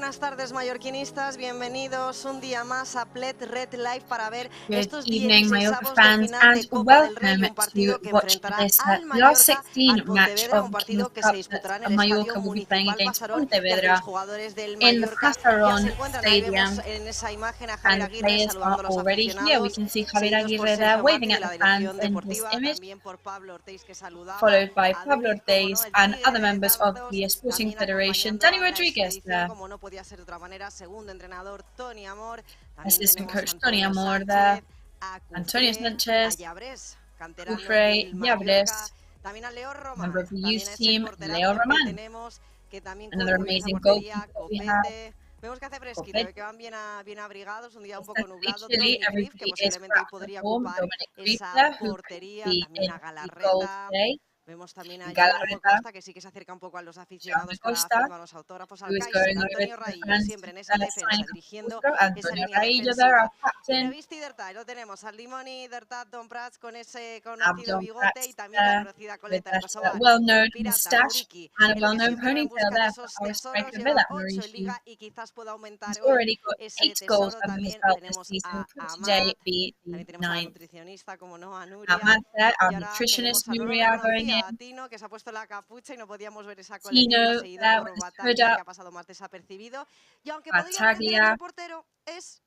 buenas tardes mallorquinistas, bienvenidos un día más a Plet Red Live para ver estos Good evening, 16 Mallorca avos de fans, final de and Copa del Rey, un welcome partido to que watch enfrentará this al last Mallorca, 16 al match Pontevedra, of un the King's partido que se Cup that disputará en el Estadio Mallorca will be playing Municipal against Pasarón, ya que los Pontevedra jugadores del in the Mallorca ya se Pasaron encuentran, ahí vemos Stadium, en esa imagen a Javier and the Aguirre players saludando are a los already here. We aficionados, can see Javier seguidos por Aguirre there Sergio waving Martí de at la the fans dirección in his deportiva, image, también por Pablo Ortiz que saludaba followed by a Pablo David, como no, Ortiz el and Tigre other de members of Betardos, the Sporting también Federation. acompañando Danny a la Rodriguez expedición, there, como no podía ser de otra manera, segundo entrenador Tony Amor, también assistant tenemos a coach Tony Antonio Amor there, Sánchez, a Antonio Cufré, a Sanchez, Llabres, canterano Cufre, del Mallorca, Yabres, también a Leo member Román, of the youth también a ese team, Leo porterazo que Roman, tenemos, que también corre another muy bien esa amazing portería, goalkeeper that we have. Copete. Vemos que hace fresquito, que van bien abrigados, un día un It's poco definitely nublado. chilly. Dominic Grief, que Everybody is posiblemente hoy wrapped in podría warm. ocupar Dominic esa Griefler, who could portería, be también in a the goal Galarreta. today. Vemos también a Jaume Galarreta, Costa, que sí que se acerca un poco a los Jaume aficionados para Costa, firmar los autógrafos. who Al is Kaiser, going over Antonio to the Raillo, fans siempre en esa to defensa, sign dirigiendo also. esa Antonio línea Raillo there, our defensiva. Y captain. Nevis Dertat, lo tenemos, al Limoni Dertat Don Prats con ese conocido Abdon bigote y Prats también la there conocida with coleta, el that Kosovar, well-known el pirata moustache Muriqui, and a el que well-known siempre va en ponytail busca de there for esos our tesoros, striker lleva Milan 8 en Mariki. liga y quizás pueda aumentar He's hoy already got ese 8 goals tesoro. under his También belt this tenemos season. a Could today Amat, be también the tenemos a la 9th. nutricionista, como no, a Nuria. Ahmad there, our Y ahora nutritionist tenemos a, no lo Nuria going reconocía, a in. Tino, que se ha puesto la capucha y no podíamos ver esa coletilla, Tino seguido there por with his hood Bataglia, up. que ha pasado más desapercibido. Y aunque podría parecer Battaglia. otro portero, es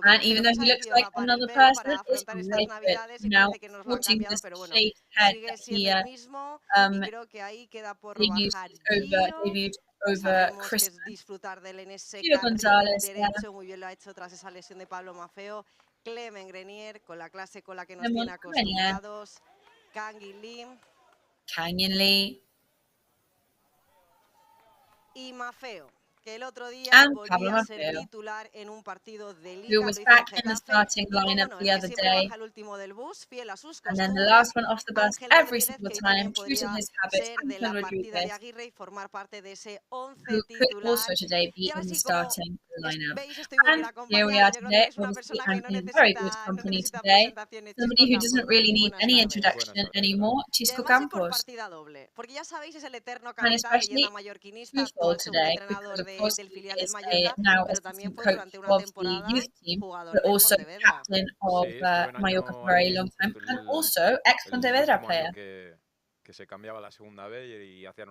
And Rajkovic, even pero though que se ha he looks decidido like rapar el another pelo person, para it's afrontar estas Rabbit navidades y now parece que nos lo han sporting cambiado, this pero bueno, shaved head sigue that siendo he el mismo y creo que ahí queda por debuted bajar Giro, debuted que over sabemos que es Christmas. disfrutar de él en ese Gio carril Gonzalez there, derecho, muy bien lo ha hecho tras esa lesión de Pablo Mafeo, Clemen Grenier, con la clase con la que nos Lemon tiene Premier, acostumbrados, Kangui Lim Canyon Lee, y Mafeo, que el otro día and Pablo volvía a ser Maffeo, titular en un partido de who Liga, was lo hizo en back in the Getafe, starting y cómo lineup no, el the que other siempre day, baja el último del bus, fiel a sus and then the costumbres, last one off the bus Ángel every Rodríguez, single que hoy time, también true to podría his habits, ser de Ángel la partida de Rodriguez, Aguirre y formar parte de ese who 11 could also titular. today Y be ahora in the sí, como starting lineup. veis, estoy muy bien And here we acompañada. are Yo creo que today. es una Obviously, persona I'm que no in very good necesita, no company necesita today. presentaciones. Somebody Chisco who doesn't Campos, really need buenas any tardes. introduction anymore, Y Chisco además hoy por Campos. partida doble, porque ya sabéis, es el eterno And capitán, leyenda especially mallorquinista, twofold actual segundo today, because entrenador of course del he filial del is a Mallorca, now pero también assistant fue coach durante una of the temporada youth team, jugador but del also Pontevedra. captain of Sí, estuve un Mallorca año for a muy very bien, long time, justo and also el ex-Pontevedra último player. año que se cambiaba a la segunda B y hacían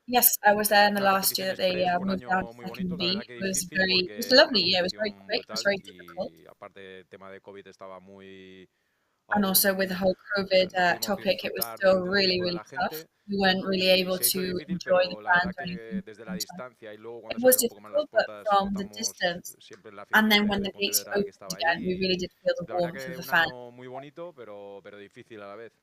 Yes, I was there in the una last year competición that they express. Fue un moved down año to muy second bonito, la B. verdad que difícil It was porque fue una lovely. Yeah, it was very competición quick. It was brutal very difficult. y aparte el tema de COVID estaba muy And also with the whole aún, COVID no pudimos topic, it was disfrutar still del really, resto de really la tough. gente We weren't really y able se hizo to difícil, enjoy the pero la fans verdad or anything. que desde la distancia y luego It cuando se was abrieron un poco más las difficult, but puertas from the notamos distance, siempre la and afición then when de the gates Pontevedra que opened estaba again, we ahí really y did feel the la verdad warmth of que the un fans. año muy bonito, pero difícil a la vez.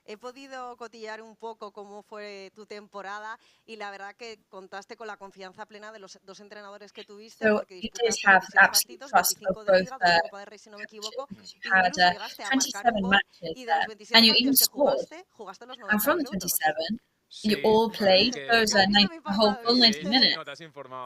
He podido cotillar un poco cómo fue tu temporada y la verdad que contaste con la confianza plena de los dos entrenadores que tuviste, So porque you did disputaste have 27 absolute partidos, trust of 25 de both Liga, 2 de Copa del Rey si no me coaches, equivoco, because you had incluso llegaste a marcar un 27 gol matches y de los there, and 27 you even partidos que scored. jugaste los And 90 from the minutos. 27, you Sí, all la verdad es played those ¿Has visto mi the whole full Padmadoria? 90 sí, sí, minutes. no, te has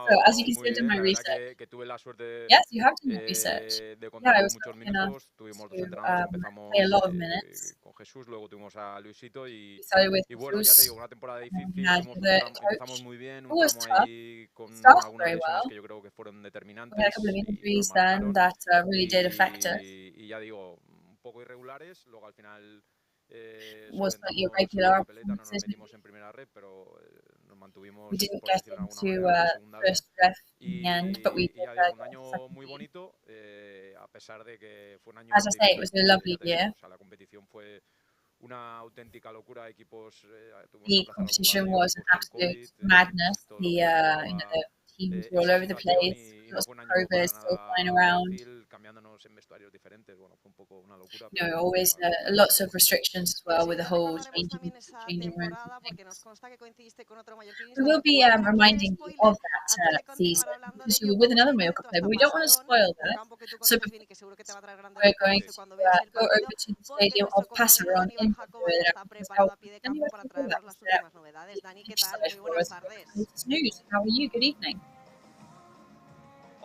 So as you informado can muy see, I did bien. my La verdad research. que tuve la suerte Yes, you have done your research. de Yeah, contar I con was muchos lucky enough minutos. Tuvimos dos to entrenadores, play a empezamos lot of minutes. con Jesús, luego tuvimos a Luisito We started with y bueno, ya te Jesus, digo, una temporada and we difícil. had Tuvimos the empezamos coach. muy bien, It un was tramo tough. ahí con Started algunas very lesiones well. que yo creo que fueron We had a couple of determinantes y nos injuries then marcaron. that really did affect us. Y ya digo, un poco irregulares. Luego al final Was not solventamos la irregular papeleta, no nos performances. metimos en primera red, pero nos We mantuvimos, didn't por get decirlo de alguna into manera, en la segunda B. first ref in the end, but we Y did ya digo, un get into año second muy B. bonito, a pesar de que fue un año As I say, it difícil was a porque, ya lovely te digo, year. o sea, la competición fue una auténtica locura. Equipos, tuvimos que The aplazar algún competition partido, was an equipos con absolute COVID, madness. todo el The mundo the estaba teams were all esa over the situación place. y no Lots fue of un año COVID para still flying nada around. fácil, cambiándonos en vestuarios diferentes. Bueno, fue un poco una locura, You know, pero always al final lots of se hizo. restrictions as Y well with the enseguida whole recordaremos también esa changing rooms and temporada porque nos things. consta que coincidiste con otro We mallorquinista, will pero te be voy a hacer aquí el reminding you of spoiler that antes de season continuar hablando de because you ello. were with Vamos a another ir un Mallorca momento player, hasta but we don't want to Pasarón, spoil un that. campo que tú So conoces before bien y que seguro que te va a traer grandes we're going recuerdos to hoy cuando veas el go over partido, to the porque stadium nuestro of compañero Pasaron Dani in Jacoba ya Pontevedra está because preparado a pie de Dani campo was para set traernos las up últimas novedades. Dani, ¿qué pitch tal? side Muy for buenas us. tardes. Latest news. How are you? Good evening.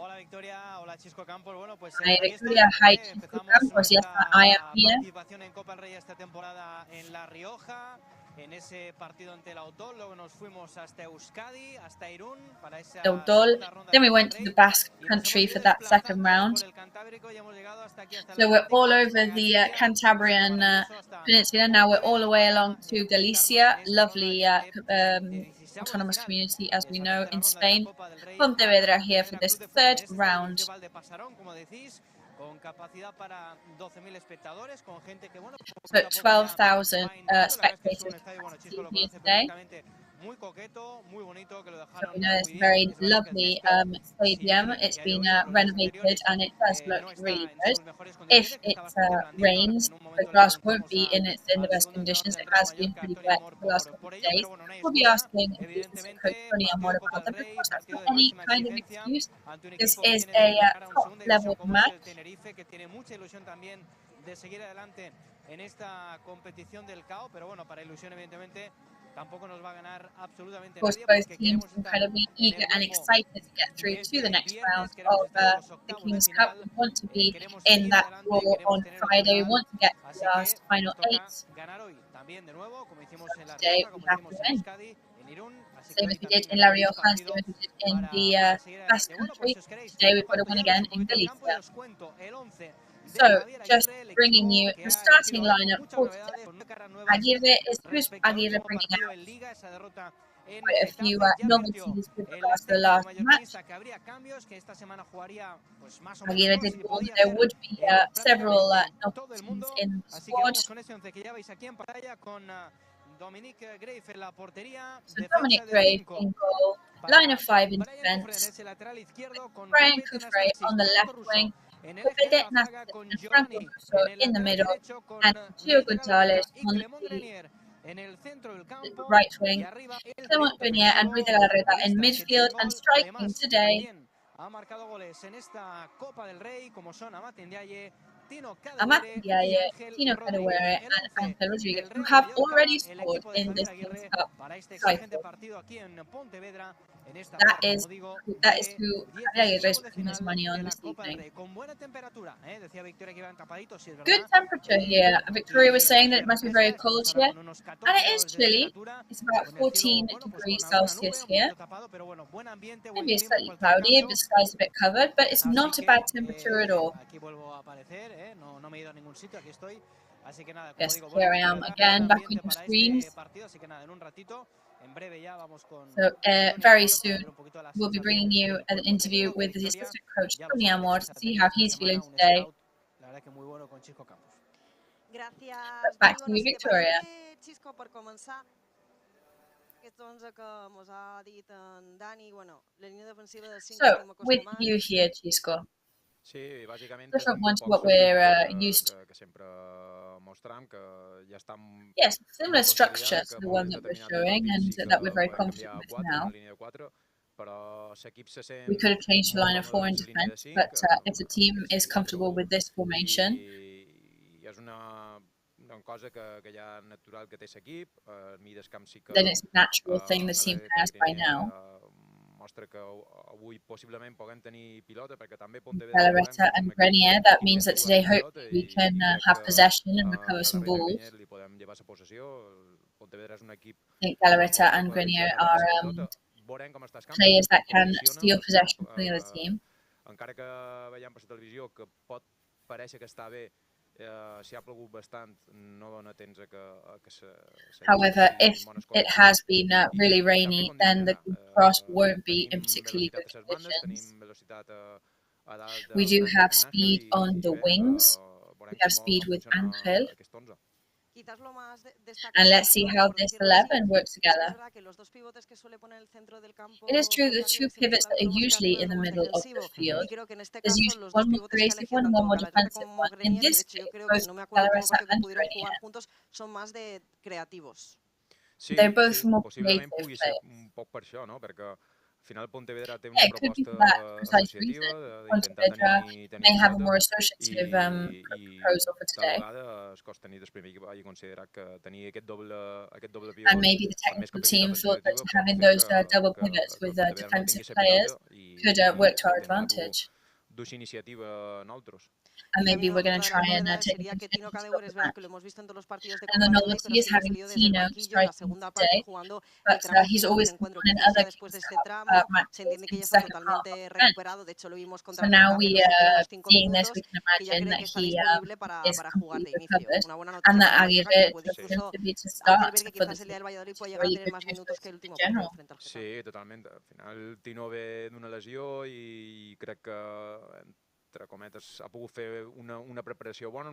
Hola Victoria, hola Chisco Campos. Bueno, pues Hi, aquí Victoria. estoy, Hi, Chisco empezamos Campos. Yes, nuestra I am here. participación en Copa del Rey esta temporada en La Rioja, en ese partido ante el Autol. Luego nos fuimos hasta Euskadi, hasta Irún para esa Futbol. segunda ronda Then de we Copa went del to the Rey. Basque Y nos country hemos for ido that second desplazando round. por el Cantábrico y hemos llegado hasta aquí, hasta el So we're Atlántico, all hasta over the Galicia. Cantabrian Maravilloso, hasta peninsula. Now we're all Pontevedra the way para along to enfrentarnos Galicia, en esta ronda lovely ya de 16avos de autonomous final community, as de we esa know, tercera in ronda de la Spain. Copa del Rey a Pontevedra here for Pontevedra this Club de Fútbol. third En este estadio round. Luis de Valdepasarón, como decís, con capacidad para 12.000 espectadores, con gente que, bueno, So poquito a poco ya 12,000 va entrando. La verdad es que es un spectators estadio, bueno, Chisco capacity lo here conoce today. perfectamente, muy coqueto, muy bonito, que lo So dejaron we know it's muy a bien. very Es verdad que el lovely césped, si stadium. llueve It's y ha been llovido los días renovated anteriores, and it does look no really está en good. sus mejores If condiciones, que it está bastante blandito. rains, En un the momento le grass won't preguntamos be in in the al best segundo entrenador conditions. It del Real has been Mallorca, pretty Tony wet Amor, the last couple por of ello, days. pero bueno, no hay We'll be excusa. asking the assistant coach Evidentemente, Tony partido Amor de Copa about del them. Of Rey, course, that's partido not de any máxima kind of exigencia excuse. ante un This equipo que is viene de a bajar a un top segunda división level como es match. el Tenerife, que tiene mucha ilusión también de seguir adelante en esta competición del CAO, pero bueno, para ilusión evidentemente tampoco nos va a ganar absolutamente Of course, nadie, both porque teams queremos estar incredibly en eager el and hueco excited to get through de to the este next round viernes. Queremos of estar en los the octavos de King's Cup. final, We want to be queremos in seguir that adelante, draw queremos on tener la Friday. We final, want to get to así the que last final nos toca 8. ganar hoy también de nuevo, como hicimos en La Today Rioja, we como have to hicimos en win. Euskadi, en Irún, así que Same hoy as we did también in La ganar este Rioja, partido same as we did in para the seguir Basque adelante. Bueno, pues Country. si os queréis, Today we've got para to win apoyarnos again un in poquito el campo y Galicia. os cuento el 11 So, de Javier just Aguirre, el bringing equipo you que the ha starting elegido hoy con lineup muchas for novedades, today. con caras nuevas Aguirre is Luis respecto al Aguirre último bringing partido out en Liga, esa derrota en quite a few Getafe. Ya advirtió novelties with el regards to the técnico last match. mallorquinista que habría cambios, que esta semana jugaría pues más o menos Aguirre todos did y que warn that podía there ser would be several prácticamente todo el novelties mundo. in the Así que squad. vamos con ese once que ya veis aquí en pantalla, con Dominique Grave en la portería, So Dominic defensa de Graves 5 in goal, line para of 5 in Brian Cufré en defence, ese lateral izquierdo, con Brian Copete en hasta Cufré el 6, on the Franco left Russo wing, en el eje de Copete la zaga, Nasser con and Franco Giovanni Russo en el in the lateral middle, derecho, con and Gio Luis de Galarreta Gonzalez y on Clément the Grenier en el centro del campo, right y wing, arriba el Clement trío Grenier and defensivo, Rita Galarreta in futbolistas que midfield, tienen and gol, striking además que today, también ha marcado goles en esta Copa del Rey, como son Amate Ndiaye, Tino Amat Kadewere y Ndiaye, Ángel Tino Rodríguez. Kadewere, El and 11 Angel Rodriguez, del who Real have Mallorca, already el scored equipo de in Javier this King's Aguirre Cup para este exigente cycle. partido aquí en Pontevedra, en esta That parte, is como digo, that is de who Javier Aguirre is 16avos de putting his final money de on la this Copa del evening. Rey, con buena temperatura, decía Victoria que iban tapaditos, sí es Good verdad, temperature here. Victoria was y saying that bastante it must be very refresca. cold Estamos ahora here, con unos and 14 it is grados de chilly. temperatura, It's about con el cielo, 14 bueno, pues con degrees alguna nube, Celsius un here. poquito tapado, pero bueno, buen ambiente, buen Maybe it's clima en slightly cualquier cloudy, caso. the sky's a bit covered, but it's Así not a bad que temperature at all. aquí vuelvo a aparecer, no me he ido a ningún sitio, aquí estoy. Así que nada, como Yes, digo, buena here I am temperatura, buen again, back on ambiente your para este screens. partido. Así que nada, en un ratito, en breve ya vamos con So Tony very Amor para soon, ver un poquito las we'll be bringing sensaciones you del an cuerpo interview técnico de with the Victoria. assistant coach, Ya lo Tony sabéis, Amor, vamos to a see tener how esta he's feeling semana un today. scout, la verdad que muy bueno, con Chisco Campos. Gràcies, Back Dani. to Bueno, you, si te Victoria. parece, Xisco, per començar, aquests 11 que mos ha dit en Dani, bueno, la línia defensiva de 5 So, estem with you acostumats. here, Chisco, Sí, bàsicament és different un one to poc what seguit we're used to. que sempre mostrem, que ja està Yes, similar molt structure consolidat, to que the en one moments that we're determinats del showing partit and sí que that we're very podem confident canviar a with 4, now. una línia de 4, però l'equip se We sent could have changed the line of 4 in còmode en línia de defense, 5, but if the team aquest is 5-4-1, comfortable with this formation, i és una cosa que ja natural que té l'equip. A mi del camp sí que then it's a natural thing the team Galarreta has i by Grenier now. mostra que avui possiblement puguem tenir pilota, perquè també Pontevedra Galarreta som and un equip Grenier, that que means that intenta today jugar hopefully pilota we can i crec have que possession and recover some Galarreta i balls. Grenier li podem llevar la possessió. Pontevedra és un equip I think que Galarreta aposta and per Grenier repassar are la pilota. Veurem com està el camp, players that com can funciona. steal possession from the other team. Encara que veiem per la televisió que pot parèixer que està bé, si ha plogut bastant, no dona temps a que However, if it has been really rainy, then the grass won't be in particularly good conditions. We do have speed on the wings. We have speed with Angel. Quizás lo más And destacable, let's see ¿no? how Por this decirlo así, 11 works es que es together. verdad que los dos pivotes que suele poner el centro del campo It is true Javier the two Aguirre siempre pivots that suele are hacer más usually creativos in y the lo más middle of the defensivo. field. Y creo que en este There's caso usually los one dos more pivotes que ha creative elegido one tanto more Galarreta defensive como one. In Grenier, que de this hecho yo case, creo both que no me acuerdo el último Galarreta partido que and pudieron Grenier. jugar juntos, son más de creativos. Sí, They're both more possiblement creative pugui ser players. un poc per això, no? Perquè final Pontevedra té Yeah, una it could be for proposta that precise associativa reason. d'intentar Pontevedra tenir may have a more quota associative i proposal for tal today. vegada es costa tenir després equip hagi considerat que tenir aquest doble And pivot maybe the amb més technical capacitat team thought that associativa having pot fer those double pivots que with el Pontevedra no defensive tingui players pilota could work to our advantage. d'ús iniciativa nosaltres. And Y maybe también we're going otra to de las try and novedades take sería que advantage Tino of Kadewere es verdad that. que lo hemos visto en todos los partidos de And the Copa del Rey, novelty pero is siempre having salió desde el Tino banquillo en la striking segunda parte today, jugando el but tramo he's final del always encuentro. in Quizás ya other después de este matches tramo se in entiende que the ya está second half of totalmente the match. recuperado. De hecho, lo vimos So contra el now Getafe en we los are últimos 5 seeing this, minutos, we can que ya imagine creen that que está he disponible is para jugar de completely inicio. recovered, Una buena and noticia that para Mallorca, que Aguirre puede is incluso going to be to hacer start ver que for quizás the el día del Valladolid puede a llegar a really tener good más news minutos for que el último the partido general. frente al Getafe. Sí, totalment. Al final Tino ve d'una lesió i crec que entre cometes, ha pogut fer una preparació bona,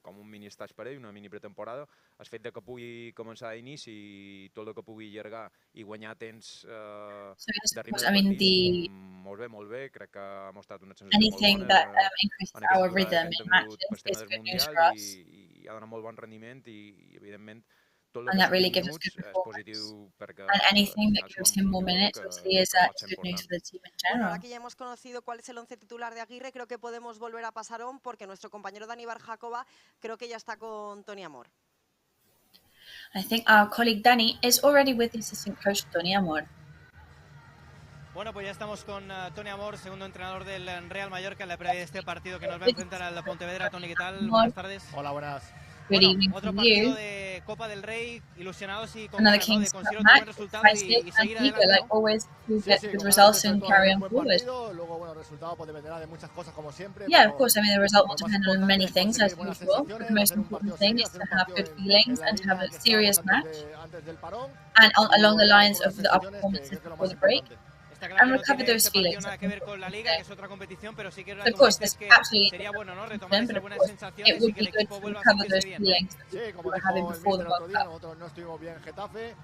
com un mini estatge per ell, una mini pretemporada. El fet de que pugui començar a inici i tot el que pugui allargar i guanyar temps de ritme de partits, molt bé, crec que ha mostrat una sensació molt bona en aquesta aturada que hem tingut per tema del Mundial i ha donat molt bon rendiment i evidentment tot el que siguin minuts és positiu perquè And anything that al gives final him som more un equip minutes, que obviously, is pot ser good news for important. the team in Bueno, general. ahora que ya hemos conocido cuál es el once titular de Aguirre, creo que podemos volver a pasar on porque nuestro compañero Dani Barjacoba creo que ya está con Tony Amor. I think our colleague Danny is already with the assistant coach Tony Amor. Bueno, pues ya estamos con Tony Amor, segundo entrenador del Real Mallorca en la previa de este partido que nos va a enfrentar al Pontevedra. Tony, ¿qué tal? Buenas tardes. Hola, buenas. Good Bueno, evening otro to partido you. de Copa del Rey, ilusionados y con Another ganas, ¿no?, de Kings conseguir otro match, buen resultado Price y and seguir Eagle, adelante, like ¿no? always, to Sí, get sí, good con results ganas and de carry un on buen forward. partido. Luego, bueno, el resultado pues dependerá de muchas cosas como siempre. Yeah, pero of course. I mean, the result will lo más depend on importante many es things, as conseguir buenas usual. But sensaciones, the most hacer un important partido thing serio, is hacer to un have partido good feelings en and la to have línea a que serious estábamos match antes del parón. and Y along the luego lines recoger of our sensaciones, performances que es lo before más the break. importante. Está claro And que no recover tiene those este partido feelings. nada que ver con la Liga, que es otra competición, pero sí que es So verdad, of como course, dices, it's que absolutely sería bueno, ¿no?, retomar different, esas but of buenas course, it sensaciones y would que be el good equipo to vuelva a recover sentirse those bien, ¿no? feelings that Sí, we como were having dijo el before the míster el World otro día, Cup. nosotros no estuvimos bien en Getafe.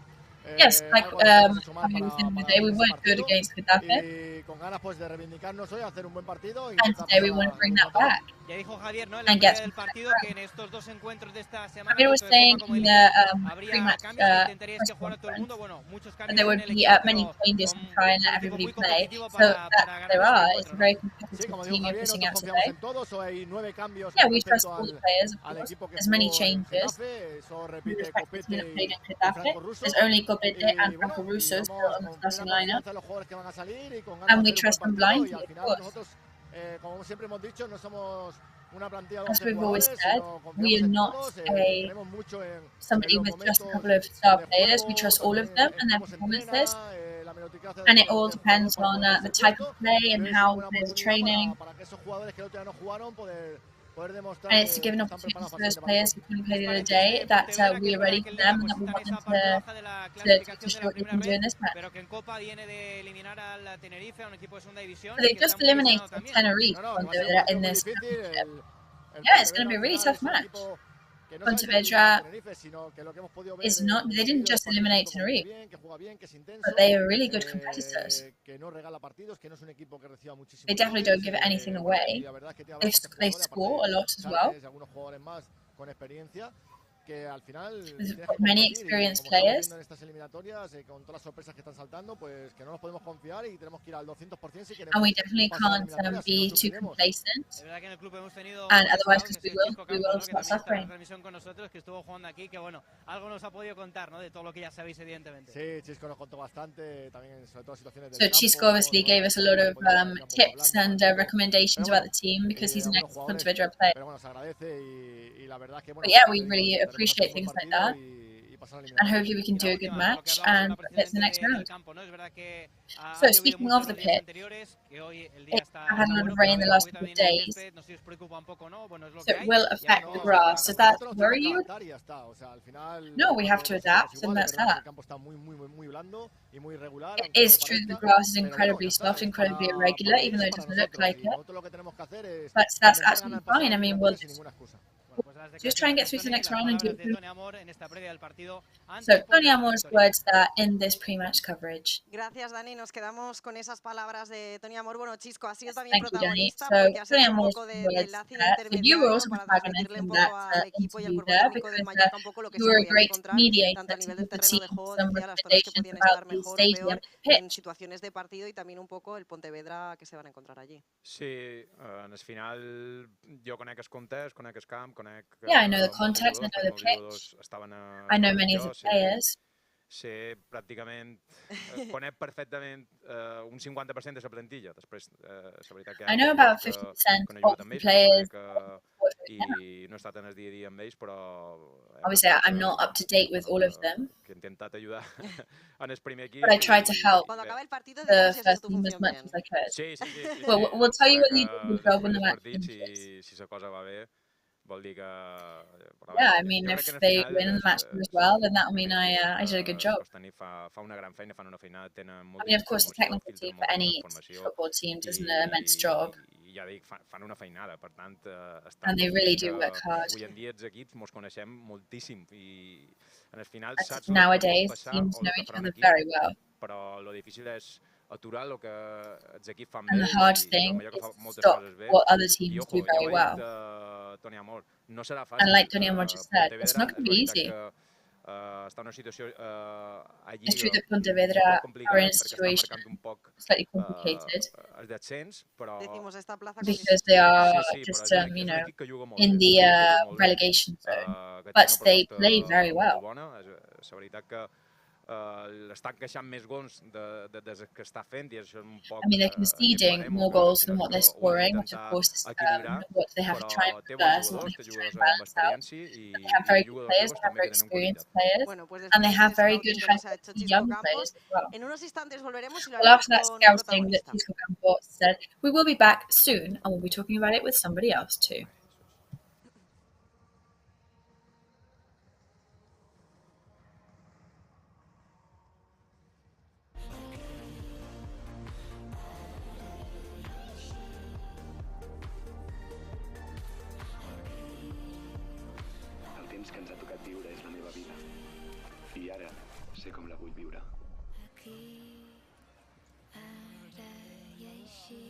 Yes, like algo hemos hecho mal Javi was saying para today, we ese weren't good partido. against Getafe, Y con ganas pues de reivindicarnos hoy, hacer un buen partido e and intentar today we pasar want to a la bring that eliminatoria. back Ya dijo Javier, ¿no?, en la and get previa some del partido, que en estos dos encuentros de esta semana, Javier was tanto de saying Copa como de in Liga, the habría pre-match cambios, que intentaríais press que jugara todo el mundo. conference Bueno, muchos that cambios there en would el be equipo, many pero changes con to try and let un equipo everybody muy play. competitivo So para that ganar there este are, encuentro, it's a ¿no? very Sí, competitive como dijo team you're Javier, putting nosotros out confiamos today. en todos. Hoy hay 9 cambios Yeah, con we trust respecto all the players, of al course. equipo que There's many jugó en changes. Getafe. Eso We repite respect the team that Copete played in y Getafe. Franco Russo. There's only Copete and Y Franco bueno, y Russo still vamos on the con plena starting lineup. confianza en los jugadores que van a salir y con ganas And de we hacer un buen trust them partido. Y blindly, al of final course. nosotros, como siempre hemos dicho, no somos una plantilla de As 11 we've always jugadores, said, sino we confiamos are en not todos. a Creemos mucho en somebody los with just a momentos couple of star de players. We juego, trust all of también them en and their cómo se performances. entrena, la meritocracia And it all del jugador depends para on poder ganarse the el type of puesto. play Y and hoy es una how buena players are oportunidad training. para que esos jugadores que el otro día no jugaron poder demostrar And que it's to give an están opportunity preparados for para el those siguiente players partido. who couldn't play the other Transparentes day de that Pontevedra, que we es are verdad ready que for en them Liga and pues that we está en want them esa parte to, baja de la to clasificación de show la what they primera can do red, in this match. pero que en Copa viene de eliminar al Tenerife, a un equipo de segunda división, So y they que está just muy ilusionado eliminated también. Tenerife, No, que va a ser un Pontevedra, partido in muy this difícil. championship. El Yeah, it's going to Pontevedra be a al really final tough es un match. equipo que no solamente elimina Pontevedra a Tenerife, sino que lo que hemos podido ver is en not, los they didn't vídeos, just partido es un eliminate equipo que compite Tenerife, bien, que juega bien, que es intenso, but they are really good competitors. que no regala partidos, que no es un equipo que reciba muchísimos They definitely goles, don't give anything bueno, y away. la verdad es que tiene They, bastantes they jugadores, score a aparte lot as well. Charles, algunos jugadores más con experiencia, que al final There's tienes que many competir, y experienced como estamos players. viendo en estas eliminatorias, con todas las sorpresas que están saltando, pues que no nos podemos confiar y tenemos que ir al 200% si queremos And we definitely pasar a la can't eliminatoria, si no be too sufriremos. complacent. Es verdad que en el club hemos tenido And un otherwise, scout, que because es Chisco we Campos, will ¿no?, que start también está en la suffering. transmisión con nosotros, que estuvo jugando aquí, que bueno, algo nos ha podido contar, ¿no?, de todo lo que ya sabéis, evidentemente. Sí, Chisco nos contó bastante, también sobre todo situaciones del So campo. Chisco obviously gave us a lot of tips and recommendations Pero about the team because he's an algunos ex-Pontevedra jugadores, player. pero bueno, se agradece y la verdad que bueno, But yeah, te we digo, really intentaremos appreciate hacer un things buen like that. partido y pasar a la And eliminatoria. hopefully we can Y do la a good última, lo que match hablábamos and ahora get to the next precisamente del round. campo, ¿no? Es verdad que ha So llovido speaking mucho of en the los días pitch, anteriores, que hoy el día I've está had a lot bueno, of pero rain the ha last habido un couple poquito of también de days, césped, no sé si os preocupa un poco, ¿no? Bueno, es lo so que it hay. will Y affect ahora the nos grass. Does that Nosotros worry tenemos que you? adaptar y ya está. O sea, al final No, we have to adapt, and igual, that's es verdad que that. el campo está muy blando y muy irregular, It aunque no is true that the parezca, grass is pero bueno, incredibly ya está, soft, es incredibly para irregular, even ellos though y it para doesn't look nosotros. like Y it. nosotros lo que tenemos que hacer es But that's intentar ganar absolutely el pasar a fine. la I mean, we'll eliminatoria sin just ninguna excusa. Bueno, pues just try and get through to the next round and do it. So, Tony Amor's words that in this pre-match coverage. Gracias, Dani. Nos quedamos con esas palabras de Tony Amor. Bueno, Chisco, has sido también Thank you, Danny. protagonista So, porque has Tony hecho un Amor's poco de words enlace that you were intermediario also para protagonist transmitirle un in poco that al equipo y al interview cuerpo there técnico del because Mallorca un poco lo que you se were a podían great encontrar mediator tanto a nivel del with the terreno team, de juego, some decía las zonas que recommendations podían about estar the mejor o stadium peor en pitch. situaciones de partido y también un poco el Pontevedra que se van a encontrar allí. Sí, en el final jo conec el context, conec el camp, conec Yeah, I know the molts context, I jugadors, know perquè the molts jugadors pitch, estaven I know davant many of jo, the players. sé pràcticament, conec perfectament un 50% de la plantilla. Després, la veritat que hi ha I know jugadors about que 50% no he jugat of amb the ells, que no players. conec i no he estat en el dia a dia amb ells, però Obviously, I'm not up to date with all of them, que he intentat ajudar en el primer equip. but I tried to help Cuando acabe el partido, the diremos si has hecho first tu team as función much bien. as I could. Sí. Well, we'll tell you when you Crec do que the job when els the match partits, finishes. si la cosa va bé, vol dir que... Però Yeah, bé, I mean, jo if crec que al they final win the match as well, then that'll mean I did a good job. Costaní fa una gran feina, fan una feina, tenen I molta mean, of course, the informació, technical filtren team for molta any informació football team does an immense job, i ja dic, fan una feinada, per tant, and they really do work hard. avui en dia els equips mos coneixem moltíssim i en el final But saps el que nowadays, pot passar teams o know el que each farà un other equip, very well, però lo difícil és aturar el que els equips fan and bé the hard i el thing Mallorca is fa to moltes stop coses bé what other i teams ojo, do ja very ho ha well. dit Toni Amor, no serà fàcil. And like Tony Amor just said, it's not going to be És veritat easy. que està en una situació a It's true Lliga that Pontevedra un poc are in a complicada perquè està situation marcant un poc slightly complicated el descens, però Decimos esta plaza because they are sí, just, però you és un know, equip que juga molt in bé, the és un equip que juga molt bé, relegation zone, que té but una they proposta play very well. molt bona. És la veritat que l'estan queixant més gols des que està fent i això és un poc... I mean, they're conceding more goals than what they're scoring, which of course is what they have to try and reverse and what they have to try and balance out. But they have very good players, they have very experienced players, Bueno, pues and they después have del very scouting good que nos ha hecho high-quality Chisco young Campos, players as well. en unos instantes volveremos y lo Well, haremos after that con un scouting that protagonista. Chisco Campos said, we will be back soon, and we'll be talking about it with somebody else too. El temps que ens ha tocat viure és la meva vida. I ara sé com la vull viure. Aquí, ara i així.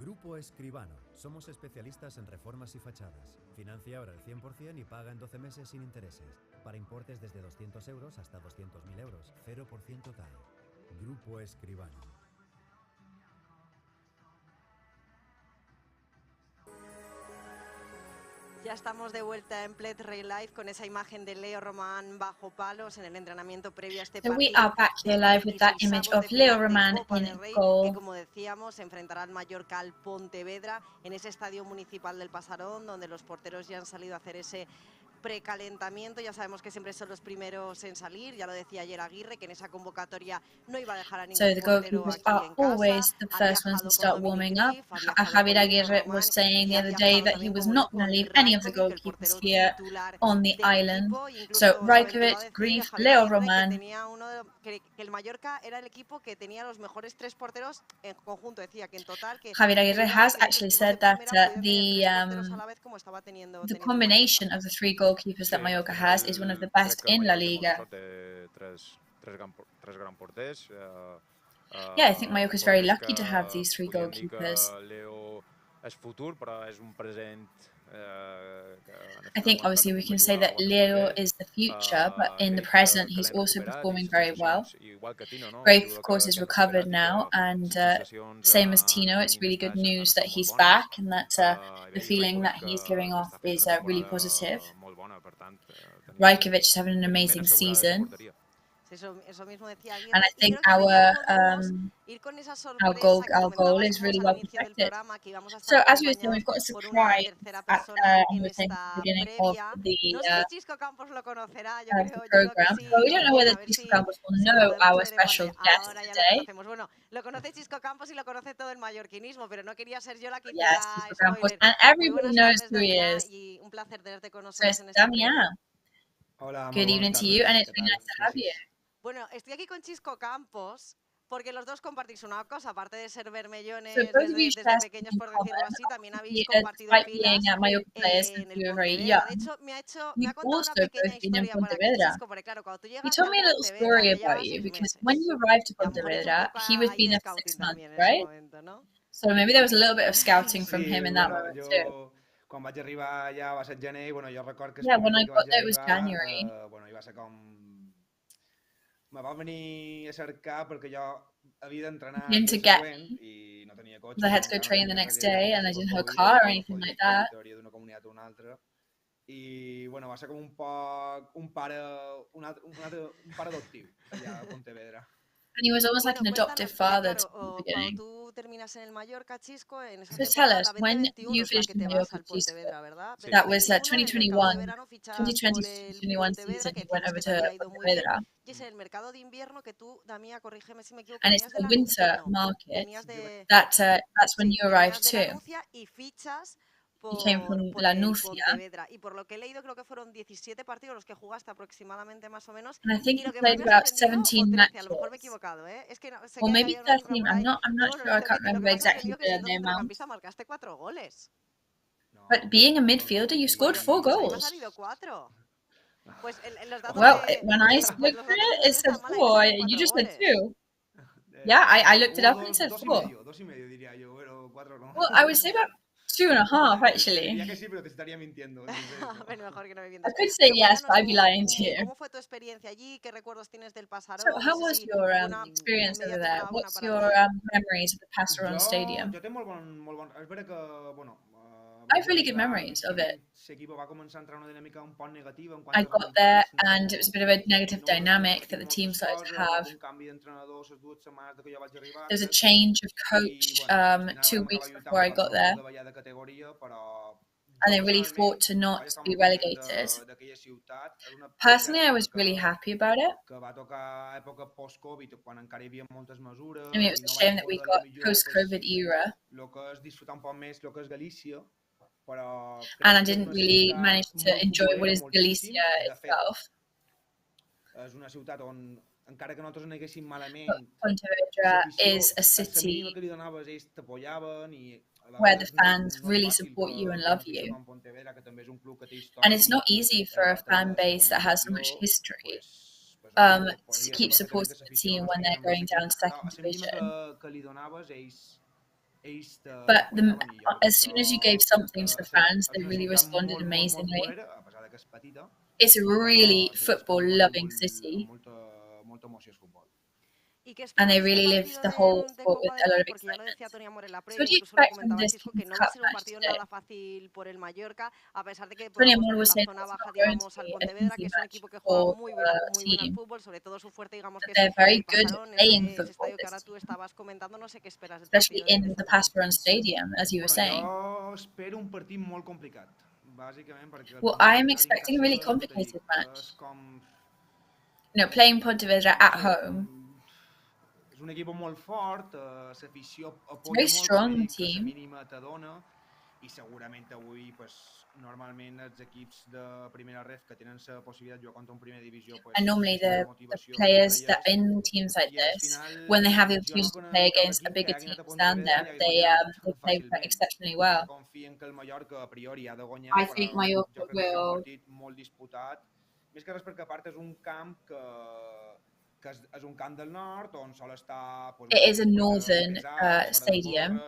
Grupo Escribano. Somos especialistas en reformas y fachadas. Financia ahora el 100% y paga en 12 meses sin intereses. Para importes desde 200 euros hasta 200.000 euros. 0% TAE. Grupo Escribano. Ya estamos de vuelta en Plet Real Life con esa imagen de Leo Román bajo palos en el entrenamiento previo a este So partido. we are back here live with that image of Leo Román in goal. Que, como decíamos, enfrentará al Mallorca al Pontevedra en ese estadio municipal del Pasarón, donde los porteros ya han salido a hacer ese precalentamiento. Ya sabemos que siempre son los primeros en salir. Ya lo decía ayer Aguirre, que en esa convocatoria no iba a dejar a ningún So the portero goalkeepers aquí are en casa. always the first ones to start warming up. Javier Aguirre was saying the other day that he was not going to leave any of the goalkeepers here on the island. So Rajkovic, Grief, Leo Román. Que el Mallorca era el equipo que tenía los mejores tres porteros en conjunto. Decía que en total que Javier Aguirre has actually said that the combination of the three goalkeepers that Mallorca has is one of the best in La Liga. Yeah, I think Mallorca is very lucky to have these three goalkeepers. I think obviously we can say that Leo is the future, but in the present he's also performing very well. Grafe, of course, is recovered now, and same as Tino, it's really good news that he's back and that the feeling that he's giving off is really positive. Rajkovic is having an amazing season. And I think our goal is really well protected. So as we were saying, we've got a surprise at the beginning of the program. But we don't know whether Chisco Campos will know our special guest today. Yes, Chisco Campos, and everybody knows who he is. So it's Damián. Good evening to you, and it's really nice to have you. Bueno, estoy aquí con Chisco Campos porque los dos compartís una cosa, aparte de ser bermellones desde pequeños, por decirlo así, también habéis compartido filas en el Pontevedra. De hecho, me ha contado una pequeña historia para ti, Chisco, porque claro, cuando tú llegas He told me a little story about you, because when you arrived to Pontevedra, he was been there for 6 months, right? So maybe there was a little bit of scouting from him in that moment too. Quan vaig arribar ja va ser gener i bueno, jo record que when I got there it was January. Bueno, iba a ser com me va venir a cercar perquè jo havia d'entrenar I no tenia cotxe. I had to go train the next day and I didn't have a car or anything like that. D'una comunitat a una altra. I bueno, va ser com un poc un pare adoptiu allà a Pontevedra. And he was almost like an adoptive father to the beginning. So tell us, when you finished in Mallorca, Chisco, that was 2021 season, you went over to Pontevedra. And it's the winter market, that's when you arrived too. He came from La Nucia. And I think he played about 17 matches. Or maybe 13. I'm not sure. I can't remember exactly the amount. But being a midfielder, you scored 4 goals. Well, when I looked at it, it said 4. You just said 2. Yeah, I looked it up and it said 4. Well, I would say about 2.5 actually. I could say yes, but I'd be lying to you. So how was your experience over there? What's your memories of the Pasarón Stadium? I have really good memories of it. I got there and it was a bit of a negative dynamic that the team started to have. There was a change of coach 2 weeks before I got there. And they really fought to not be relegated. Personally, I was really happy about it. I mean, it was a shame that we got post-COVID era. And I didn't really manage to enjoy what is Galicia itself. Pontevedra is a city where the fans really support you and love you. And it's not easy for a fan base that has so much history to keep supporting the team when they're going down to second division. But as soon as you gave something to the fans, they really responded amazingly. It's a really football-loving city. And they really live the whole sport with a lot of excitement. So what do you expect from this cup match today? Tony Amor was saying it's not going to be an easy match for the team, but they're very good at playing football, this team, especially in the Pasparon Stadium, as you were saying. Well, I'm expecting a really complicated match. You know, playing Pontevedra at home. És un equip molt fort, l'afició apoya very strong team. Mínima t'adona i segurament avui normalment els equips de primera ref que tenen la possibilitat de jugar contra un primera divisió and normally the players that in teams like this, when they have the opportunity to play against a bigger team than them, they play exceptionally well. I think Mallorca will. Molt disputat, més que res perquè a part és un camp que és un camp del nord on sol estar it is a northern stadium.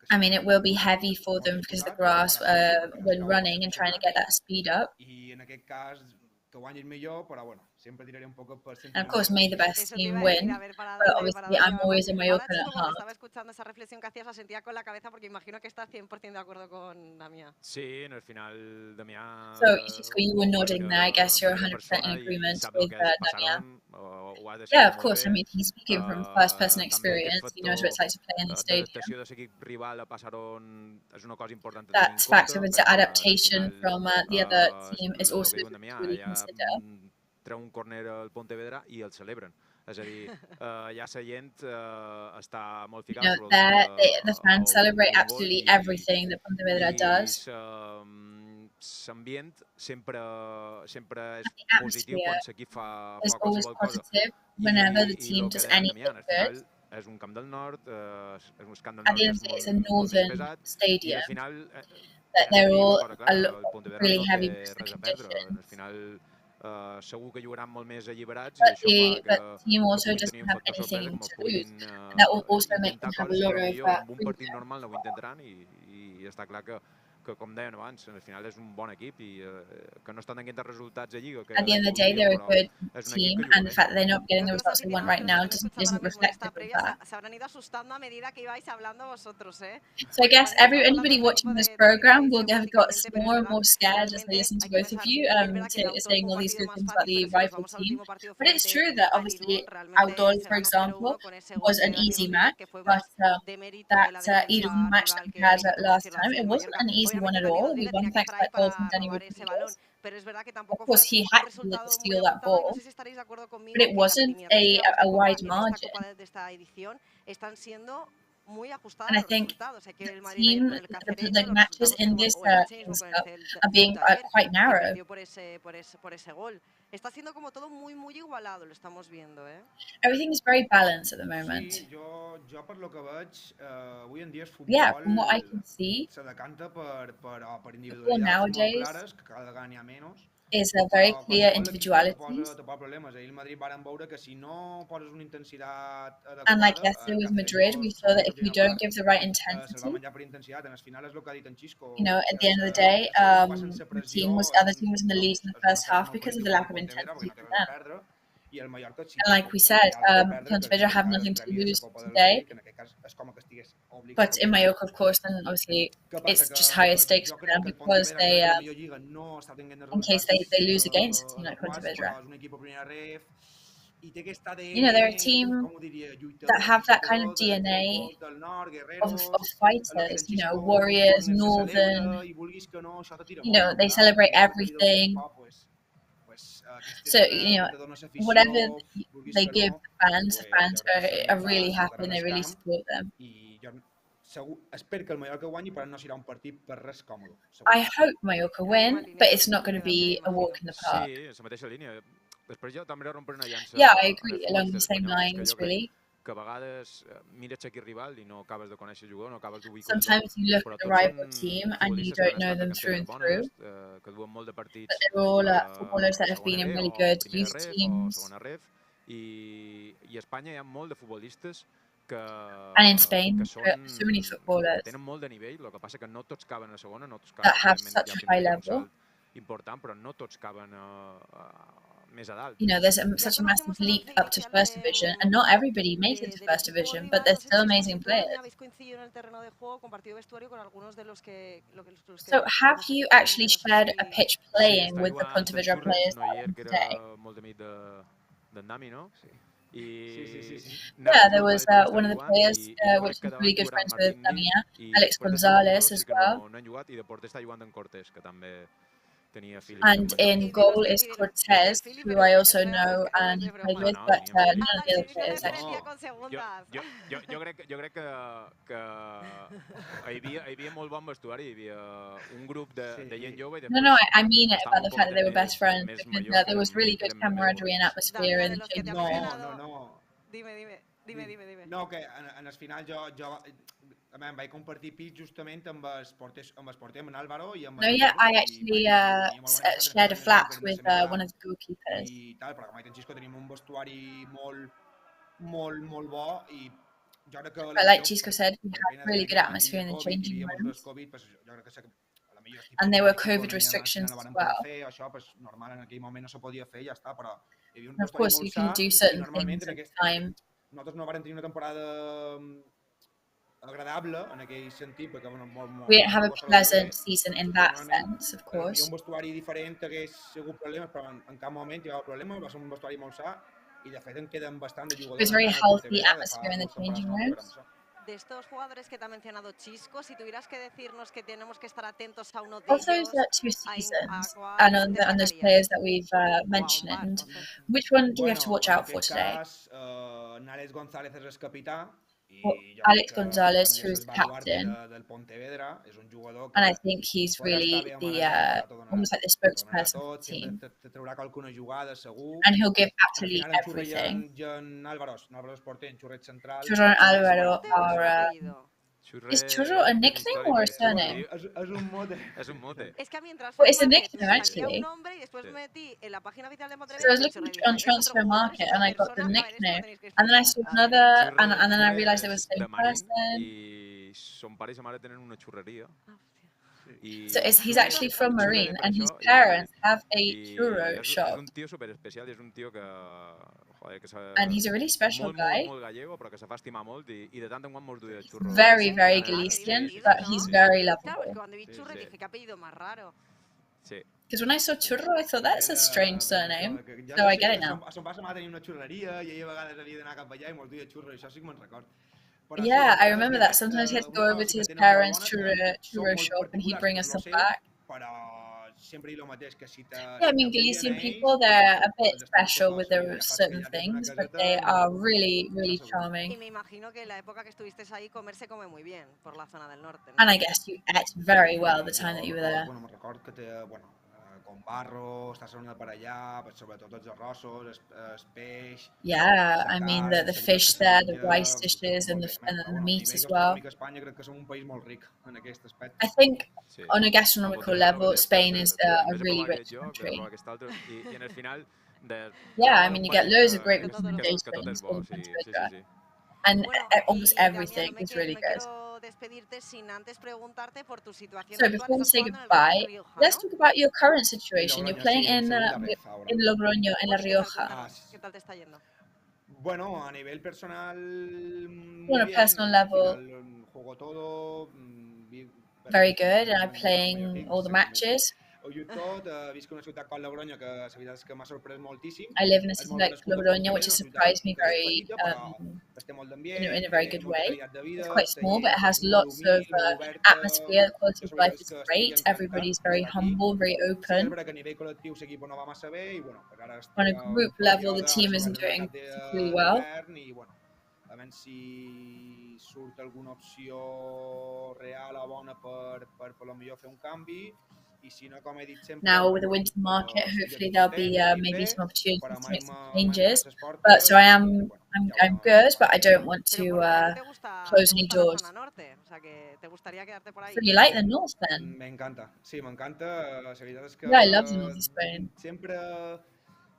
I mean, it will be heavy for them because of the grass when running and trying to get that speed up. And of course, may the best team win, but obviously I'm always a Mallorca at heart. Sí, en el final, Damià... So, you were nodding there. I guess you're 100% in agreement with Damià. Yeah, of course. I mean, he's speaking from first-person experience. He knows what it's like to play in the stadium. That factor with the adaptation from the other team is also really considered. Treu un córner al Pontevedra i el celebren. És a dir, ja la gent està molt ficada. The fans celebrate absolutely everything that Pontevedra does. L'ambient sempre és positiu quan l'equip fa qualsevol cosa. Whenever the team does anything good. És un camp del nord, és un camp del nord. At the end of the day, it's a northern stadium. They're all really heavy conditions. Segur que jugaran molt més alliberats. But the team also doesn't have anything to lose. That will also make them have a lot of un partit normal no ho intentaran i està clar que com deien abans, al final és un bon equip i que no estan tenint resultats a Lliga. At the end of the day, they're a good team, and the fact that they're not getting the results they want right now isn't reflective of that. So I guess anybody watching this program will have got more and more scared as they listen to both of you saying all these good things about the rival team. But it's true that obviously Outdoors, for example, was an easy match, but that Eden match that we had last time, it wasn't an easy one at all. We won thanks to that goal from Danny Rodriguez. Of course, he had to steal that ball, but it wasn't a wide margin. And I think the matches in this Cup are being quite narrow. Everything is very balanced at the moment. Yeah, from what I can see, football nowadays is a very clear individualities. And like yesterday with Madrid, we saw that if we don't give the right intensity, you know, at the end of the day, the other team was in the lead in the first half because of the lack of intensity for them. And like we said, Pontevedra have nothing to lose today. But in Mallorca, of course, then obviously it's just higher stakes for them because they, in case they lose against a team like Pontevedra. You know, they're a team that have that kind of DNA of fighters, you know, warriors, northern, you know, they celebrate everything. So, you know, whatever they give the fans are really happy and they really support them. I hope Mallorca win, but it's not going to be a walk in the park. Yeah, I agree, along the same lines, really. Sometimes you look at the rival team and you don't know them through and through, but they're all footballers that have been in really good youth teams. I a Espanya hi ha molt de futbolistes and in Spain, there are so many footballers tenen molt de nivell, el que passa que no tots caben a segona, no tots that caben, have evidentment, such hi a ha high primer un level. salt important, però no tots caben més a dalt. You know, there's such a massive leap up to first division, and not everybody makes it to first division, but they're still amazing players. So, have you actually shared a pitch playing with the Pontevedra players today? Molt amic d'en Dami, no? Sí. Yeah, there was one of the players which was really good friends with Damia, Alex Gonzalez as well. No han jugat, i de porter està jugant en Cortés, que també tenia fills. And in goal is Cortés, who I also know and played with, but none of the other players actually. Jo crec que hi havia molt bon vestuari, hi havia un grup de gent jove. No, I mean it about the fact that they were best friends, because there was really good camaraderie and atmosphere in the changing room. No. Dime. No, que en el final jo em vaig compartir pis justament amb el porter, amb Álvaro i amb... No, yeah, I actually shared a flat with one of the goalkeepers. I tal, però com ha dit en Xisco, tenim un vestuari molt bo i jo crec que... But like Xisco said, we had really good atmosphere in the changing rooms. And there were COVID restrictions as well. Això, normal, en aquell moment no se podia fer, ja està, però... And of course, you can do certain things at the time. Nosaltres no vam tenir una temporada agradable en aquell sentit, perquè... We didn't have a pleasant season in that sense, of course. Hi ha un vestuari diferent que hagués sigut problemes, però en cap moment hi ha problemes, va ser un vestuari molt sa, i de fet en queden bastant de jugadors. It was a very healthy atmosphere in the changing rooms. De estos jugadores que te ha mencionado Xisco, si tuvieras que decirnos que tenemos que estar atentos a uno de ellos, of those 2 seasons, and on those players that we've mentioned, which one do you have to watch out for today? Alex González és el capità. Alex Gonzalez, who's the captain, and I think he's really almost like the spokesperson for the team, and he'll give absolutely everything. Churro and Álvaro are... Is Churro a nickname or a surname? Es un mote. Well, it's a nickname, actually. So I was looking on Transfer Market and I got the nickname. And then I saw another, and then I realized it was the same person. I son pare i sa mare tenen una xurreria. So he's actually from Marine, and his parents have a churro shop. És un tio super especial i és un tio que... And he's a really special guy. Molt gallego, però que se fa estimar molt i de tant en quant mos duia xurros. Very, very Galician, but he's very lovable. Because when I saw churro, I thought that's a strange surname, so I get it now. A son pare sa mare tenia una xurreria i ell a vegades havia d'anar cap allà i mos duia xurros, i això sí que me'n record. Yeah, I remember that. Sometimes he had to go over to his parents' churro shop and he'd bring us some back. Yeah, I mean, Galician people, they're a bit special with their certain things, but they are really, really charming. And I guess you ate very well the time that you were there. Yeah, I mean the fish there, the rice dishes, and the meat as well. I think on a gastronomical level, Spain is a really rich country. Yeah, I mean you get loads of great recommendations in Pontevedra, and almost everything is really good. So before we say goodbye, let's talk about your current situation. You're playing in Logroño, in La Rioja. Bueno, a nivel personal, on a personal level, very good, and I'm playing all the matches. I live in a city like Logroño, which has surprised me very, in a very good way. It's quite small, but it has lots of atmosphere. The quality of life is great. Everybody's very humble, very open. On a group level, the team isn't doing particularly well. Now with the winter market, hopefully there'll be maybe some opportunities to make some changes. But so I'm good, but I don't want to close any doors. So you like the north then? Me encanta, sí, me encanta. Yeah, I love the north of Spain.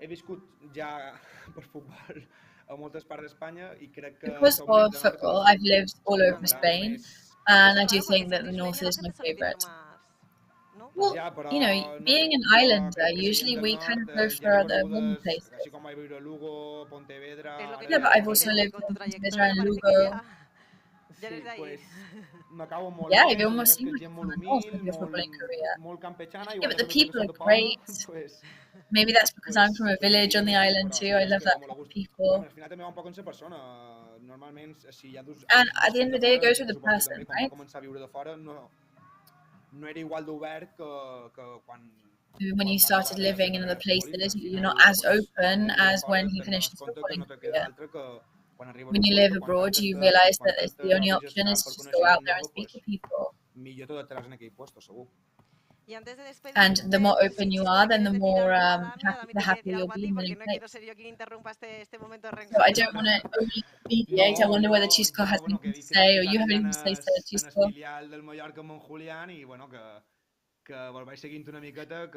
he viscut ja per futbol a moltes parts d'Espanya i crec que Because of football, I've lived all over Spain, and I do think that the north is my favorite. Well, you know, being an islander, usually we kind of go for the warm places. així com vaig viure a Lugo, Pontevedra... Yeah, but I've also lived in Pontevedra and Lugo. Sí, pues m'acabo molt Yeah, bé, you've almost és que seen gent from molt the north humil, of your footballing career. molt campechana... Yeah, but the people are great. Maybe that's because I'm from a village on the island too. I love that people. Al final també va un poc en la persona. Normalment, si ja dus... And at the end of the day, it goes with the person, Quan right? va començar a viure de fora, no era igual d'obert que quan... When you started living in other places, you're not as open as when he finished his footballing career. When you live abroad, you realize that it's the only option is to just go out there and speak to people. Millor tot estaràs en aquell puesto, segur. And the more open you are, then the more happier you'll be in the new place. So I don't want to only mediate. I wonder whether Chisco has anything to say, or you have anything to say, Chisco. Del Mallorca amb en Julián i bueno, que volvais seguint una miqueta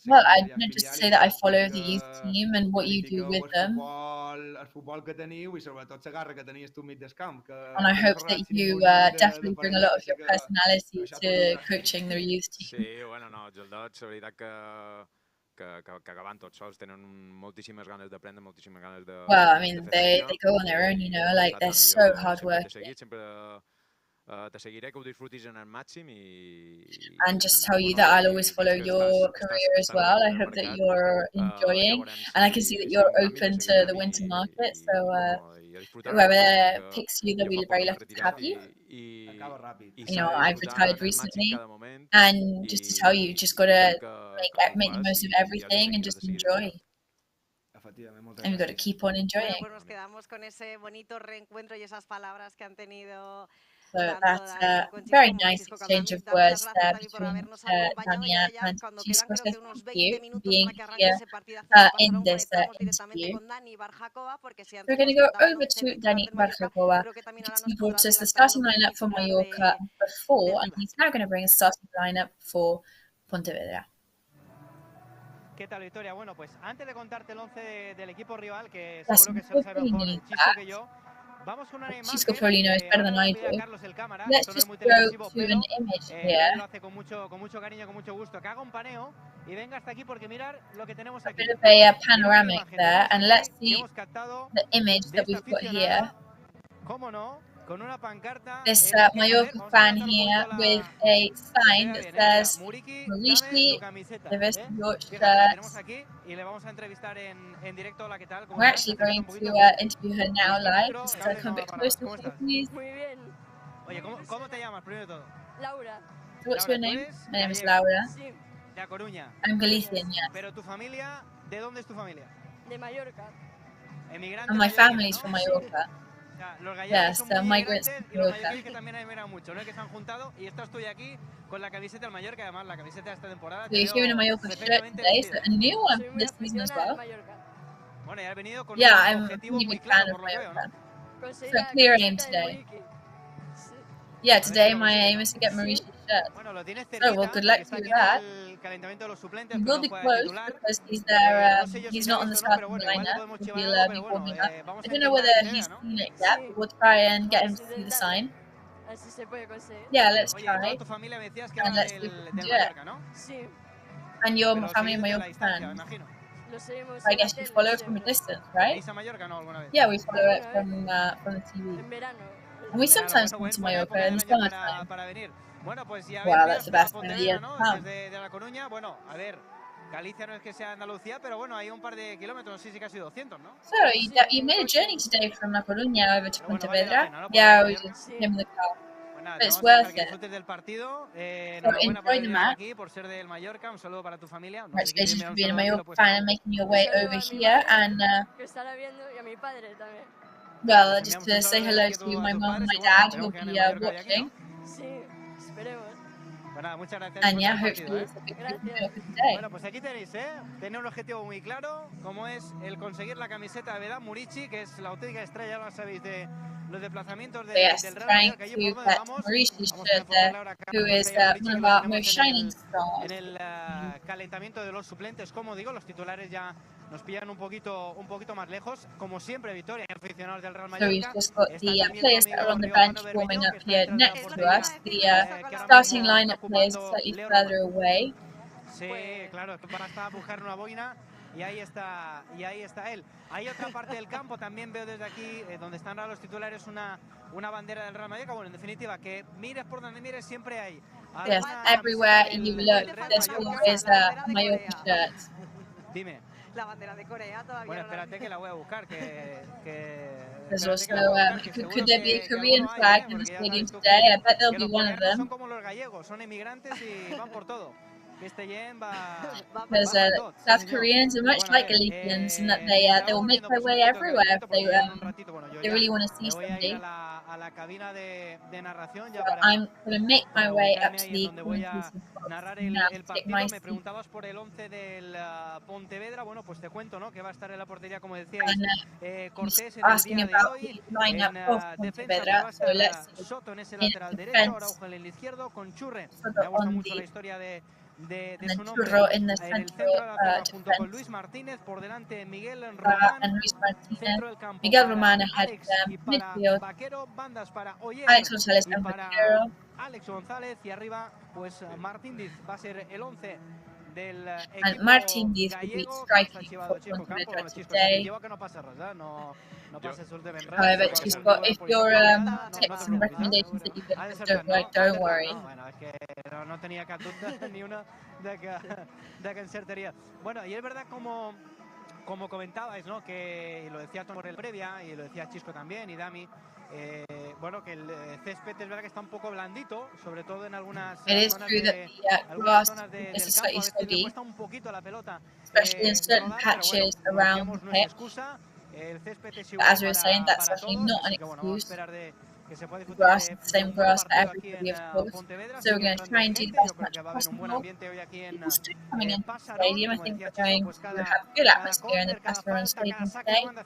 Well, I just say that I follow the youth team and what you do with them. El futbol que teniu i sobretot la garra que tenies tu mig del camp. And I hope that you definitely bring a lot of your personality to coaching the youth team. Sí, bueno, no, els dots, la veritat que acaben tots sols, tenen moltíssimes ganes d'aprendre, moltíssimes ganes de... Well, I mean, they go on their own, you know, like they're so hard working. Te seguiré, que ho disfrutis en el màxim i... And just tell you that I'll always follow your career as well. I hope that you're enjoying, and I can see that you're open to the winter market, so whoever picks you, they'll be very lucky to have you. You know, I've retired recently, and just to tell you, just gotta make the most of everything and just enjoy. And we've got to keep on enjoying. So that's a very nice exchange of words there between Tania and Chisco. So thank you for being here in this interview. We're going to go over to Dani Barjacoa, because he brought us the starting lineup for Mallorca before, and he's now going to bring us the starting lineup for Pontevedra. ¿Qué tal, Victoria? Bueno, pues antes de contarte el 11 del equipo rival, que seguro que se lo sabe mejor Chisco que yo, vamos con una imagen. Chisco probably knows better than I do. Let's just go to an image here. Lo hace con mucho cariño, con mucho gusto. Que haga un paneo y venga hasta aquí porque mirar lo que tenemos aquí. A bit of a panoramic there, and let's see the image that we've got here. ¿Cómo no? Con una pancarta. This Mallorca fan here with a sign that says Maurici, the best your shirt. We're actually going to interview her now live. Just come a bit closer, please. Oye, ¿cómo te llamas, primero de todo? Laura. So what's your name? My name is Laura. Sí, De A Coruña. I'm Galician, yes. Pero tu familia, ¿de dónde es tu familia? de Mallorca. Emigrantes. And my mallorquines, family's ¿no? from Mallorca. O sea, los gallegos Yes, son the muy migrants inmigrantes from y los Mallorca. mallorquines que también emigran mucho, ¿no? Que se han juntado y esto estoy aquí con la camiseta del Mallorca, además la camiseta de esta temporada. So you're here in a Mallorca shirt today, so a new one Soy for muy this season as aficionada al well. Mallorca. Bueno, ya has venido con Yeah, un I'm a objetivo really muy big fan claro, of por lo que veo, Mallorca. ¿no? Conseguí So la clear aim camiseta de today. Maurici. Sí. Yeah, today my aim is to get Mauritius shirt. Bueno, lo tienes So, cerquita, well, good porque luck está to aquí that. en el calentamiento de los suplentes, He pero will no be juega de close titular. because he's there. No sé yo He's si not lo on he the visto o no, pero starting bueno, igual le lineup. podemos He'll chivar be algo, pero bueno, warming up. vamos I a don't know intentar whether que se he's vea, ¿no? seen it yet, Sí. but we'll try and get him Vamos to a see the intentar. sign. Así se puede conseguir. Yeah, let's Oye, toda try. tu familia me decías que And era let's see if we del can do it. Mallorca, ¿no? Sí, And you're Pero my family seguís desde la Mallorca distancia, me fans. imagino. lo seguimos So I en la guess you tele follow it from a siempre. distance, right? ¿Venís a Mallorca no alguna vez? Yeah, we follow it Alguna from the TV. En verano. And we En verano, sometimes bueno, come to buena Mallorca época in del the año summertime. para venir. Bueno, pues ya Wow, ves, that's the miras best a time of the year Pontevedra, to ¿no? come. Desde La Coruña, bueno, a ver, Galicia no es que sea Andalucía, pero bueno, hay un par de kilómetros, no sé si casi 200, ¿no? So you made a journey today from La Coruña over to Pero bueno, vale la Pontevedra. pena, ¿no? Por Yeah, venir a we Mallorca. just came in the car. Pues nada, But te it's vamos a dejar worth que it. disfrutes del partido. So Enhorabuena por enjoy the venir hasta match. aquí, por ser del Mallorca. Un saludo para tu familia. No sé si quieres Congratulations enviar for un being a saludo, aquí lo Mallorca puedes fan hacer. and making your Un way saludo over a mi here. madre, And que estará viendo, y a mi padre también. well, Pues just enviamos to un say saludo hello aquí a to tus my mum and padres my y bueno, dad esperemos who'll que gane be el Mallorca de aquí, watching. ¿no? Sí, esperemos. Pues nada, muchas gracias. And Disfruta yeah, del partido, hopefully ¿eh? it's a big Gracias. Mallorca today. Bueno, pues aquí tenéis, tenéis un objetivo muy claro, como es el conseguir la camiseta de Vedán Murici, que es la auténtica estrella, ya lo sabéis, los desplazamientos Yes, del Real trying Mallorca. Allí to por donde get vamos, Mauritius vamos a shirt there, enfocarle ahora a who is Carlos one of que lo our tenemos most shining stars. en el calentamiento de los suplentes. Como digo, los titulares ya nos pillan un poquito más lejos. Como siempre, victoria y aficionados del Real So we've Mallorca. just got Está the también players tu that are on the amigo bench Riojano warming Bermejo, up que está here detrás de la next to portería, us. The que ahora starting mismo lineup está players ocupando slightly Leo further Romano. away. Sí, claro, para buscar una boina y ahí está él. Hay otra parte del campo, también veo desde aquí, donde están ahora los titulares, una bandera del Real Mallorca. Bueno, en definitiva, que mires por donde mires, siempre hay Yes, alguna everywhere camiseta you del look, Real there's Mallorca. always a Mallorca shirt. Dime. La bandera de Corea todavía. Bueno, no la espérate que la voy a buscar, There's espérate also, que la voy a buscar, que could seguro there be a que Korean alguno hay, flag in the porque ya stadium sabes tú today? I bet there'll que be los one of coreanos son them. como los gallegos, son inmigrantes y van por todo. Que este yen va Because con todo, sí, South señor. Koreans are much Bueno, a like ver, Galicians in that mientras they will vamos make viendo, their pues un way poquito que everywhere directo, if they porque ya en un ratito, bueno, yo they ya really want to see me voy a ir somebody. a la cabina de narración ya So para I'm going to make my way up ubicarme to ahí en the donde voy a commentating box narrar now el to take my partido. Me seat. preguntabas por el 11 del Pontevedra. Bueno, pues te cuento, ¿no? Que va a estar en la portería, como decíais, And Cortés en el asking día de about hoy. the lineup En of defensa, pues va Pontevedra. a So estar let's see. Soto en ese In lateral derecho, defense, Araujo en el izquierdo, con Churre. Soto Me ha gustado on mucho la the historia de and then su nombre. Churro in the En el central centro de la zaga, junto con defense. Luis Martínez, por delante Miguel Román. And Luis Martinez, Centro del campo Miguel para Román ahead of Alex them. y para Midfield, Vaquero, bandas para Oyer Alex González y and para Vaquero. Alex González, y arriba pues Martín Diz va a ser el 11 del And equipo Martín Diz will be gallego. Que está striking chivado for Chisco Campo. Pontevedra Bueno, Chisco, si te today. lleva que no pasa res, no pasa absolutamente res. However, Qualsevol Chisco, cosa, if pues, you're no te text some preocupis, recommendations that you get, ha de ser don't, tant, no? don't worry. No, bueno, és que no tenia cap dubte ni una de que encertaría. Bueno, y es verdad como comentabais, ¿no? Que y lo decía Tom por el previa y lo decía Chisco también y Dami, bueno, que el césped es verdad que está un poco blandito, sobre todo en algunas zonas del campo, a veces le cuesta un poquito la pelota especially in certain rodar, patches pero bueno, around decíamos, the no es pitch. excusa, el césped es But igual as we were saying, that's para certainly todos, not an así que bueno, vamos a excuse. esperar que se pueda The disfrutar grass is the same un buen grass for partido aquí everybody, en of course. Pontevedra. So we're Sigue going to entrando try and do gente, the yo best creo que match va a haber un buen possible. ambiente hoy aquí en People still coming into the Pasarón, stadium. I como think decía we're going Chisco, pues to have a good cada atmosphere in the córner, cada Pasarón falta, cada Stadium saque de today. banda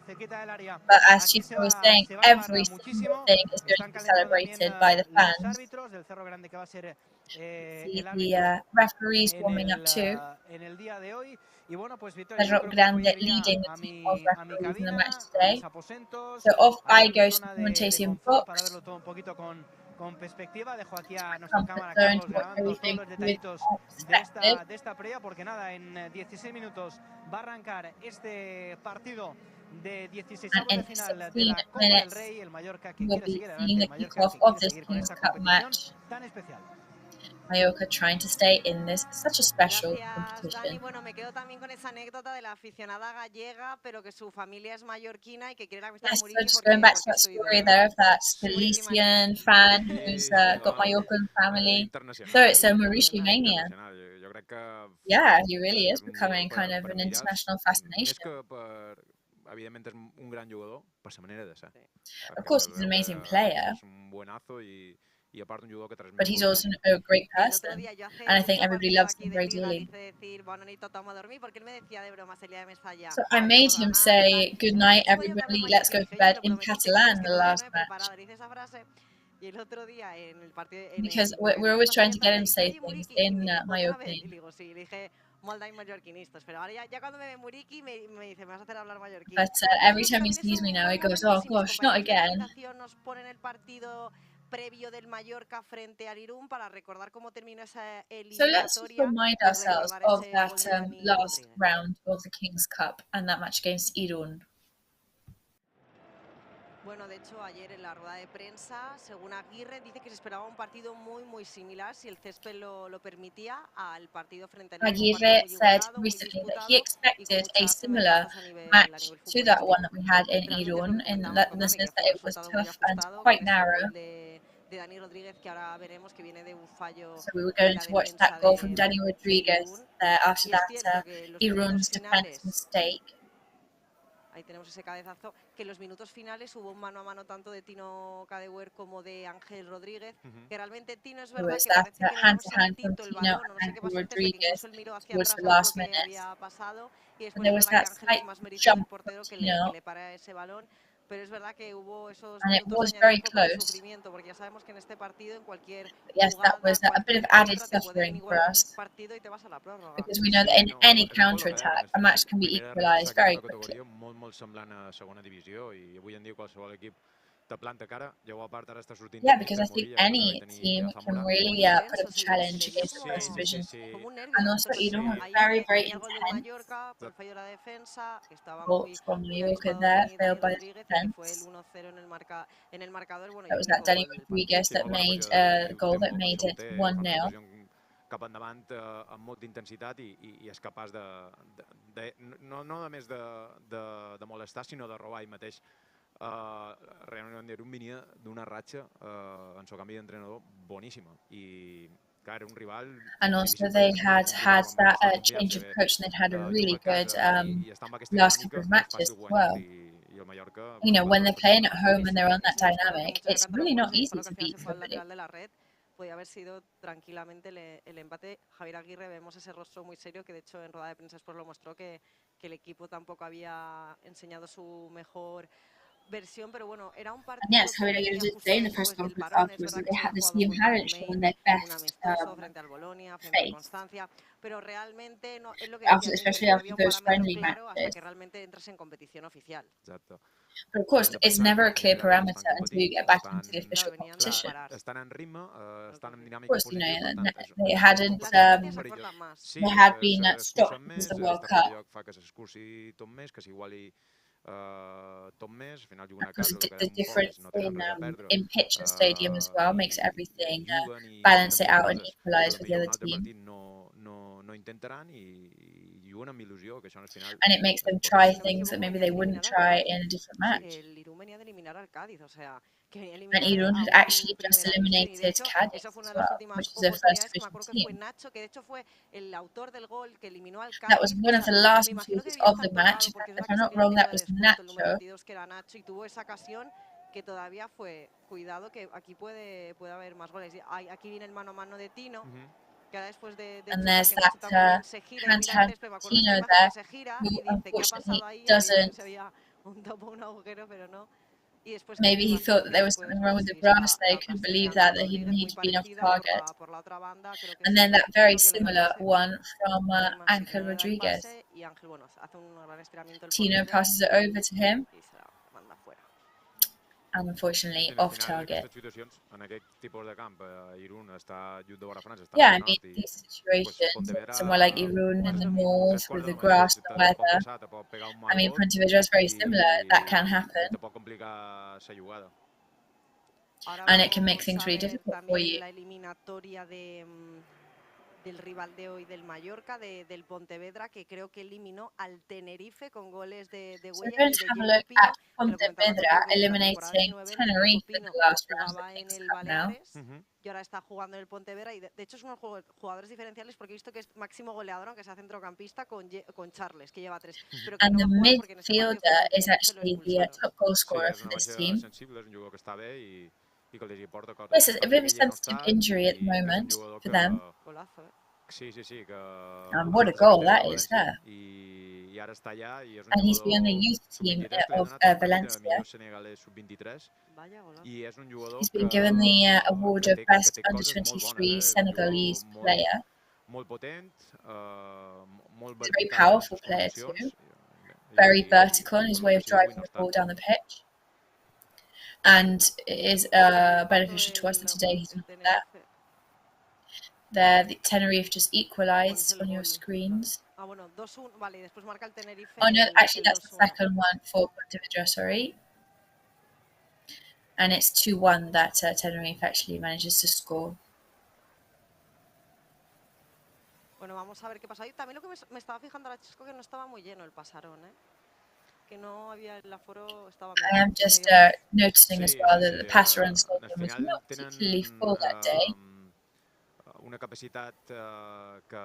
cerquita del área. But as Aquí Chisco was se saying, va a animar every single muchísimo. thing is going Están to be calentando también celebrated by the los fans. árbitros del Cerro Grande, que va a ser See el the árbitro referees warming up too. en el día de hoy. Y bueno, pues Victoria, yo Cerro creo que me voy a Grande ir ya leading the a team of mi referees in the match cabina, a mis today. aposentos, So off a I mi go to zona the de commentating confort para box, verlo todo un poquito con perspectiva. Dejo aquí a nuestra comfort cámara zone Carlos to watch grabando todos everything los with detallitos perspective. de esta previa, porque nada, en 16 minutos va a arrancar este partido de 16avos And de in final de 16 la Copa del minutes, Rey, el Mallorca que we'll quiere be seguir seeing adelante, the el Mallorca kickoff que of quiere this seguir con King's esta Cup competición match. tan especial. Mallorca trying to stay in this such a special Gracias, Dani. competition. Bueno, me quedo también con esa anécdota de la aficionada gallega, pero que su familia es mallorquina y que quiere la amistad de Yes, so Muriqui just porque, going back to porque that es su ídolo, story ¿no? there of that Muriqui Galician fan who's got Mallorcan family. So it's a Maurici mania. Jo crec que Yeah, he really is un becoming jugador kind of per an mirar, international més fascination. que per... Evidentment és un gran jugador per la manera de ser. Of course, he's an amazing player, És un buenazo i a part un jugador que transmet but he's molt also bé. a great El otro person, día yo hace and I think mucho everybody partido loves aquí him de very Liga le dearly. hice decir bueno, bonito, toma a dormir, porque él me decía de broma, Celia de Mestalla. So I made him say, "Good night, everybody. Let's go to bed" in Catalan the last match. Le hice esa frase y el otro día en el partido Because we're always trying to get him to say things in Mallorcan. y le digo, sí, le dije Moldain mallorquinistas, pero ahora ya cuando me ve Muriqui me dice, me vas a hacer hablar mallorquín. But every time he sees me now, he goes, "Oh gosh, not again." Nos ponen el partido previo del Mallorca frente al Irún para recordar cómo terminó esa So let's just eliminatoria remind y ourselves recordar of ese that gol de Dani last Rodríguez. round of the King's Cup and that match against Irún. Bueno, de hecho, ayer en la rueda de prensa, según Aguirre, dice que se esperaba un partido muy similar, si el césped lo permitía, al partido frente al Irún. Aguirre said recently that he expected a similar match to that one that we had in Irún, in the sense that it was tough and quite narrow. De Dani Rodríguez, que ahora veremos que viene de un fallo. So we were going to watch that goal from Dani Rodríguez after that Irún's defense mistake. Ahí tenemos ese cabezazo, que en los minutos finales hubo un mano a mano tanto de Tino Cadeuer como de Ángel Rodríguez, que realmente Tino es verdad que parece que no sentito el balón, no sé qué pasó antes, que incluso él miró hacia atrás lo que había pasado, y después es verdad que Ángel es más mérito del portero que le para ese balón. Pero es verdad que hubo esos And it minutos was de very añadir un poco de close. sufrimiento, porque ya sabemos que en este partido, en cualquier Yes, that jugada, was a bit cualquier of added contra, te pueden suffering for igualar el us partido y te vas a la prórroga. because we know that in any counter-attack, a match can be equalised very quickly. Molt semblant a segona divisió i avui en dia qualsevol equip te planta cara. Jo a part ara està sortint Yeah, també because I per think Morilla, que any acaba de team tenir a can Zamora. really put up a challenge against the first division. Como un nervio. And also, Entonces, you know, ahí very, very venía el gol del intense. Mallorca por el fallo de la defensa, que estaba Goal muy, from muy Mallorca avispado there, Dani failed by the Rodríguez, y que fue el defense. 1-0 en el marcador. Bueno, y That el was that único Danny gol del Rodriguez partido. that made a goal that made it 1-0. Cap endavant amb molta intensitat i és capaç no només de molestar, sinó de robar ell mateix. Realment Ruan venia d'una ratxa en su canvi d'entrenador boníssima i clar, era un rival. And also they had that change of coach and they'd had a really good last couple of matches as well. You know, when they're playing at home and they're on that dynamic, it's really not easy to beat somebody. Podía haber sido tranquilamente el empate. Javier Aguirre, vemos ese rostro muy serio que de hecho en rueda de prensa después lo mostró, que el equipo tampoco había enseñado su mejor versión, pero bueno, era un partido. And yes, Javier Aguirre did say in the press conference afterwards that this team hadn't shown their best frente al Bolonia, frente al Constancia, pero realmente no es lo que especially after those friendly matches. Hasta que realmente entres en competición oficial. Exacto. But of course, it's never a clear parameter until you get back into the official competition. Estan en ritme, estan en dinàmica Of course, you positiva, know, per tant, they hadn't, they had been stopped in the World Cup. Fa que s'escurci tot més, que s'iguali tot més, al final juguen a Because casa, the difference in pitch and stadium as well makes everything balance it out and equalise with the other team. No intentaran i juguen amb il·lusió, que això al final. And it makes them try things that maybe they wouldn't try in a different match. And Irún had actually just eliminated Cádiz as well, which is their first division team. That was one of the last shooters of the match. If I'm not wrong, that was Nacho. Que todavía fue, cuidado que aquí puede haber más goles. Aquí viene el mano a mano de Tino. And there's that hand-to-hand Tino there, who unfortunately doesn't. Maybe he thought that there was something wrong with the grass there. He couldn't believe that he'd been off target. And then that very similar one from Ángel Rodríguez. Tino passes it over to him. And unfortunately off target. Yeah, I mean, these situations, somewhere like Irún in the north with the grass, the weather, I mean, Pontevedra is very similar. That can happen. And it can make things really difficult for you. Del rival de hoy del Mallorca, del Pontevedra, que creo que eliminó al Tenerife con goles de So we're going to have a look at Pontevedra eliminating Tenerife in the last round of the Kings Cup now. Y ahora está jugando en el Pontevedra y de hecho es unos jugadores diferenciales porque he visto que es máximo goleador, aunque sea centrocampista, con Charles, que lleva 3. And the midfielder is actually the top goal scorer for this team. This is a bit of a sensitive injury at the moment for them. And what a goal that is there. And he's been on the youth team of Valencia. He's been given the award of Best Under-23 Senegalese player. He's a very powerful player too. Very vertical in his way of driving the ball down the pitch. And it is beneficial to us that today he's not there. There, the Tenerife just equalised on your screens. Oh no, actually that's the second one for Pontevedra, sorry. And it's 2-1 that Tenerife actually manages to score. Bueno, vamos a ver qué pasa ahí. También lo que me estaba fijando ahora, Chisco, que no estaba muy lleno el Pasarón, ¿eh? Que no había el aforo, estaba I am just noticing as well that the Pasarón stadium was not particularly full that day. Una capacitat que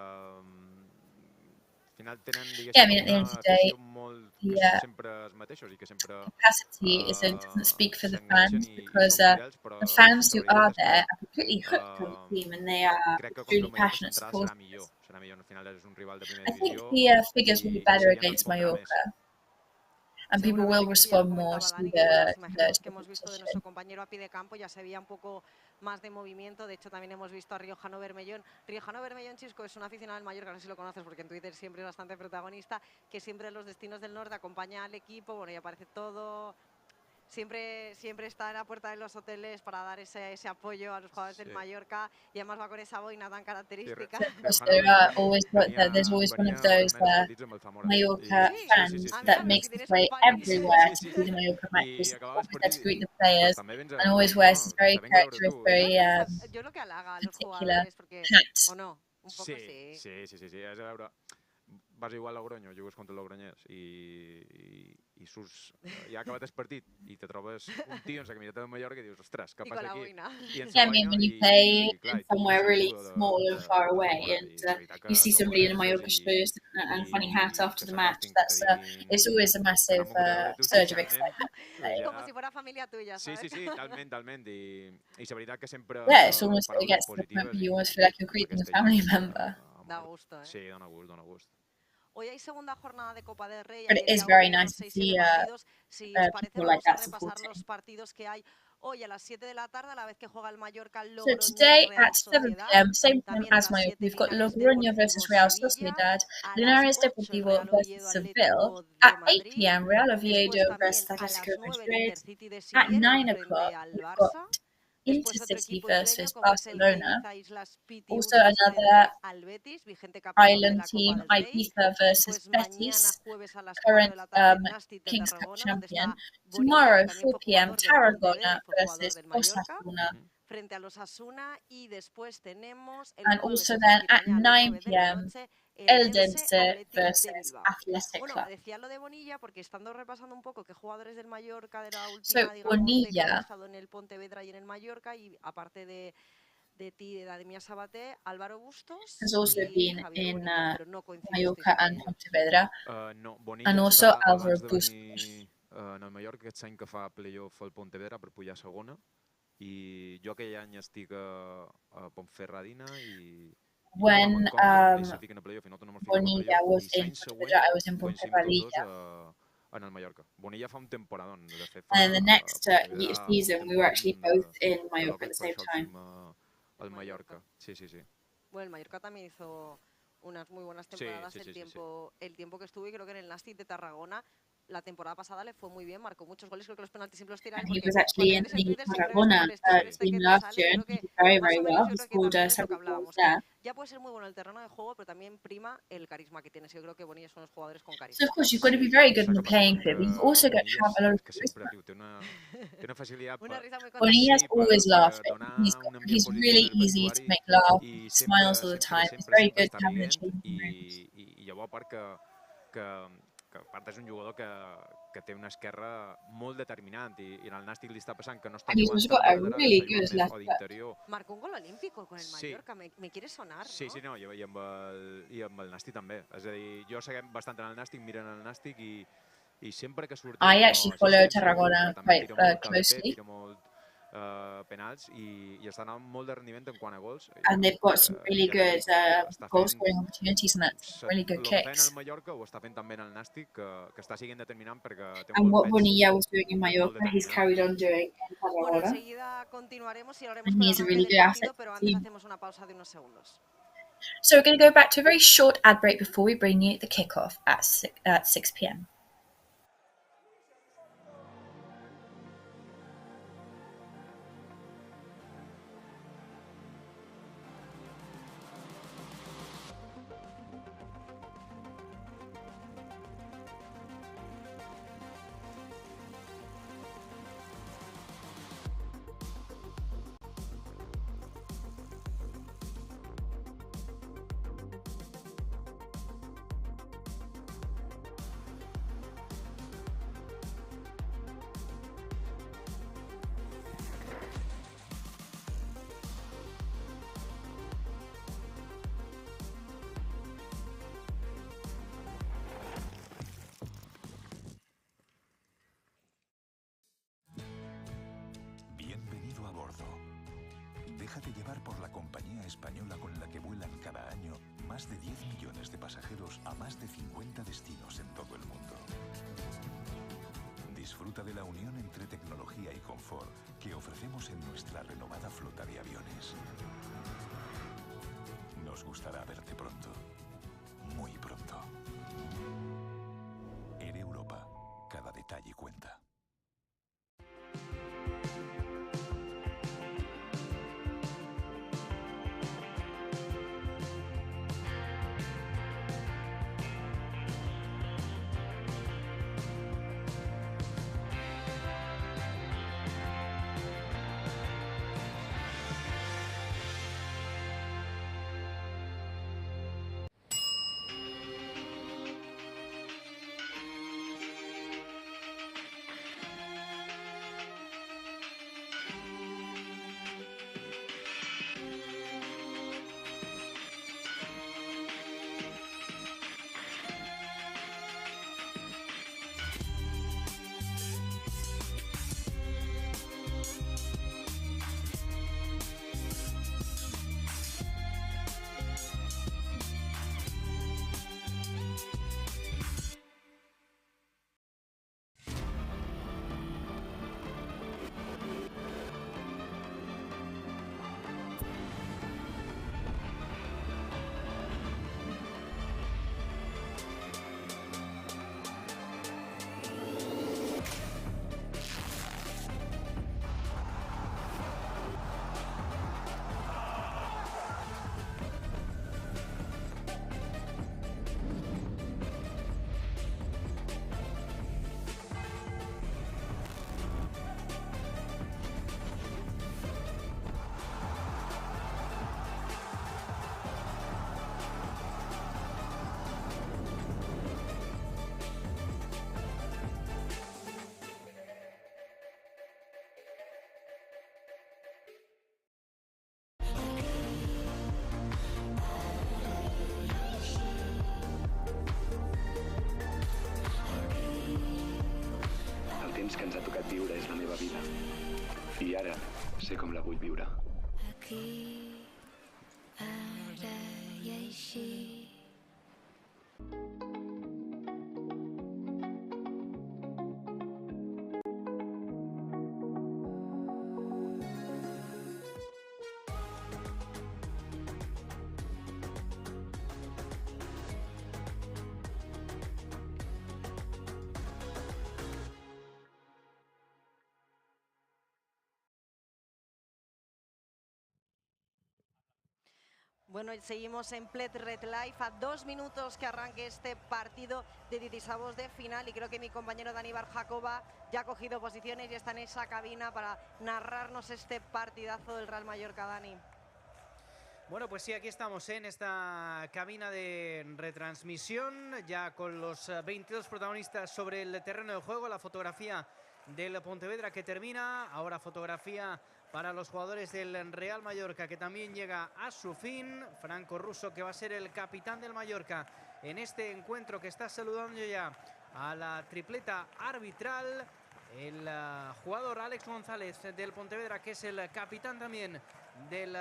Yeah, I mean, at the end of the day, the capacity doesn't speak for the fans because the fans who are there are completely hooked on the team and they are extremely passionate supporters. I think the figures will be better against Mallorca. and people will respond more to las the imágenes que hemos visto de competition. nuestro compañero a pie de campo ya se veía un poco más de movimiento. De hecho, también hemos visto a Riojano Bermellón. Riojano Bermellón, Chisco, es un aficionado del Mallorca, no sé si lo conoces porque en Twitter siempre es bastante protagonista, que siempre en los destinos del norte acompaña al equipo, bueno, y aparece todo. Siempre está en la puerta de los hoteles para dar ese apoyo a los jugadores del Mallorca, y además va con esa boina tan característica. Because there's always one of those Mallorca fans that makes his way everywhere to see the Mallorca matches, always there to greet the players, and always wears this very characteristic, very Yo creo que halaga a los particular jugadores porque, hat. ¿o no? Un poco sí. Sí. És a veure, vas igual a Logroño, jugues contra el Logroñès i surts, ja ha acabat el partit i te trobes un tio amb la camiseta de Mallorca i dius, ostres, què passa aquí? Yeah, I mean, when you play somewhere really small and far away, and you see somebody in a Mallorca shirt and funny hat after the match, it's always a massive surge of excitement. Como si fuera familia tuya, ¿sabes? Sí, talment. I la veritat que sempre... Yeah, it's almost, it gets to the point where you almost feel like you're greeting a family member. Da gusto, Sí, dona gust. Hoy hay segunda jornada de Copa del Rey. But it is very nice to see si os parece, people like vamos a that repasar supporting. los partidos que hay hoy a las 7 de la tarde, a la vez que juega el Mallorca So Logroño today Real at 7 Sociedad. p.m, same time También a as las Mallorca, 7 we've got Linares Logroño versus Real Deportivo Sociedad, Sevilla, a Linares las 8 Deportivo Real versus Oviedo Seville, Atlético de at 8 Madrid. p.m, Real Después Oviedo también versus a las Atletico 9 el Madrid, Intercity de at Sillera 9 frente o'clock al we've Barça. got Después otro Intercity equipo isleño versus como es el Barcelona, Ibiza Islas Pitius also frente another al Betis, vigente campeón de island la Copa team, del Rey. Ibiza versus Después mañana Betis, jueves a las 4 current de la tarde Nástic de Kings Cup Tarragona, donde champion. está Bonilla, Tomorrow, que también 4 fue p.m, jugador del Pontevedra Tarragona y fue jugador versus del Mallorca, Osasuna. frente a los Asuna. Y después tenemos el And jueves, also es then decir, at mañana a las 9 9 de la p.m, noche, el Eldense Athletic de versus Bilbao. Athletic Bueno, Club. decía lo de Bonilla porque estando repasando un poco qué jugadores del Mallorca de la So última, digamos, década han Bonilla estado en el Pontevedra y en el Mallorca, y aparte de ti, de Ademía Sabaté, Álvaro Bustos has also y been Javier in Bonilla, pero no coincidisteis Mallorca con and ellos. Pontevedra, No, Bonilla and also està, Álvaro abans de Bustos. venir en el Mallorca, aquest any que fa playoff al Pontevedra per pujar a segona, i jo aquell any estic a Ponferradina i When se fiquen a playoff i nosaltres no ens fiquem a Bonilla playoff, was i in l'any següent Pontevedra, I was in coincidim tots dos Pontevedra. en el Mallorca. Bonilla fa un temporadón, de fet And the next Pontevedra season, we were actually both in Mallorca at the per same això time. al Mallorca. Sí. Bueno, el Mallorca también hizo unas muy buenas temporadas el tiempo que estuvo, y creo que en el Nástic de Tarragona la temporada pasada le fue muy bien, marcó muchos goles, creo que los penaltis siempre los tira él, And he porque was actually in cuando ves en the Twitter siempre ves Tarragona goles, tú eres team que te last sale, year, yo and creo he que did very, más very o well. menos He yo creo que scored también es lo que several goals hablábamos, there. ya puede ser muy bueno el terreno de juego, pero también prima el carisma que tienes. Yo creo que Bonilla son los jugadores con carisma. So of course you've got to be very good in the playing field, but you've also got to have a lot of que sempre charisma. té una facilitat Una risa muy Bonilla's contagiosa. always laughing. donar He's un ambient positiu really en el easy to vestuari make laugh. i He smiles all the time. He's very good està to have in the rient, changing rooms. i llavors a part que a part és un jugador que té una esquerra molt determinant, i en el Nàstic li està passant que no està And he's jugant also tant got a d'ordre, really està good jugant més left o foot. d'interior. Marcó un gol olímpico con el Sí. Mallorca, me quiere sonar, ¿no? Sí, no, i amb el Nàstic també. És a dir, jo seguim bastant en el Nàstic, miren el Nàstic, i sempre que sortim... I actually follow Tarragona quite closely. Tira molt penals, i està anant molt de rendiment en quant a gols. And they've got some really good goal scoring opportunities and that's really good Lo que fa en kicks. el Mallorca ho està fent també en el Nàstic, que està siguent determinant perquè té un And what golpeig Bonilla was doing in molt Mallorca, he's determinant. carried on doing in Bueno, Tarragona. enseguida continuaremos y hablaremos And con he el is a arranque really del good partido, asset pero to the antes team. hacemos una pausa de unos segundos. So we're going to go back to a very short ad break before we bring you the kickoff at 6 p.m. Bienvenido a bordo. Déjate llevar por la compañía española con la que vuelan cada año más de 10 millones de pasajeros a más de 50 destinos en todo el mundo. Disfruta de la unión entre tecnología y confort que ofrecemos en nuestra renovada flota de aviones. Nos gustará verte pronto, muy pronto. Air Europa, cada detalle cuenta. temps que ens ha tocat viure és la meva vida. I ara sé com la vull viure. Aquí, ara i així. Bueno, seguimos en Plet Red Live a 2 minutos que arranque este partido de 16avos de final y creo que mi compañero Dani Barjacoba ya ha cogido posiciones y está en esa cabina para narrarnos este partidazo del Real Mallorca. Dani. Bueno, pues sí, aquí estamos en esta cabina de retransmisión, ya con los 22 protagonistas sobre el terreno de juego, la fotografía del Pontevedra que termina, ahora fotografía para los jugadores del Real Mallorca que también llega a su fin. Franco Russo, que va a ser el capitán del Mallorca en este encuentro, que está saludando ya a la tripleta arbitral. El jugador Alex González del Pontevedra, que es el capitán también del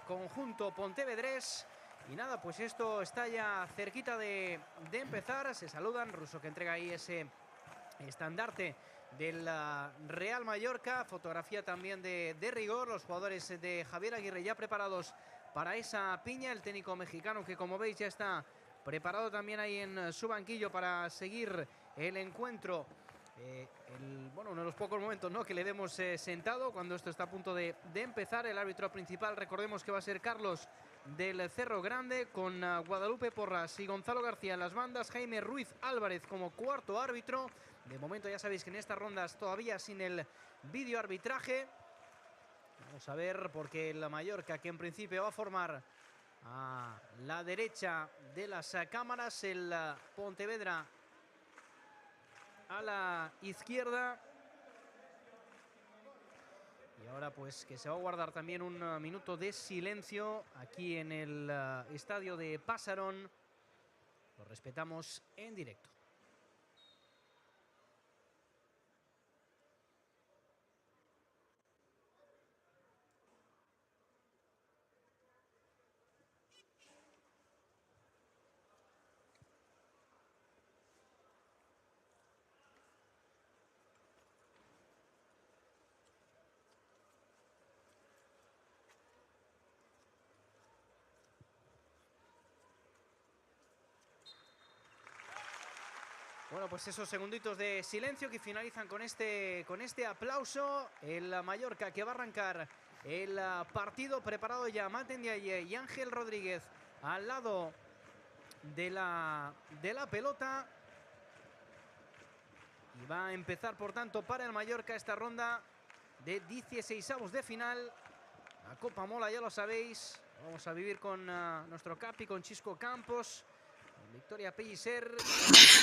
conjunto pontevedrés. Y nada, pues esto está ya cerquita de empezar. Se saludan. Russo, que entrega ahí ese estandarte del Real Mallorca, fotografía también de rigor, los jugadores de Javier Aguirre ya preparados para esa piña, el técnico mexicano que, como veis, ya está preparado también ahí en su banquillo para seguir el encuentro. Bueno, uno de los pocos momentos, ¿no?, que le vemos sentado cuando esto está a punto de empezar. El árbitro principal, recordemos que va a ser Carlos del Cerro Grande, con Guadalupe Porras y Gonzalo García en las bandas, Jaime Ruiz Álvarez como cuarto árbitro. De momento ya sabéis que en estas rondas todavía sin el vídeo arbitraje. Vamos a ver, porque la Mallorca, que en principio va a formar a la derecha de las cámaras, el Pontevedra a la izquierda. Y ahora pues que se va a guardar también un minuto de silencio aquí en el estadio de Pasarón. Lo respetamos en directo. Bueno, pues esos segunditos de silencio que finalizan con este aplauso. El Mallorca que va a arrancar el partido, preparado ya Maten Diaye y Ángel Rodríguez al lado de la pelota. Y va a empezar, por tanto, para el Mallorca esta ronda de 16avos de final. La Copa mola, ya lo sabéis. Vamos a vivir con nuestro capi, con Chisco Campos. Victoria Pellicer.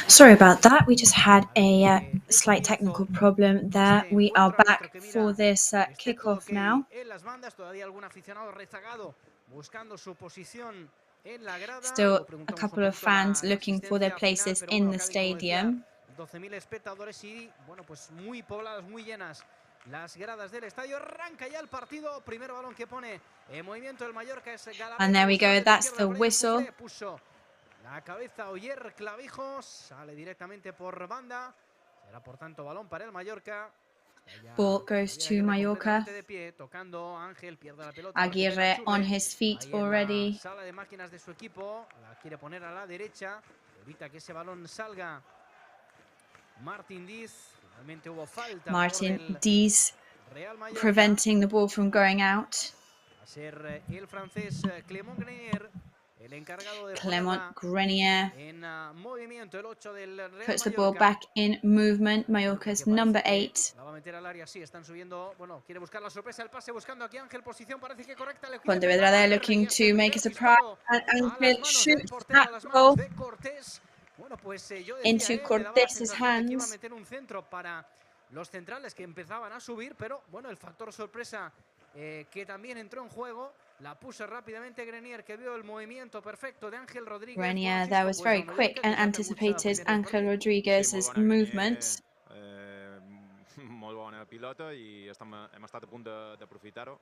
Sorry about that. We just had a slight technical problem there. We are back for this kickoff now. En las bandas, todavía algún aficionado rezagado buscando su posición en la grada. Still a couple of fans looking for their places in the stadium. 12.000 espectadores y, bueno, pues muy pobladas, muy llenas las gradas del estadio. Arranca ya el partido. Primer balón que pone en movimiento el Mallorca es Galarreta. And there we go. That's the whistle. Puso la cabeza Oyer Clavijos. Sale directamente por banda. Será, por tanto, balón para el Mallorca. Ball goes to Mallorca. De pie, tocando Ángel, pierde la pelota. Aguirre on his feet already. Sala de máquinas de su equipo. La quiere poner a la derecha. Evita que ese balón salga. Martín Diz. Finalmente hubo falta. Martin Diz preventing the ball from going out. Va a ser el francés Clément Grenier, el encargado de Clément Grenier en movimiento, el 8 del Real puts the Mallorca. ball back in movement. Mallorca's number 8. La va a meter al área, sí, están subiendo. Bueno, quiere buscar la sorpresa, el pase buscando aquí Ángel, posición parece que correcta. Pontevedra there looking to make a surprise. And Ángel shoots that goal bueno, pues yo decía, into Cortés's que iba a hands. meter un centro para los centrales que empezaban a subir, pero bueno, el factor sorpresa que también entró en juego, la puso rápidamente Grenier, que vio el movimiento perfecto de Ángel Rodríguez. Grenier there was very quick and anticipated Ángel Rodríguez's movements. Molt bona pilota i hem estat a punt d'aprofitar-ho.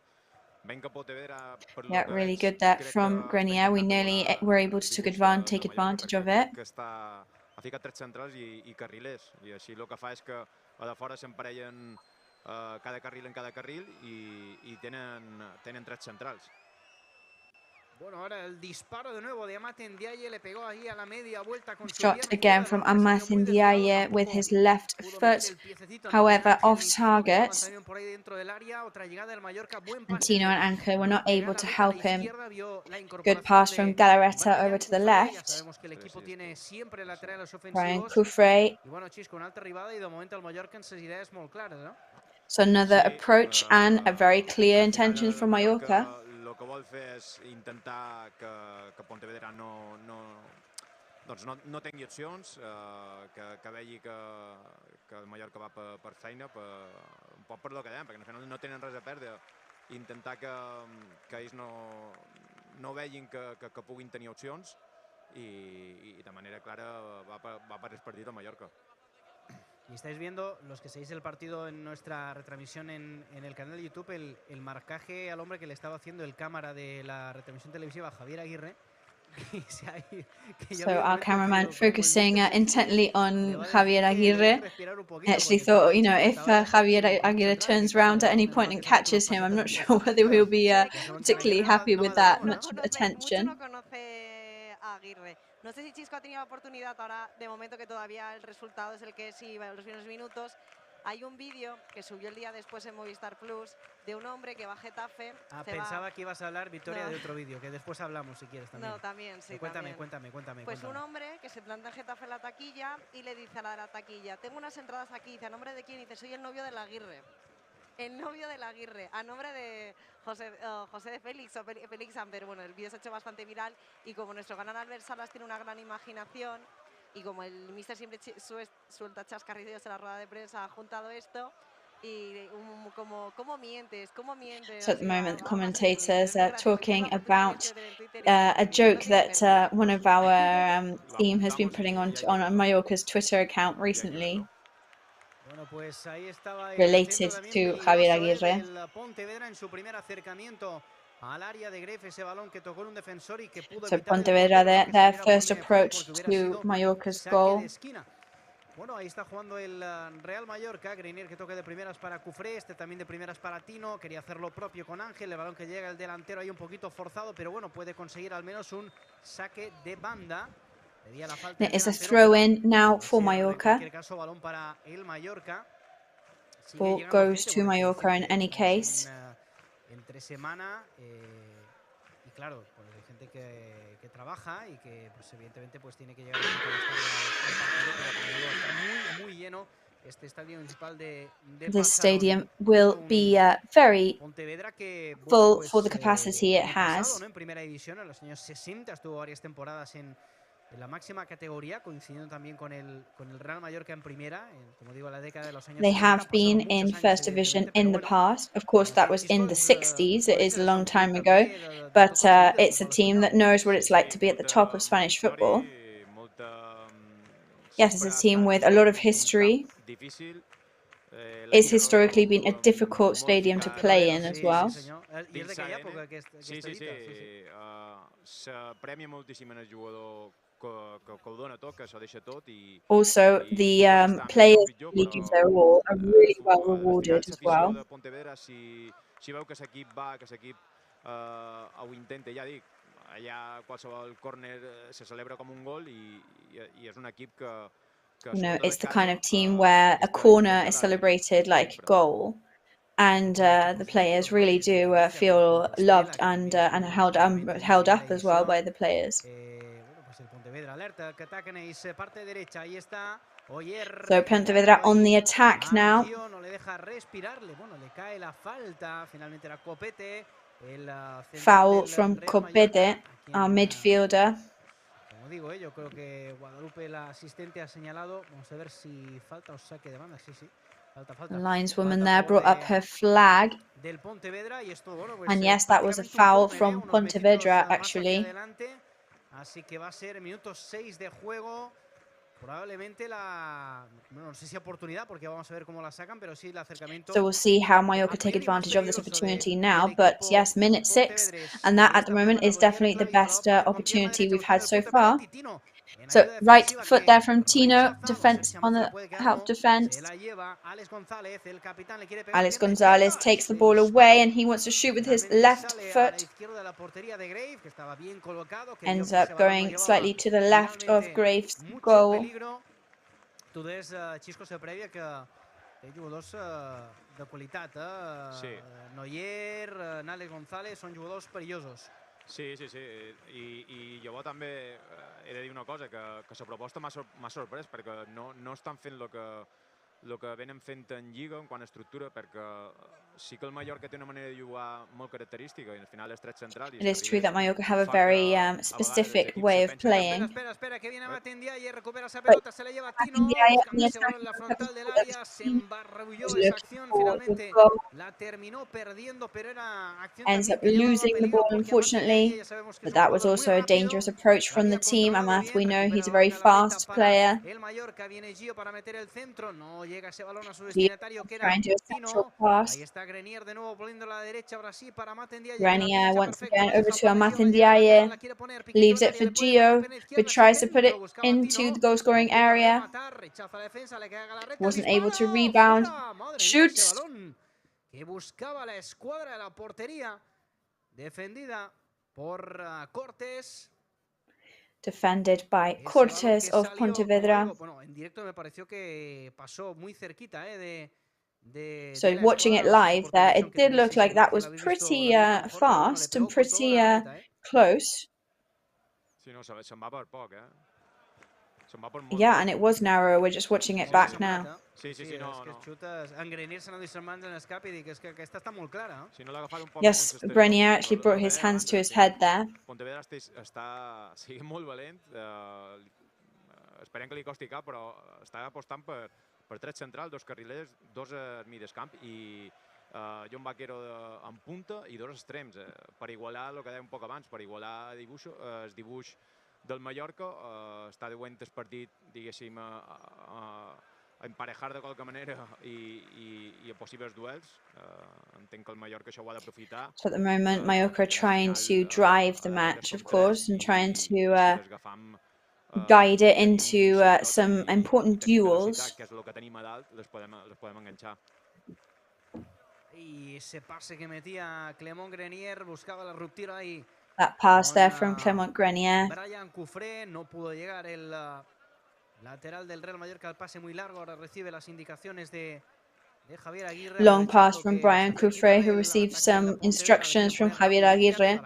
Yeah, really good there from Grenier. We nearly were able to take advantage of it. Ha ficat 3 centrals i carrilers, i així el que fa és que a de fora s'emparellen cada carril en cada carril i tenen 3 centrals. Bueno, ahora el disparo de nuevo de Maten Diaye, le pegó ahí a la media vuelta con su Shot again from Maten Diaye with his left foot, however off target. And Tino and Ángel were not able to help him. Good pass from Galarreta over to the left. Brian Cufré. So another approach and a very clear intention from Mallorca. El que vol fer és intentar que Pontevedra no tingui opcions, que vegi que el Mallorca va per feina, un poc per el que dèiem, perquè al final no tenen res a perdre. Intentar que ells no vegin que puguin tenir opcions i de manera clara va per el partit a Mallorca. Y estáis viendo, los que seguís el partido en nuestra retransmisión en el canal de YouTube, el marcaje al hombre que le estaba haciendo el cámara de la retransmisión televisiva, Javier Aguirre. So our cameraman focusing intently on Javier Aguirre. Actually thought, you know, if Javier Aguirre turns around at any point and catches him, I'm not sure whether we'll be particularly happy with that much attention. No sé si Chisco ha tenido la oportunidad ahora, de momento que todavía el resultado es el que sí, en los primeros minutos. Hay un vídeo que subió el día después en Movistar Plus de un hombre que va a Getafe. Pensaba que ibas a hablar, Victoria, de otro vídeo, que después hablamos si quieres también. No, también, sí. Cuéntame. Pues un hombre que se planta en Getafe en la taquilla y le dice a la de la taquilla: tengo unas entradas aquí, dice, ¿a nombre de quién? Dice, soy el novio del Aguirre. El novio del Aguirre, a nombre de José de Félix o Félix Amber. Bueno, el vídeo se ha hecho bastante viral y como nuestro canal Albert Salas tiene una gran imaginación y como el mister siempre suelta chascarrillos en la rueda de prensa, ha juntado esto y ¿cómo mientes? So at the moment the commentators are talking about a joke that one of our team has been putting on Mallorca's Twitter account recently. Bueno, pues ahí estaba related to Javier Aguirre. El Pontevedra en su primer acercamiento al área de Greff, ese balón que tocó en un defensor y que pudo So Pontevedra their first approach to Mallorca's goal. Bueno, ahí está jugando el Real Mallorca. Grenier que toca de primeras para Cufré, este también de primeras para Tino. Quería hacer lo propio con Ángel, el balón que llega el delantero ahí un poquito forzado, pero bueno, puede conseguir al menos un saque de banda. It is a throw-in now for Mallorca. Ball goes to Mallorca in any case. Entre semana y claro, pues hay gente que trabaja y que pues evidentemente pues tiene que llegar al partido, pero como digo, está muy lleno este estadio municipal de This stadium will be very Pontevedra que full for the capacity it has. En primera división en los años 60 estuvo varias temporadas en la máxima categoría, coincidiendo también con el Real Mallorca en primera, como digo, la década de los años 60. They have been in first division in the past. Of course, that was in the 60s. It is a long time ago, but it's a team that knows what it's like to be at the top of Spanish football. Yes, it's a team with a lot of history. It's historically been a difficult stadium to play in as well. Also, the players really give their all are really well rewarded as well. Allà qualsevol córner se celebra com un gol i és un equip que you know, it's the kind of team where a corner is celebrated like a goal, and the players really do feel loved and held up as well by the players. So Pontevedra on the attack now. Foul from COPA, our midfielder. Como digo, yo creo que Guadalupe, la asistente, ha señalado. Vamos a ver si falta o saque de banda. Sí, sí. Falta. The lineswoman there brought up her flag. And yes, that was a foul from Pontevedra, actually. Así que va a ser minuto 6 de juego. Probablemente no sé si oportunidad, porque vamos a ver cómo la sacan, pero sí el acercamiento. So we'll see how Mallorca take advantage of this opportunity now. But yes, minute 6, and that at the moment is definitely the best opportunity we've had so far. So right foot there from Tino, defense on the help defense. Alex Gonzalez takes the ball away and he wants to shoot with his left foot. Ends up going slightly to the left of Graves' goal. Tu des, Xisco, se prèvia que hi ha jugadors de qualitat, Sí. Neuer, Alex González, són jugadors perillosos. Sí. I llavors també he de dir una cosa, que la proposta m'ha sorprès, perquè no estan fent el que venen fent en Lliga en quant a estructura, perquè sí que el Mallorca té una manera de jugar molt característica i al final és tret central. It is true that Mallorca have a very specific way of playing. Espera, que viene Matendiaye, recupera esa pelota, se la lleva Tino, buscándose en la frontal del área, se embarrulló esa acción, finalmente la terminó perdiendo, pero era acción ends up losing the ball, unfortunately, but that was also a dangerous approach from the team. Amath, we know he's a very fast player. El Mallorca viene Gio para meter el centro, no llega ese balón a su Gio destinatario, que era trying to do a Tino. central pass. Ahí está Grenier de nuevo poniendo a la derecha, ahora sí, para Matendiaye. Grenier once again over to Matendiaye, leaves it for Gio, who tries to put it into the goal-scoring area. Wasn't able to rebound. Shoots. Que buscaba la escuadra de la portería, defendida por Cortés. Defended by Cortés of Pontevedra. Bueno, en directo me pareció que pasó muy cerquita So watching it live there, it did look like that was pretty fast and pretty close. Yeah, and it was narrow. We're just watching it back now. Yes, Grenier actually brought his hands to his head there. Pontevedra sigue molt valent. Esperem que li costi cap, però està apostant per tret central, dos carrilers, dos a midescamp i John Vaquero en punta i dos extrems, per igualar el que dèiem un poc abans, per igualar el dibuix del Mallorca, està duent el partit, diguéssim, a emparejar de qualque manera i a possibles duels. Entenc que el Mallorca això ho ha d'aprofitar. So at the moment, Mallorca are trying to drive the match, of course, and trying to guide it into some important duels. Que és el que tenim a dalt, les podem enganxar. Y ese pase que metía Clément Grenier buscaba la ruptura ahí That pass there from Clément Grenier. Brian Cufré no pudo llegar el lateral del Real Mallorca al pase muy largo. Ahora recibe las indicaciones de Javier Aguirre. Long pass from Brian Cufré, who received some instructions from Javier Aguirre,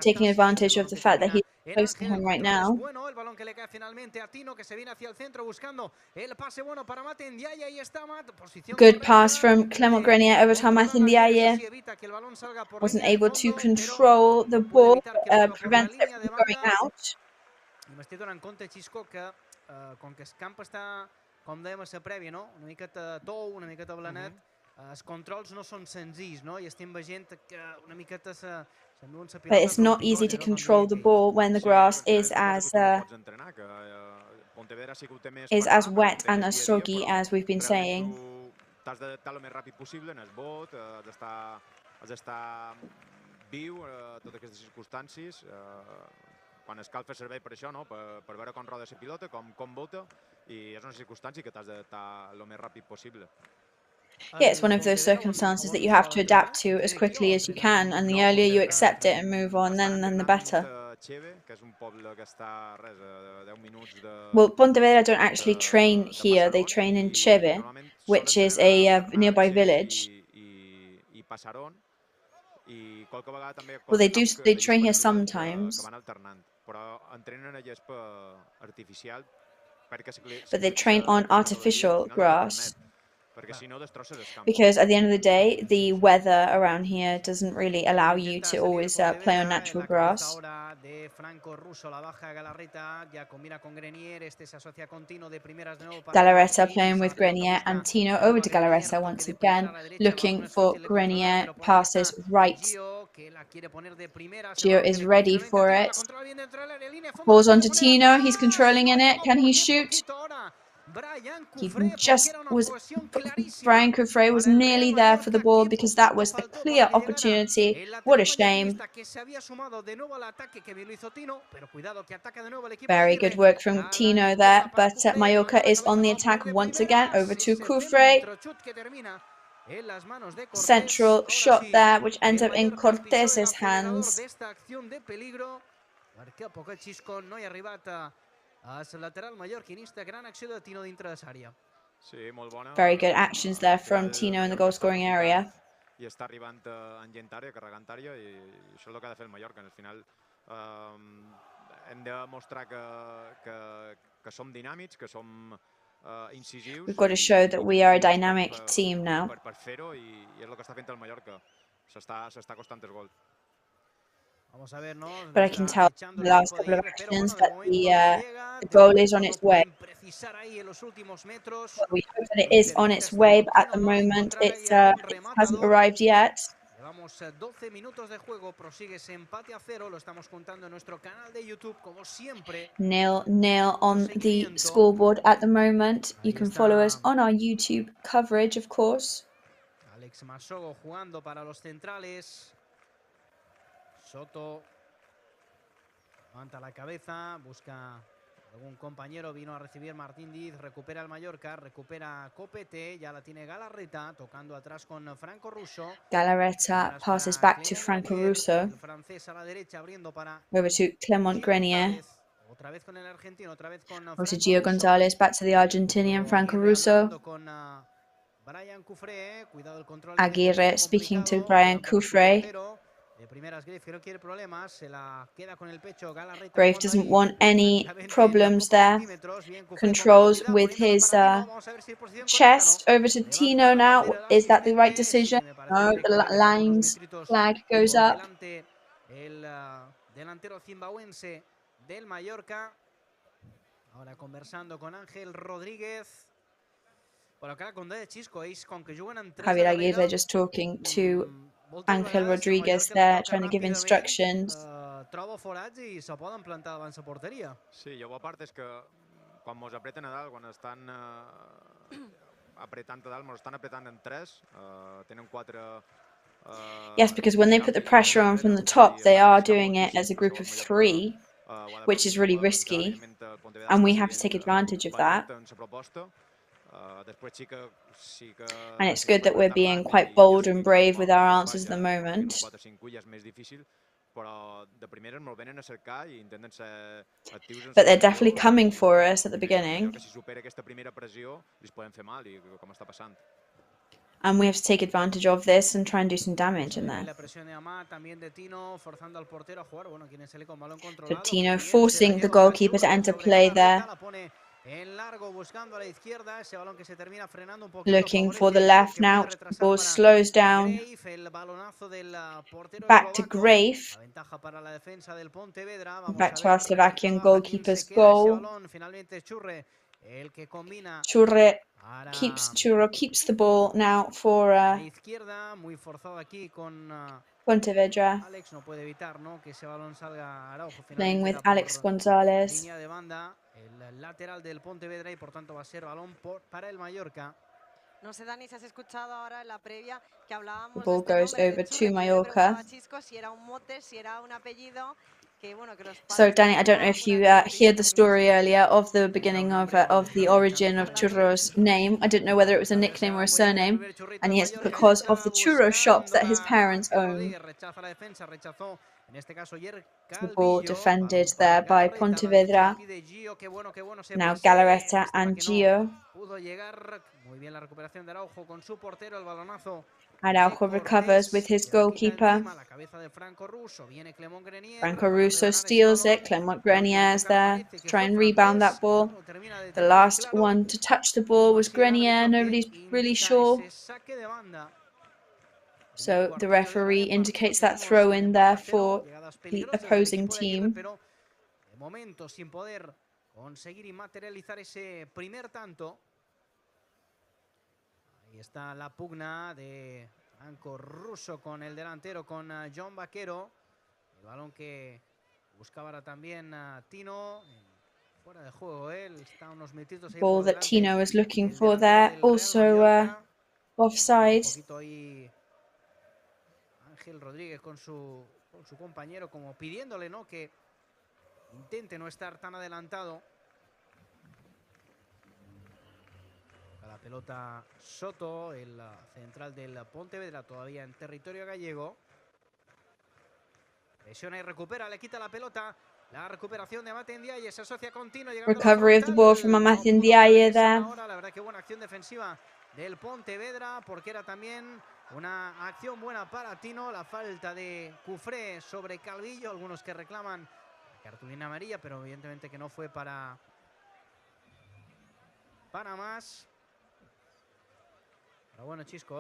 taking advantage of the fact that he's close to him right now. Bueno, el balón que le cae finalmente a Tino, que se viene hacia el centro buscando el pase bueno para Mate Ndiaye. Ahí está Mat. Good pass from Clément Grenier over to Mate Ndiaye. Wasn't able to control the ball, prevents it from going out. I m'estic donant compte, Xisco, que com que el camp està, com dèiem a la prèvia, no? Una miqueta tou, una miqueta blanet, els controls no són senzills, no? I estem veient que una miqueta s'enduen la pilota. But it's not easy to control the ball when the grass is as wet and as soggy as we've been saying. T'has d'adaptar el més ràpid possible en el bot, has d'estar viu a totes aquestes circumstàncies. Quan es cal fer servei per això, no? Per veure com roda la pilota, com vota, i és una circumstància que t'has d'adaptar el més ràpid possible. Yeah, it's one of those circumstances that you have to adapt to as quickly as you can, and the earlier you accept it and move on, then the better. Well, Pontevedra don't actually train here, they train in Cheve, which is a nearby village. Well, they train here sometimes, but they train on artificial grass, because at the end of the day, the weather around here doesn't really allow you to always play on natural grass. Galarreta playing with Grenier, and Tino over to Galarreta once again, looking for Grenier, passes right. Gio is ready for it. Balls on to Tino, he's controlling in it, can he shoot? He just was. Brian Cufré was nearly there for the ball because that was a clear opportunity. What a shame. Very good work from Tino there, but Mallorca is on the attack once again. Over to Cufré. Central shot there, which ends up in Cortés's hands. Very good actions there from Tino in the goal scoring area. I està arribant en àrea, carregant àrea, i això és el que ha de fer el Mallorca. Al final hem de mostrar que som dinàmics, que som incisius. We've got to show that we are a dynamic team now. Per fer-ho, i és el que està fent el Mallorca. S'està costant el gol. But I can tell from the last couple of actions that the goal is on its way. Well, we hope that it is on its way, but at the moment it hasn't arrived yet. 12 minutos de juego, prosigue ese empate a 0, lo estamos contando en nuestro canal de YouTube, como siempre. 0-0 on the scoreboard at the moment. You can follow us on our YouTube coverage, of course. Alex Masogo jugando para los centrales. Soto levanta la cabeza, busca algún compañero, vino a recibir Martín Diz, recupera el Mallorca, recupera Copete, ya la tiene Galarreta, tocando atrás con Franco Russo. Galarreta passes back to Franco Russo. Over to Clément Grenier. Over to Gio González, back to the Argentinian Franco Russo. Aguirre speaking to Brian Cufré. Grave doesn't want any problems there. Controls with his chest. Over to Tino now. Is that the right decision? No, the lines flag goes up. Ahora conversando con Ángel Rodríguez. Javier Aguirre just talking to Ángel Rodríguez there, trying to give instructions. Sí, i a part és que quan mos apreten a dalt, quan estan apretant a dalt, mos estan apretant en 3, tenen 4... Yes, because when they put the pressure on from the top, they are doing it as a group of 3, which is really risky, and we have to take advantage of that. And it's good that we're being quite bold and brave with our answers at the moment. però de primera ens venen a cercar i intenten ser actius en But they're definitely coming for us at the beginning. que si supera aquesta primera pressió li poden fer mal i com està passant. And we have to take advantage of this and try and do some damage in there. La presión de Amá, también de Tino, forzando al portero a jugar. Bueno, quien sale con balón So controlado. Tino forcing the goalkeeper to enter play there. En largo, buscando a la izquierda, ese balón que se termina frenando un poquito. Looking for the left now. The ball slows down. Back to Grave. Ventaja para la defensa del Pontevedra. Back to our Slovakian goalkeeper's goal. Finalmente Churre, el que combina. Churro keeps the ball now for izquierda, muy forzado aquí con Pontevedra. Alex no puede evitar, ¿no?, que ese balón salga a Araujo. Playing with Alex Gonzalez. Línea de banda, el lateral del Pontevedra y por tanto va a ser balón para el Mallorca. No sé, Dani, si has escuchado ahora en la previa que hablábamos The ball goes over to Mallorca. Si era un mote, si era un apellido. So, Danny, I don't know if you heard the story earlier of the beginning of the origin of Churro's name. I didn't know whether it was a nickname or a surname, and yes, because of the churro shop that his parents own. The ball defended there by Pontevedra. Now Galarreta and Gio. Araujo recovers with his goalkeeper. Franco Russo steals it. Clement Grenier is there to try and rebound that ball. The last one to touch the ball was Grenier. Nobody's really sure. So the referee indicates that throw in there for the opposing team. Ahí está la pugna de Franco Russo con el delantero, con John Vaquero. El balón que buscaba ahora también Tino. Fuera de juego él. Está unos metidos ahí. Ball that Tino is looking for there. Also offside. Un poquito ahí Ángel Rodríguez con su compañero como pidiéndole, ¿no?, que intente no estar tan adelantado. La pelota Soto, el central del Pontevedra, todavía en territorio gallego. Presiona y recupera, le quita la pelota. La recuperación de Amate Ndiaye se asocia con Tino. Recovery of the ball from Amate Ndiaye there. Ahora, la verdad que buena acción defensiva del Pontevedra, porque era también una acción buena para Tino. La falta de Cufré sobre Calvillo, algunos que reclaman cartulina amarilla, pero evidentemente que no fue para más. Però bueno, Xisco,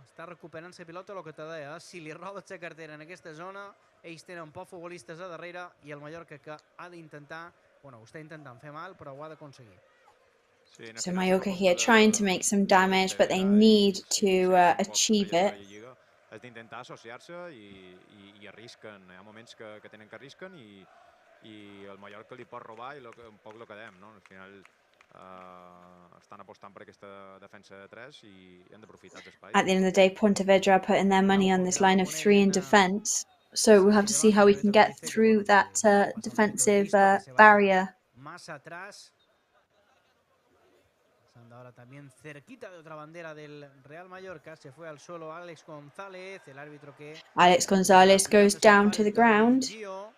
està recuperant-se pilota, el que te deia, si li robes la cartera en aquesta zona, ells tenen pocs futbolistes a darrere i el Mallorca que ha d'intentar, bueno, ho està intentant fer mal, però ho ha d'aconseguir. So Mallorca here trying to make some damage, but they need to achieve it. És d'intentar associar-se i arrisquen. Hi ha moments que tenen que arrisquen i el Mallorca li pot robar i un poc el que dèiem, no? Al final estan apostant per aquesta defensa de 3 i han d'aprofitar l'espai. At the end of the day, Pontevedra are putting their money on this line of 3 in defence. So we'll have to see how we can get through that defensive barrier. Más atrás. Pasando ahora también cerquita de otra bandera del Real Mallorca. Se fue al suelo Alex González, el árbitro que... Alex Gonzalez goes down to the ground. Y ahora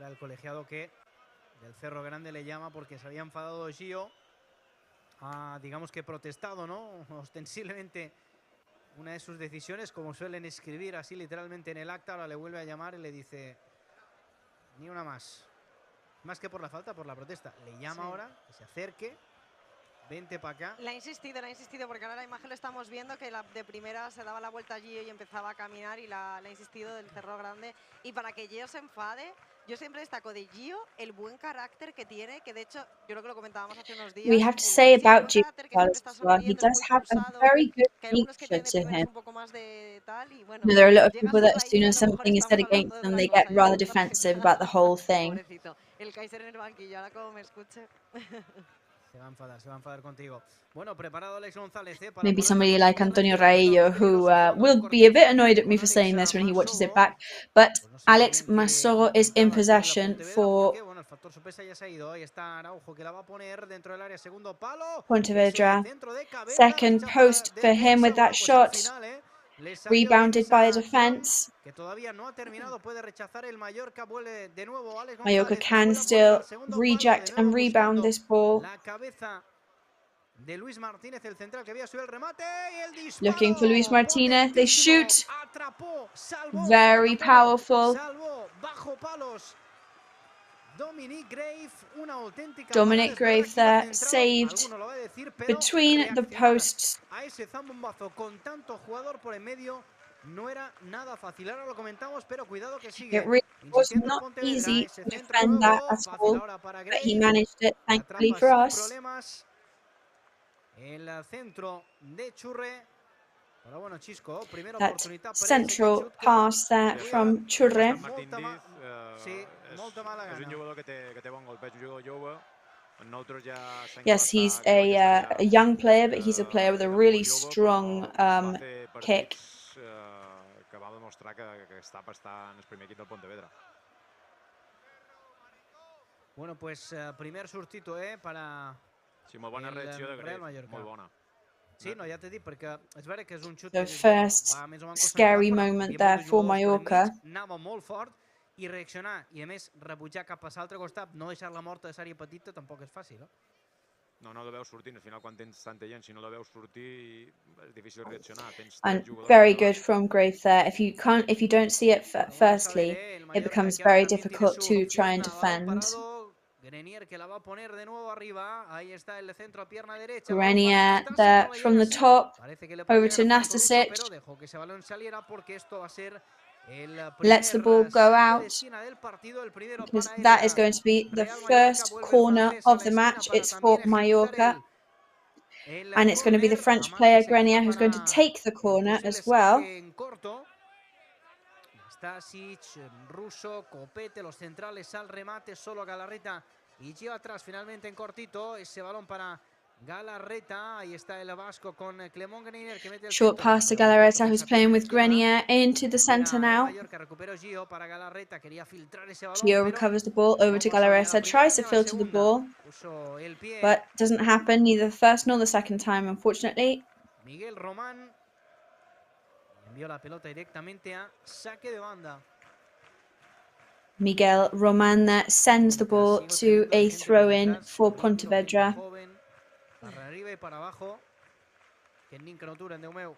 el colegiado que del Cerro Grande le llama porque se había enfadado Gio. Digamos que protestado, ¿no? Ostensiblemente una de sus decisiones, como suelen escribir así literalmente en el acta. Ahora le vuelve a llamar y le dice ni una más. Más que por la falta, por la protesta. Le llama ahora, que se acerque. Vente para acá. Le ha insistido, porque ahora la imagen lo estamos viendo, que de primera se daba la vuelta a Gio y empezaba a caminar, y le ha insistido del Cerro Grande. Y para que Gio se enfade, yo siempre destaco de Gio el buen carácter que tiene, que de hecho, yo creo que lo comentábamos hace unos días. We have to say about Gio as well, he does have a very good nature to him. No, there are a lot of people that as soon as something is said against them, they get rather defensive about the whole thing. El Kaiser en el banquillo, ahora como me escuche. Se va a enfadar contigo. Bueno, preparado Alex González. Maybe somebody like Antonio Raillo, who will be a bit annoyed at me for saying this when he watches it back. But Alex Masoro is in possession for Pontevedra. Second post for him with that shot. Rebounded by the defense. Que todavía no ha terminado, puede rechazar el Mallorca, vuelve de nuevo Alex Mallorca González, can still reject and rebound this ball. la cabeza de Luis Martínez, el central que había subido el remate y el disparo. Looking for Luis Martinez, they shoot. Atrapó, salvó, Very powerful. salvó, bajo palos. Dominic Grave, una auténtica Dominic Grave there, saved between the posts. A ese zambombazo con tanto jugador por en medio no era nada fácil. Ahora lo comentamos, pero cuidado que sigue. It really was not easy to defend that at all, but he managed it, thankfully for us. El centro de Churre. Pero bueno, Chisco, primera That oportunidad central pass there from Churre. Sí, molta mala gana. És un jugador que té bon golpeig, un jugador jove. Nosaltres ja Yes, he's a young player, but he's a player with a really strong kick. Que va demostrar que està per estar en el primer equip del Pontevedra. Bueno, pues primer surtito, para Sí, molt bona reacció de Grave, molt bona. Sí, no, ja t'he dit, perquè és vera que és un xut The first scary moment there for Mallorca. Anava molt fort i reaccionar, i a més rebutjar cap a l'altre costat, no deixar la morta de sèrie petita, tampoc és fàcil, no? No la veus sortir, al final quan tens tanta gent, si no la veus sortir és difícil reaccionar. And very good from Grave there. If you don't see it firstly, it becomes very difficult to try and defend. Grenier que la va a poner de nuevo arriba. Ahí está el centro a pierna derecha. Grenier there from the top over to Nastasic. Dejó que ese balón saliera porque esto va a ser lets the ball go out because that is going to be the first corner of the match. It's for Mallorca and it's going to be the French player Grenier who's going to take the corner as well. Stasic, Russo, Copete, los centrales al remate, solo Galarreta y lleva atrás finalmente en cortito ese balón para Galarreta. Ahí está el vasco con Clemón Grenier que mete el short pass to Galarreta who's playing with Grenier into the centre now. Gio recovers the ball over to Galarreta, tries to filter the ball, but doesn't happen neither the first nor the second time, unfortunately. Miguel Román envió la pelota directamente a saque de banda. Miguel Roman there sends the ball to a throw-in for Pontevedra. Para arriba y para abajo. Que ninca no turen, Déu meu.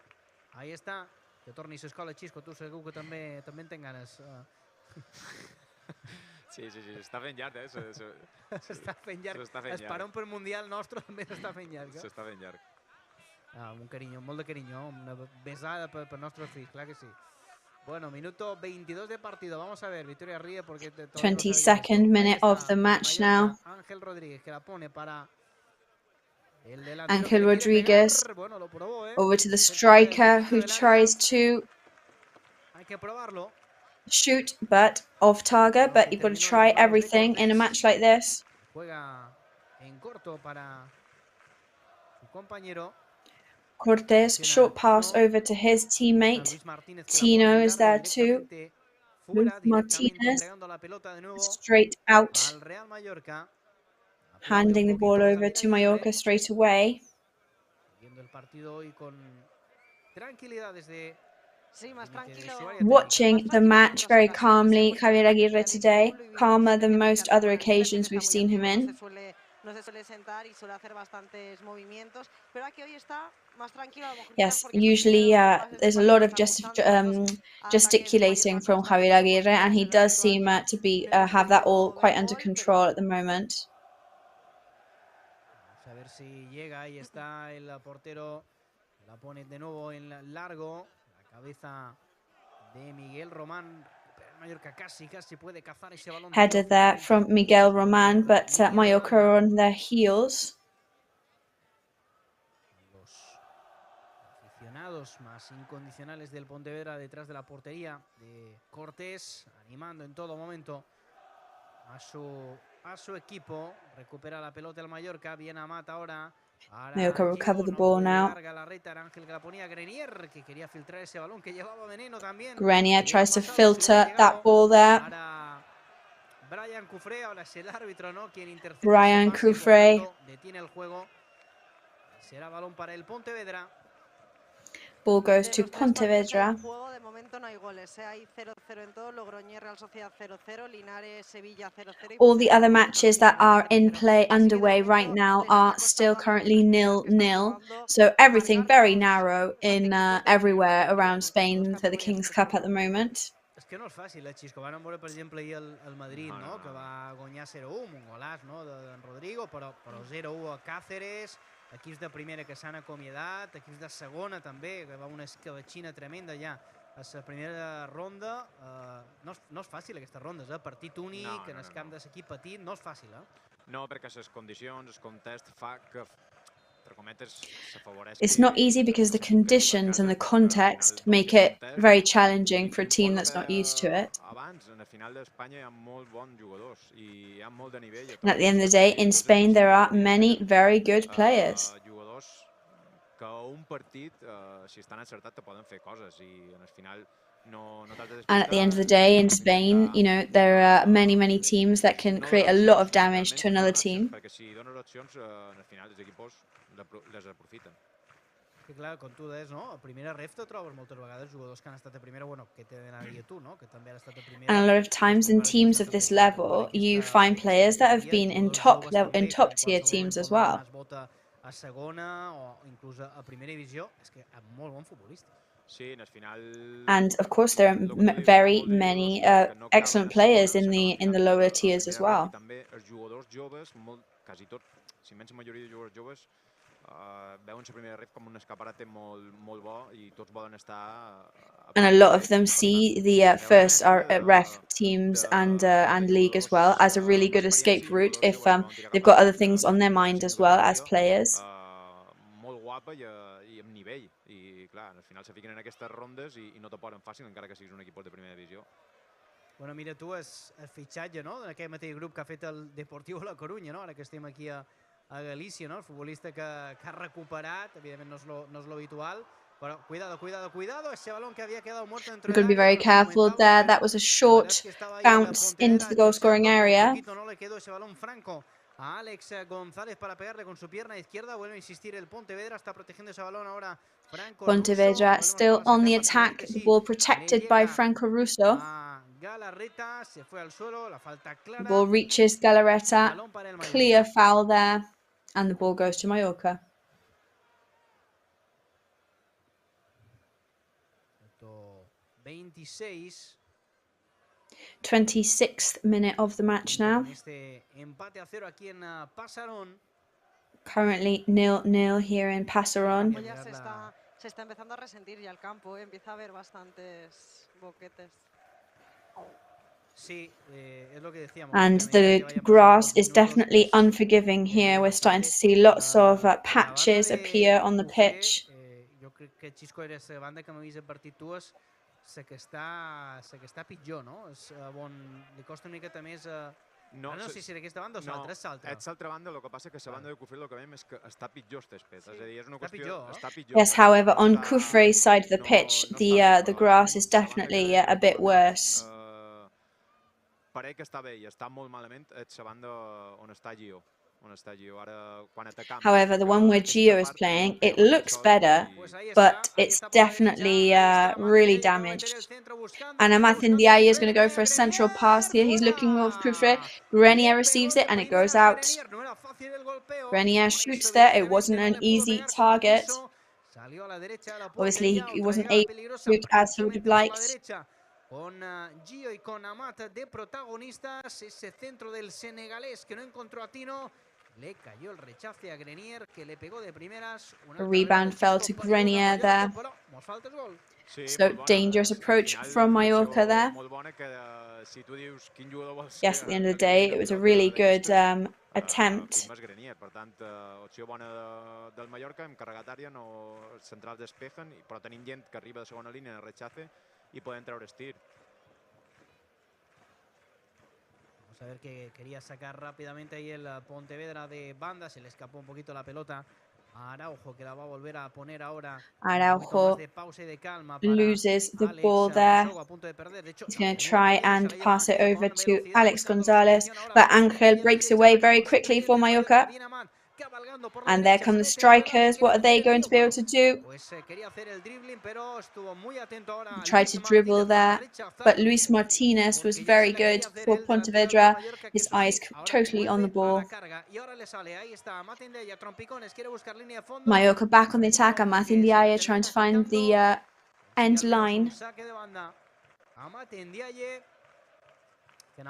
Ahí está. Que torni s'escola, Xisco. Tu segur que també ten ganes. Sí, està fent llarg, S'està fent llarg. Esperant per Mundial nostre també s'està fent llarg. S'està fent llarg. Un carinyo, molt de carinyo. Una besada per nostres fills, clar que sí. Bueno, minuto 22 de partido. Vamos a ver, Victoria ríe porque 22nd minute of the match now. Ángel Rodríguez que la pone para Ángel Rodríguez over to the striker who tries to shoot but off target, but you've got to try everything in a match like this. Juega en corto para su compañero. Cortés, short pass over to his teammate. Tino is there too. Luis Martinez straight out, handing the ball over to Mallorca straight away. Watching the match very calmly, Javier Aguirre today, calmer than most other occasions we've seen him in. Yes, usually there's a lot of gesticulating from Javier Aguirre, and he does seem to be have that all quite under control at the moment. A ver si llega, ahí está el portero, la pone de nuevo en largo, la cabeza de Miguel Román. Mallorca casi puede cazar ese balón. Header there from Miguel Roman, but Mallorca are on their heels. Los aficionados más incondicionales del Pontevedra detrás de la portería de Cortés, animando en todo momento a su equipo. Recupera la pelota el Mallorca, viene a mata ahora. Mallorca recover the ball now. Grenier tries to filter that ball there. Brian Cufré. Ball goes to Pontevedra. De momento no hay goles, hay 0-0 en todo, Logroñés, Real Sociedad 0-0, Linares, Sevilla 0-0. All the other matches that are in play underway right now are still currently 0-0. So everything very narrow in everywhere around Spain for the King's Cup at the moment. És que no és fàcil, Xisco. Vam veure, per exemple, ahir el Madrid, no? Que va guanyar 0-1, un golaç, no? d'en Rodrigo, però 0-1 a Cáceres, equips de primera que s'han acomiadat, equips de segona també, que va una escabatxina tremenda ja a la primera ronda. No és fàcil aquestes rondes, partit únic, en el camp de l'equip petit, no és fàcil, No, perquè les condicions, el context fa que, entre cometes, s'afavoreix. It's not easy because the conditions and the context make it very challenging for a team that's not used to it. Abans, en la final d'Espanya hi ha molt bons jugadors i hi ha molt de nivell. And at the end of the day, in Spain, there are many very good players. Jugadors que a un partit, si estan encertats, te poden fer coses i en el final And at the end of the day, in Spain, you know, there are many teams that can create a lot of damage to another team. Perquè si dones opcions, en el final els equipos les aprofiten. Que clar, com tu deies, no? A primera ref te trobes moltes vegades jugadors que han estat a primera, bueno, que t'he d'anar a dir tu, no? Que també han estat a primera. And a lot of times in teams of this level, you find players that have been in top tier teams as well. A segona o inclús a primera divisió, és que és molt bon futbolista. And of course, there are very many excellent players in the lower tiers as well. També els jugadors joves, quasi tots, si menys majoria de jugadors joves, veuen la primera ref com un escaparate molt bo i tots volen estar. And a lot of them see the first ref teams and league as well as a really good escape route if they've got other things on their mind as well as players. Molt guapa i amb nivell. I clar, al final se fiquen en aquestes rondes i no te poden fàcil encara que siguis un equip de primera divisió. Bueno, mira tu, el fitxatge, no?, d'aquest mateix grup que ha fet el Deportivo La Coruña, no?, ara que estem aquí a Galícia, no?, el futbolista que ha recuperat, evidentment no és lo habitual, però cuidado, ese balón que había quedado muerto dentro. We've got to be very careful there. That was a short bounce into the goal-scoring area. No le quedó ese balón franco a Alex González para pegarle con su pierna izquierda. Vuelve a insistir el Pontevedra, está protegiendo ese balón ahora Franco. Pontevedra still on the attack, the ball protected by Franco Russo. Galarreta se fue al suelo, la falta clara. The ball reaches Galarreta, clear foul there, and the ball goes to Mallorca. 26th minute of the match now. Currently 0-0 here in Pasaron. Se está empezando a resentir ya el campo, empieza a haber bastantes boquetes. And the grass is definitely unforgiving here. We're starting to see lots of patches appear on the pitch. Jo crec que Xisco era la banda que m'ha vist el partit tues, la que està pitjor, no? Li costa una miqueta més. No sé si era aquesta banda o l'altra, és l'altra. És l'altra banda, el que passa que la banda de Cufré el que veiem és que està pitjor el césped. És a dir, és una qüestió... Està pitjor. Yes, however, on Cufré's side of the pitch, the grass is definitely a bit worse. Pareix que està bé i està molt malament, és la banda on està Gio. However, the one where Gio is playing, it looks better, but it's definitely really damaged. And Amath Ndiaye is going to go for a central pass here. He's looking with Cufré. Grenier receives it and it goes out. Grenier shoots there. It wasn't an easy target. Obviously, he wasn't able to shoot as he would have liked. Con Gio y con Amat de protagonistas, ese centro del senegalés que no encontró a Tino, le cayó el rechace a Grenier que le pegó de primeras. A rebound fell to Grenier there. So dangerous approach from Mallorca there. Yes, at the end of the day, it was a really good attempt. Per tant, opció bona del Mallorca, hem carregat àrea, no centrals despegen, però tenim gent que arriba de segona línia en el rechace y pueden traer estir. Vamos a ver que quería sacar rápidamente ahí el Pontevedra de banda, se le escapó un poquito la pelota a Araujo, que la va a volver a poner ahora. Araujo loses the ball there. He's going to try and pass it over to Alex Gonzalez, but Ángel breaks away very quickly for Mallorca. And there come the strikers. What are they going to be able to do? Try to dribble there, but Luis Martinez was very good for Pontevedra. His eyes totally on the ball. Mallorca back on the attack, and Amat Ndiaye trying to find the end line. And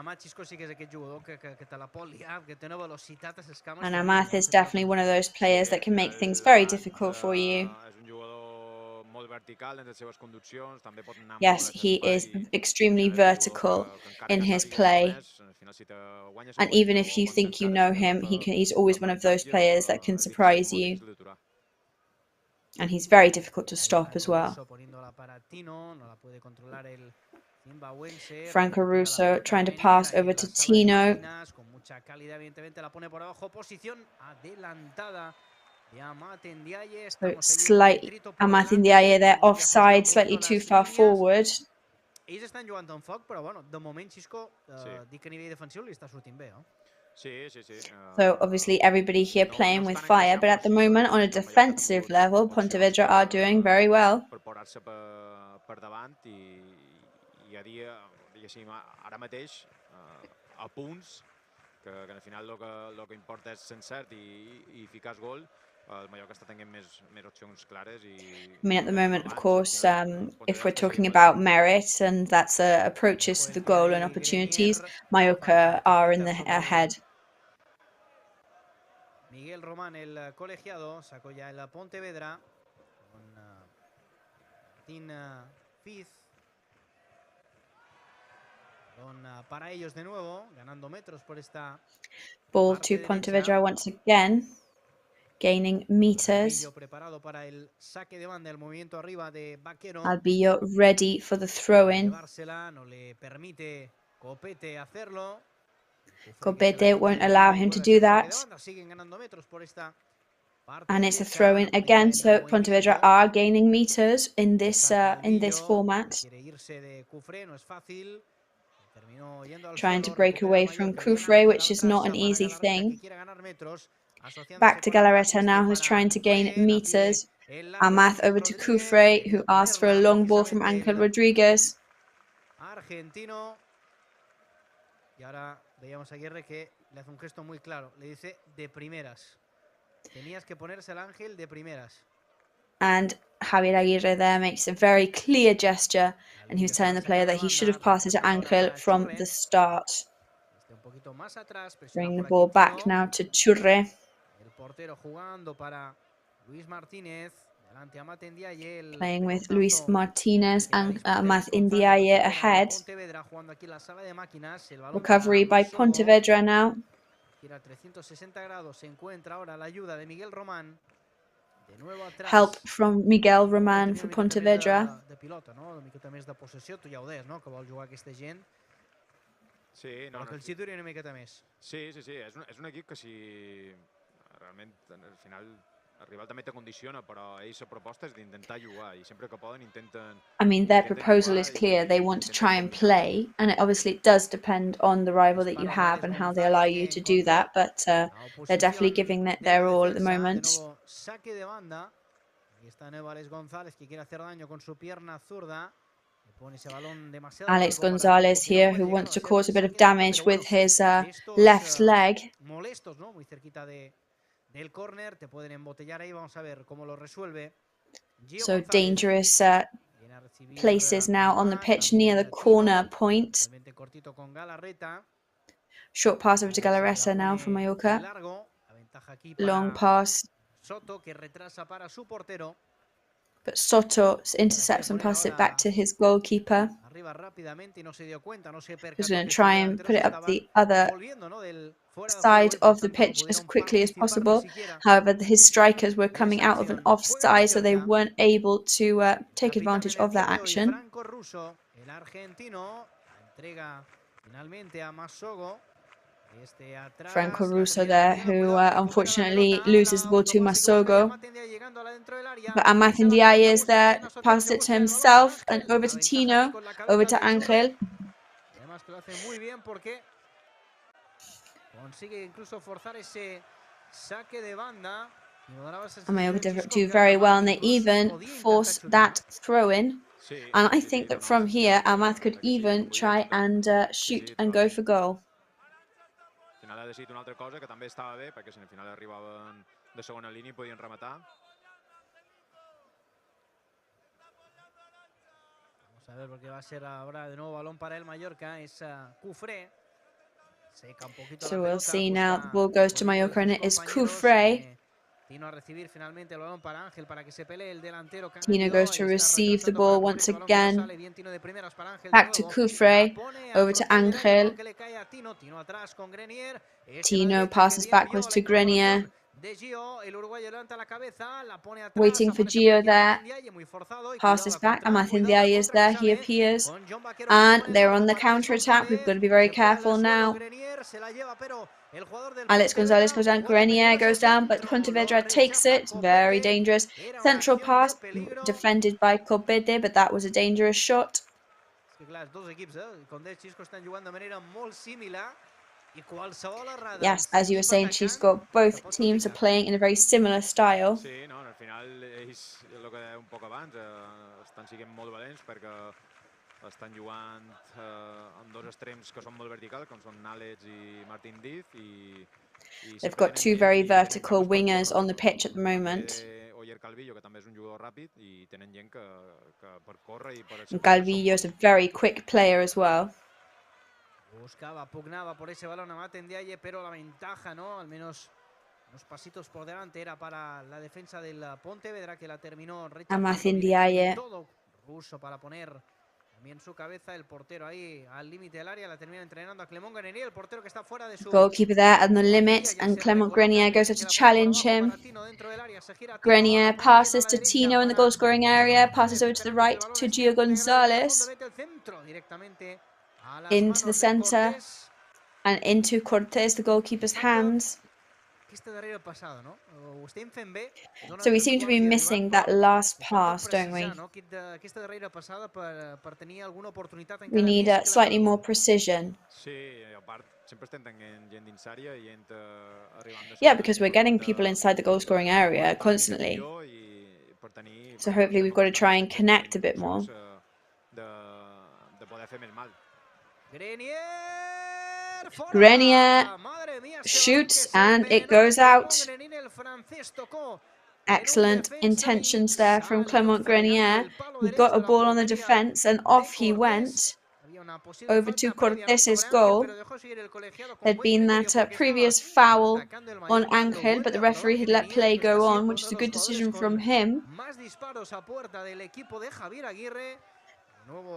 Amat is definitely one of those players that can make things very difficult for you. Yes, he is extremely vertical in his play. And even if you think you know him, he's always one of those players that can surprise you. And he's very difficult to stop as well. Franco Russo trying to pass over to Tino. So slightly, Amat Ndiaye there offside, slightly too far forward. So obviously everybody here playing with fire, but at the moment on a defensive level, Pontevedra are doing very well. I a dia, diguéssim, ara mateix, a punts, que al final el que importa és ser cert i ficar el gol. El Mallorca està tenint més opcions clares. I mean, at the moment, of course, if we're talking about merit, and that's approaches to the goal and opportunities, Mallorca are in the ahead. Miguel Román, el colegiado, sacó ya el Pontevedra con Martín Fiz. Para ellos de nuevo, ganando metros por esta. Ball to Pontevedra once again, gaining meters. Albillo ready for the throw-in. COPETE won't allow him to do that. And it's a throw-in again, so Pontevedra are gaining meters in this format. Trying to break away from Cufre, which is not an easy thing. Back to Galarreta now, who's trying to gain meters. Amat over to Cufre, who asked for a long ball from Ángel Rodríguez. Argentino. Y ahora veíamos a Aguirre que le hace un gesto muy claro. Le dice de primeras. Tenías que ponerse al Ángel de primeras. And Javier Aguirre there makes a very clear gesture, and he was telling the player that he should have passed it to Ángel from the start. Bring the ball back now to Churre. Playing with Luis Martinez and Amat Ndiaye ahead. Recovery by Pontevedra now. Help from Miguel Roman for Pontevedra. Sí, no, sí, és un equip que si realment al final el rival també te condiciona, però ells la proposta és d'intentar jugar i sempre que poden intenten. I mean, their proposal is clear. They want to try and play, and it does depend on the rival that you have and how they allow you to do that, but they're definitely giving it their all at the moment. Saque de banda. Ahí está Alex González que quiere hacer daño con su pierna zurda. Alex González here, who wants to cause a bit of damage with his left leg. Molestos, ¿no? Muy cerquita del córner, te pueden embotellar ahí, vamos a ver cómo lo resuelve. So dangerous places now on the pitch near the corner point. Short pass over to Galarreta now from Mallorca. Long pass. Soto que retrasa para su portero. But Soto intercepts and passes it back to his goalkeeper, who's going to try and put it up the other side of the pitch as quickly as possible. However, his strikers were coming out of an offside, so they weren't able to take advantage of that action. Franco Russo there, who unfortunately loses the ball to Masogo. But Amat Ndiaye is there, passes it to himself and over to Tino, over to Ángel. Consigue incluso forzar ese saque de banda. And Mallorca do very well, and they even force that throw-in. And I think that from here, Almaz could even try and shoot and go for goal. Al final ha decidit una altra cosa que també estava bé, perquè si al final arribaven de segona línia i podien rematar. Vamos a ver porque va a ser ahora de nuevo balón para el Mallorca, es Cufré. So we'll see now, the ball goes to Mallorca and it is Cufré. Tino a recibir finalmente el balón para Ángel para que se pelee el delantero. Tino goes to receive the ball once again. Back to Cufré, over to Ángel. Tino passes backwards to Grenier. Waiting for Gio there. Passes back. Amathindiaye is there. He appears. And they're on the counter-attack. We've got to be very careful now. Alex Gonzalez goes down. Grenier goes down, but Pontevedra takes it. Very dangerous. Central pass defended by COPA, but that was a dangerous shot. Yes, as you were saying, Chisco, both teams are playing in a very similar style. Sí, no, al final ells, el que deia un poc abans, estan sent molt valents perquè estan jugant amb dos extrems que són molt verticals, com són Alex i Martín Diz. They've got two very vertical wingers on the pitch at the moment. Calvillo, que també és un jugador ràpid, i tenen gent que per córrer i per... Calvillo is a very quick player as well. Buscaba, pugnaba por ese balón a Matendiaye, pero la ventaja, ¿no? Al menos unos pasitos por delante era para la defensa del Pontevedra, que la terminó rechazando todo ruso para poner también su cabeza. El portero ahí al límite del área, la termina entrenando a Clément Grenier, el portero que está fuera de su... Goalkeeper there at the limit, and Clément Grenier goes to challenge him. Grenier passes to Tino in the goal-scoring area, passes over to the right to Gio Gonzalez. Into the centre and into Cortés, the goalkeeper's hands. So we seem to be missing that last pass, don't we? We need slightly more precision. Yeah, because we're getting people inside the goal-scoring area constantly. So hopefully we've got to try and connect a bit more. Grenier shoots and it goes out. Excellent intentions there from Clément Grenier. He got a ball on the defence and off he went over to Cortés's goal. There'd been that previous foul on Ángel, but the referee had let play go on, which is a good decision from him.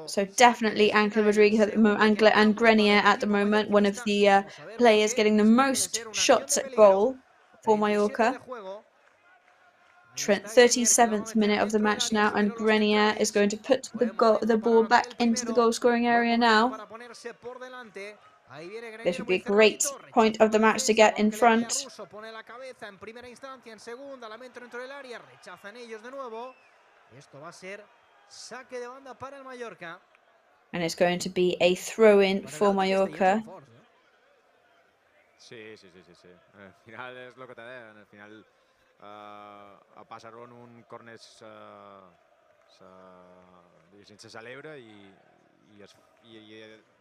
So definitely Ángel Rodriguez at the moment, and Grenier at the moment, one of the players getting the most shots at goal for Mallorca. 37th minute of the match now, and Grenier is going to put the ball back into the goal-scoring area now. This would be a great point of the match to get in front. And it's going to be a throw-in for Mallorca. Sí. Al final és el que te deia, al final a Passarón un córner se celebra i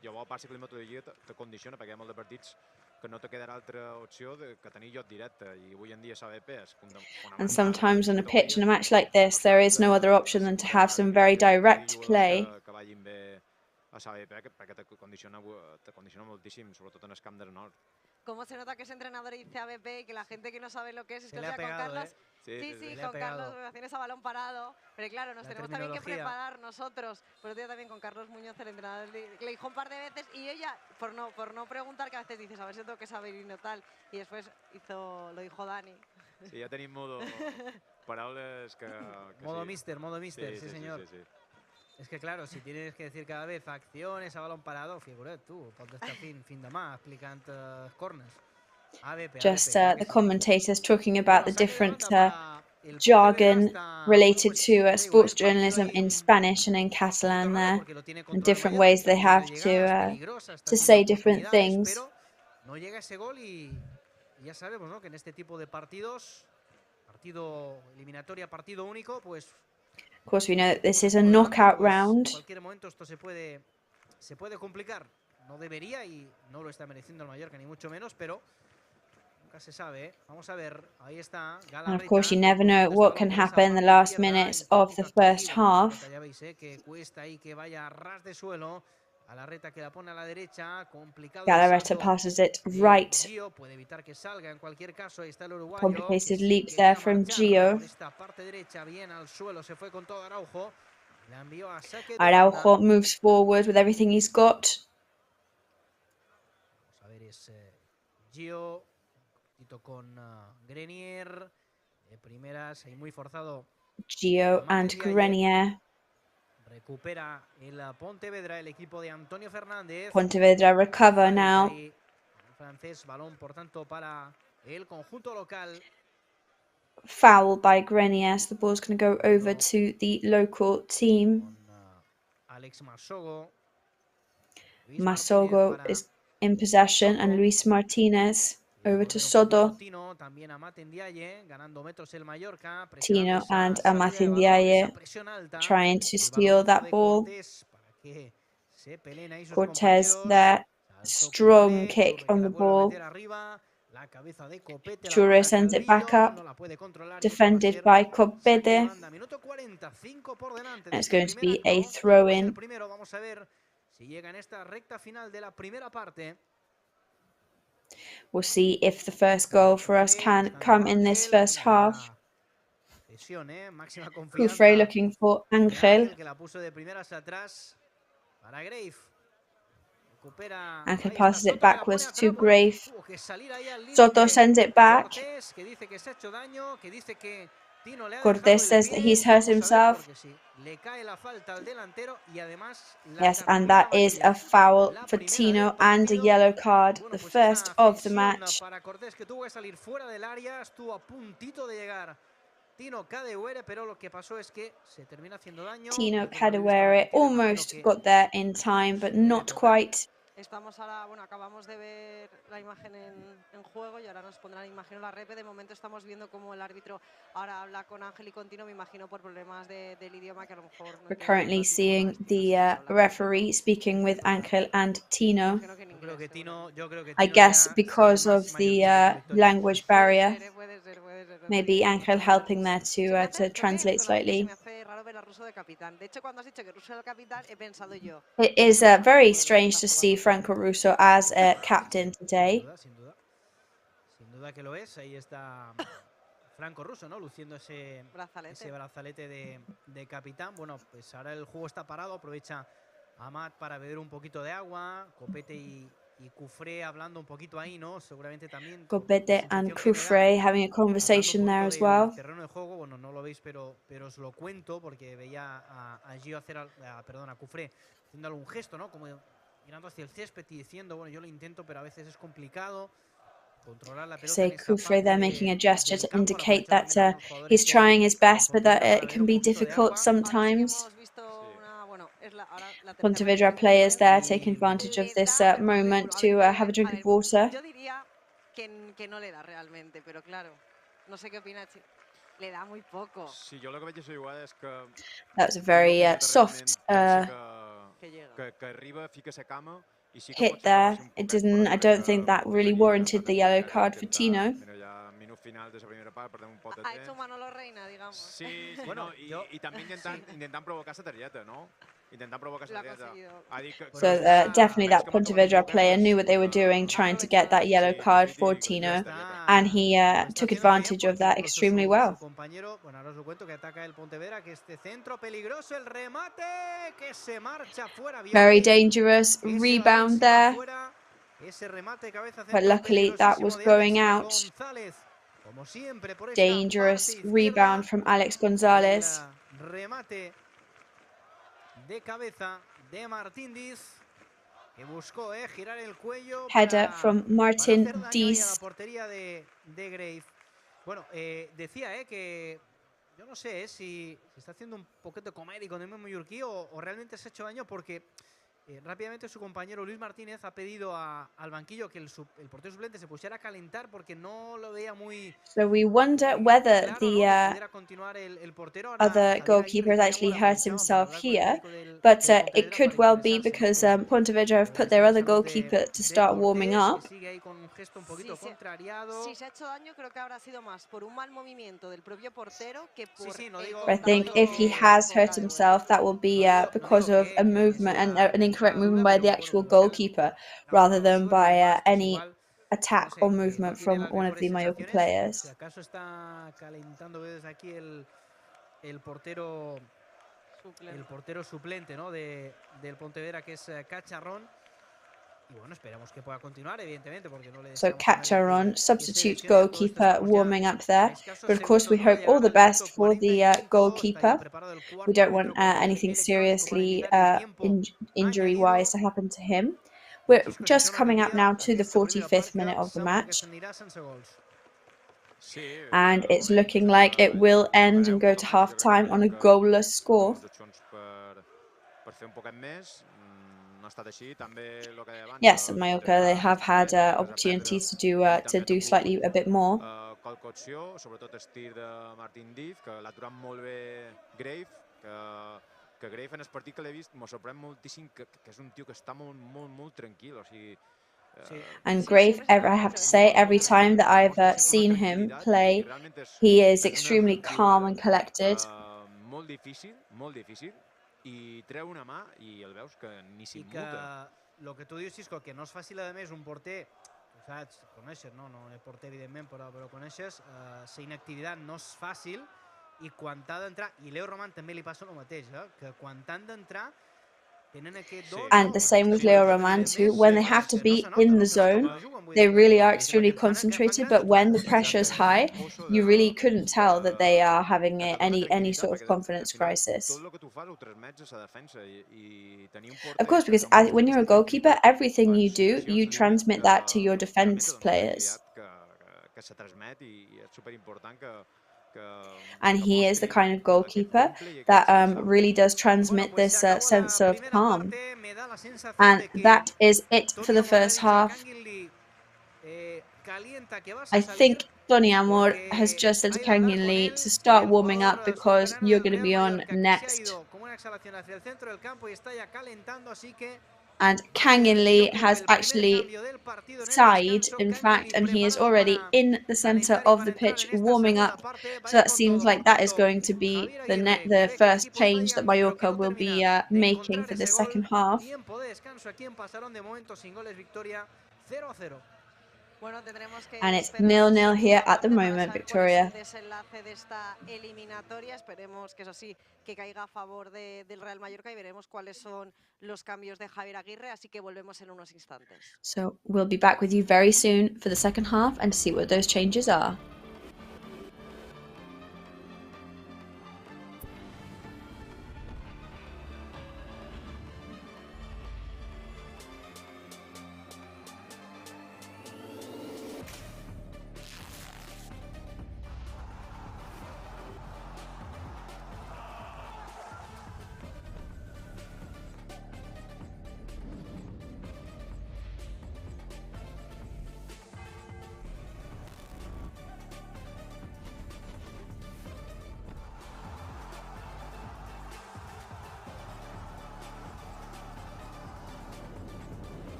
llavors passa que la metodologia te condiciona perquè hi ha molts de partits que no te quedarà altra opció que tenir joc directe i avui en dia s'AVP és and sometimes on a pitch in a match like this there is no other option than to have some very direct play. Que vagin bé a s'AVP perquè te condiciona moltíssim, sobretot en el camp del nord. ¿Cómo se nota que es entrenador y dice AVP y que la gente que no sabe lo que es que con Carlos? Sí, con Carlos tienes a balón parado. Pero claro, nos tenemos también que preparar nosotros. Por otro día también con Carlos Muñoz, el entrenador, le dijo un par de veces y ella, por no preguntar, que a veces dices, a ver si tengo que saber y no tal. Y después lo dijo Dani. Sí, ya tenéis modo paraules que modo mister, sí señor. Sí. Es que claro, si tienes que decir cada vez acciones a balón parado, figura't tú, pot estar fin de mà explicant corners. Just the commentators talking about the different jargon related to sports journalism in Spanish and in Catalan there, and different ways they have to say different things. ya sabemos, ¿no?, que en este tipo de partidos, partido eliminatoria, partido único, pues Of course, we know that this is a knockout round. en cualquier momento esto se puede complicar. No debería y no lo está mereciendo el Mallorca, ni mucho menos, pero nunca se sabe, ¿eh? Vamos a ver, ahí está And of course, you never know what can happen in the last minutes of the first half. Ya veis, que cuesta ahí que vaya a ras de suelo. A la reta que la pone a la derecha, complicado. Galarreta passes it right. Gio puede evitar que salga, en cualquier caso, ahí está el uruguayo. Complicated leap there from Gio. Esta parte derecha, bien al suelo, se fue con todo Araujo. La envió a saque de Araujo banda. moves forward with everything he's got. Vamos a ver, es Gio, con Grenier. De primeras, ahí muy forzado. Gio and Grenier. Recupera el Pontevedra, el equipo de Antonio Fernández. Pontevedra recover now. El francés, balón por tanto para el conjunto local. Foul by Grenier, so the ball's going to go over to the local team. Alex Masogo. Masogo is in possession and Luis Martinez over to Soto. También Amat Ndiaye, ganando metros el Mallorca. Tino and Amat Ndiaye trying to steal that ball. Cortez there, strong kick on the ball. Chure sends it back up, defended by COPA. And it's going to be a throw-in. We'll see if the first goal for us can come in this first half. Cufre looking for Angel. Angel passes it backwards to Grave. Soto sends it back. Cortés says that he's hurt himself. Yes, and that is a foul for Tino and a yellow card, the first of the match. Tino Cadewere almost got there in time, but not quite. Estamos ahora, bueno, acabamos de ver la imagen en juego y ahora nos pondrán, imagino, la repe. De momento estamos viendo cómo el árbitro ahora habla con Ángel y con Tino, me imagino por problemas del idioma que a lo mejor... We're currently seeing the referee speaking with Ángel and Tino. I guess because of the language barrier. Maybe Ángel helping there to translate slightly. It is very strange to see Franco Russo as a captain today. Sin duda que lo es. Ahí está Franco Russo, ¿no?, luciendo ese brazalete de capitán. Bueno, pues ahora el juego está parado. Aprovecha Amat para beber un poquito de agua. Copete y Cufré hablando un poquito ahí, ¿no? Seguramente también. Copete and Cufré having a conversation there as well. Terreno de juego, bueno, no lo veis, pero os lo cuento porque veía a Gio hacer, perdón, a Cufré haciendo algún gesto, ¿no? Como mirando hacia el césped y diciendo, bueno, yo lo intento, pero a veces es complicado. Say Cufré there making a gesture to indicate that he's trying his best, but that it can be difficult sometimes. Pontevedra players there taking advantage of this moment to have a drink of water. Yo diría que no le da realmente, pero claro, no sé qué opina. Le da muy poco. Sí, yo lo que veig és igual és que... That was a very soft hit there. It didn't. I don't think that really warranted the yellow card for Tino. Ha hecho Manolo Reina, digamos. Sí, bueno, i també intentant provocar la targeta, no? Intentant provocar la targeta. So definitely that Pontevedra player knew what they were doing, trying to get that yellow card for Tino, and he took advantage of that extremely well. Bueno, ahora os lo cuento, que ataca el Pontevedra, que este centro peligroso, el remate que se marcha fuera. Very dangerous rebound there, but luckily that was going out. Dangerous rebound from Alex Gonzalez. Remate de cabeza de Martín Diz, que buscó girar el cuello. Header from Martin Diz. La portería de Grave. Bueno, decía que yo no sé si está haciendo un poquito comédico de mallorquí o realmente se ha hecho daño, porque Rápidamente su compañero Luis Martínez ha pedido al banquillo que el portero suplente se pusiera a calentar porque no lo veía muy So we wonder whether claro, ¿no? the Que pudiera continuar el portero. Ahora other Javier goalkeeper has Aguirre y actually Pere Mora hurt aprovechaban himself para hablar con el here, técnico del but Pontevedra it could para well be interesarse, ¿no? because Pontevedra have put their other goalkeeper to start warming up. Que sigue ahí con un gesto un poquito contrariado. Si se ha hecho daño, creo que habrá sido más por un mal movimiento del propio portero que por I think if he has hurt himself, that will be because of a movement and an incorrect movement by the actual goalkeeper, rather than by any attack or movement from one of the Mallorca players. Si acaso está calentando desde aquí el portero suplente, ¿no? del Pontevedra, que es Cacharrón. Y bueno, esperamos que pueda continuar, evidentemente, porque no le So deseamos a nadie Cacharron, que se substitute lesione. A todo esto goalkeeper, estamos ya warming up there. a escasos But of course, we segundos, ¿no? hope all the Llegar al best minuto for the 45, goalkeeper. estaría preparado el We cuarto don't árbitro want con el anything electrónico para seriously indicar el tiempo injury-wise to happen to him. We're just coming up now to the 45th minute of the match. And it's looking like it will end and go to half-time on a goalless score. Yes, at Mallorca they have had opportunities to do slightly a bit more. Sobretot estir de Martin Diz, que l'ha aturat molt bé Grave, que Grave en el partit que l'he vist me sorprèn moltíssim que és un tio que està molt tranquil, o sigui... And Grave, I have to say, every time that I've seen him play, he is extremely calm and collected. Molt difícil, i treu una mà i el veus que ni s'immuta. Lo que tu dius, Xisco, que no és fàcil, a més, un porter, ho saps, coneixes, no és porter, evidentment, però coneixes, la inactivitat no és fàcil, i quan t'ha d'entrar, i Leo Roman també li passa el mateix, que quan t'han d'entrar, tenen aquest dos... And the same with Leo Roman too. When they have to be in the zone, they really are extremely concentrated. But when the pressure is high, you really couldn't tell that they are having any sort of confidence crisis. Of course, because when you're a goalkeeper, everything you do, you transmit that to your defense players. And he is the kind of goalkeeper that really does transmit this sense of calm. And that is it for the first half. I think Tony Amor has just said to Kangin Lee to start warming up because you're going to be on next. And Kangin Lee has actually sighed, in fact, and he is already in the centre of the pitch warming up. So that seems like that is going to be the first change that Mallorca will be making for the second half. And it's 0-0 here at the moment, Victoria. Desenlace de esta eliminatoria, esperemos que eso sí, que caiga a favor del Real Mallorca y veremos cuáles son los cambios de Javier Aguirre, así que volvemos en unos instantes. So we'll be back with you very soon for the second half and see what those changes are.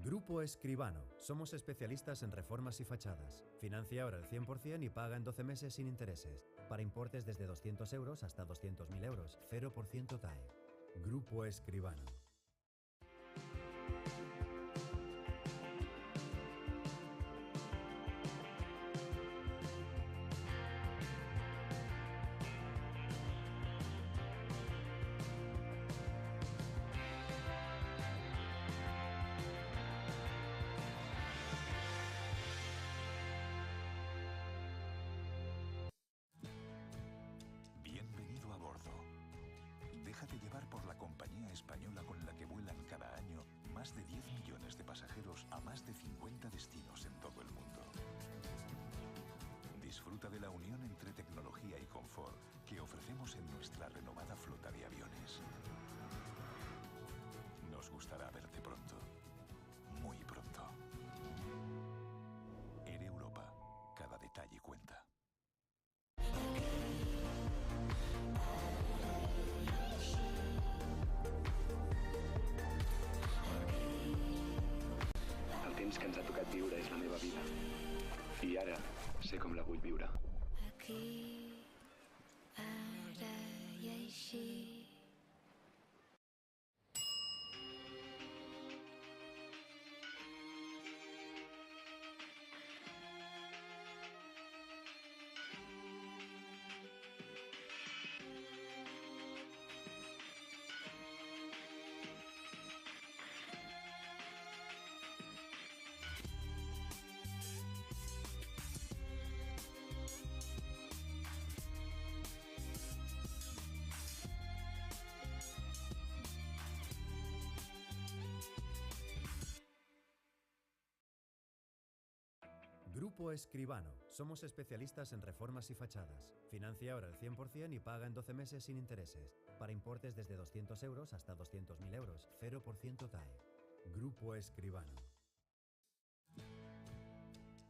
Grupo Escribano. Somos especialistas en reformas y fachadas. Financia ahora el 100% y paga en 12 meses sin intereses. Para importes desde 200 euros hasta 200.000 euros. 0% TAE. Grupo Escribano. Bienvenido a bordo. Déjate llevar por la compañía española con la que vuelan cada año más de 10 millones de pasajeros a más de 50 destinos en todo el mundo. Disfruta de la unión entre tecnología y confort que ofrecemos en nuestra renovada flota de aviones. Nos gustará verte pronto, muy pronto. Air Europa, cada detalle cuenta. El temps que ens ha tocat viure és la meva vida. I ara sé com la vull viure. Aquí, ara i així. Grupo Escribano. Somos especialistas en reformas y fachadas. Financia ahora el 100% y paga en 12 meses sin intereses. Para importes desde 200 euros hasta 200.000 euros. 0% TAE. Grupo Escribano.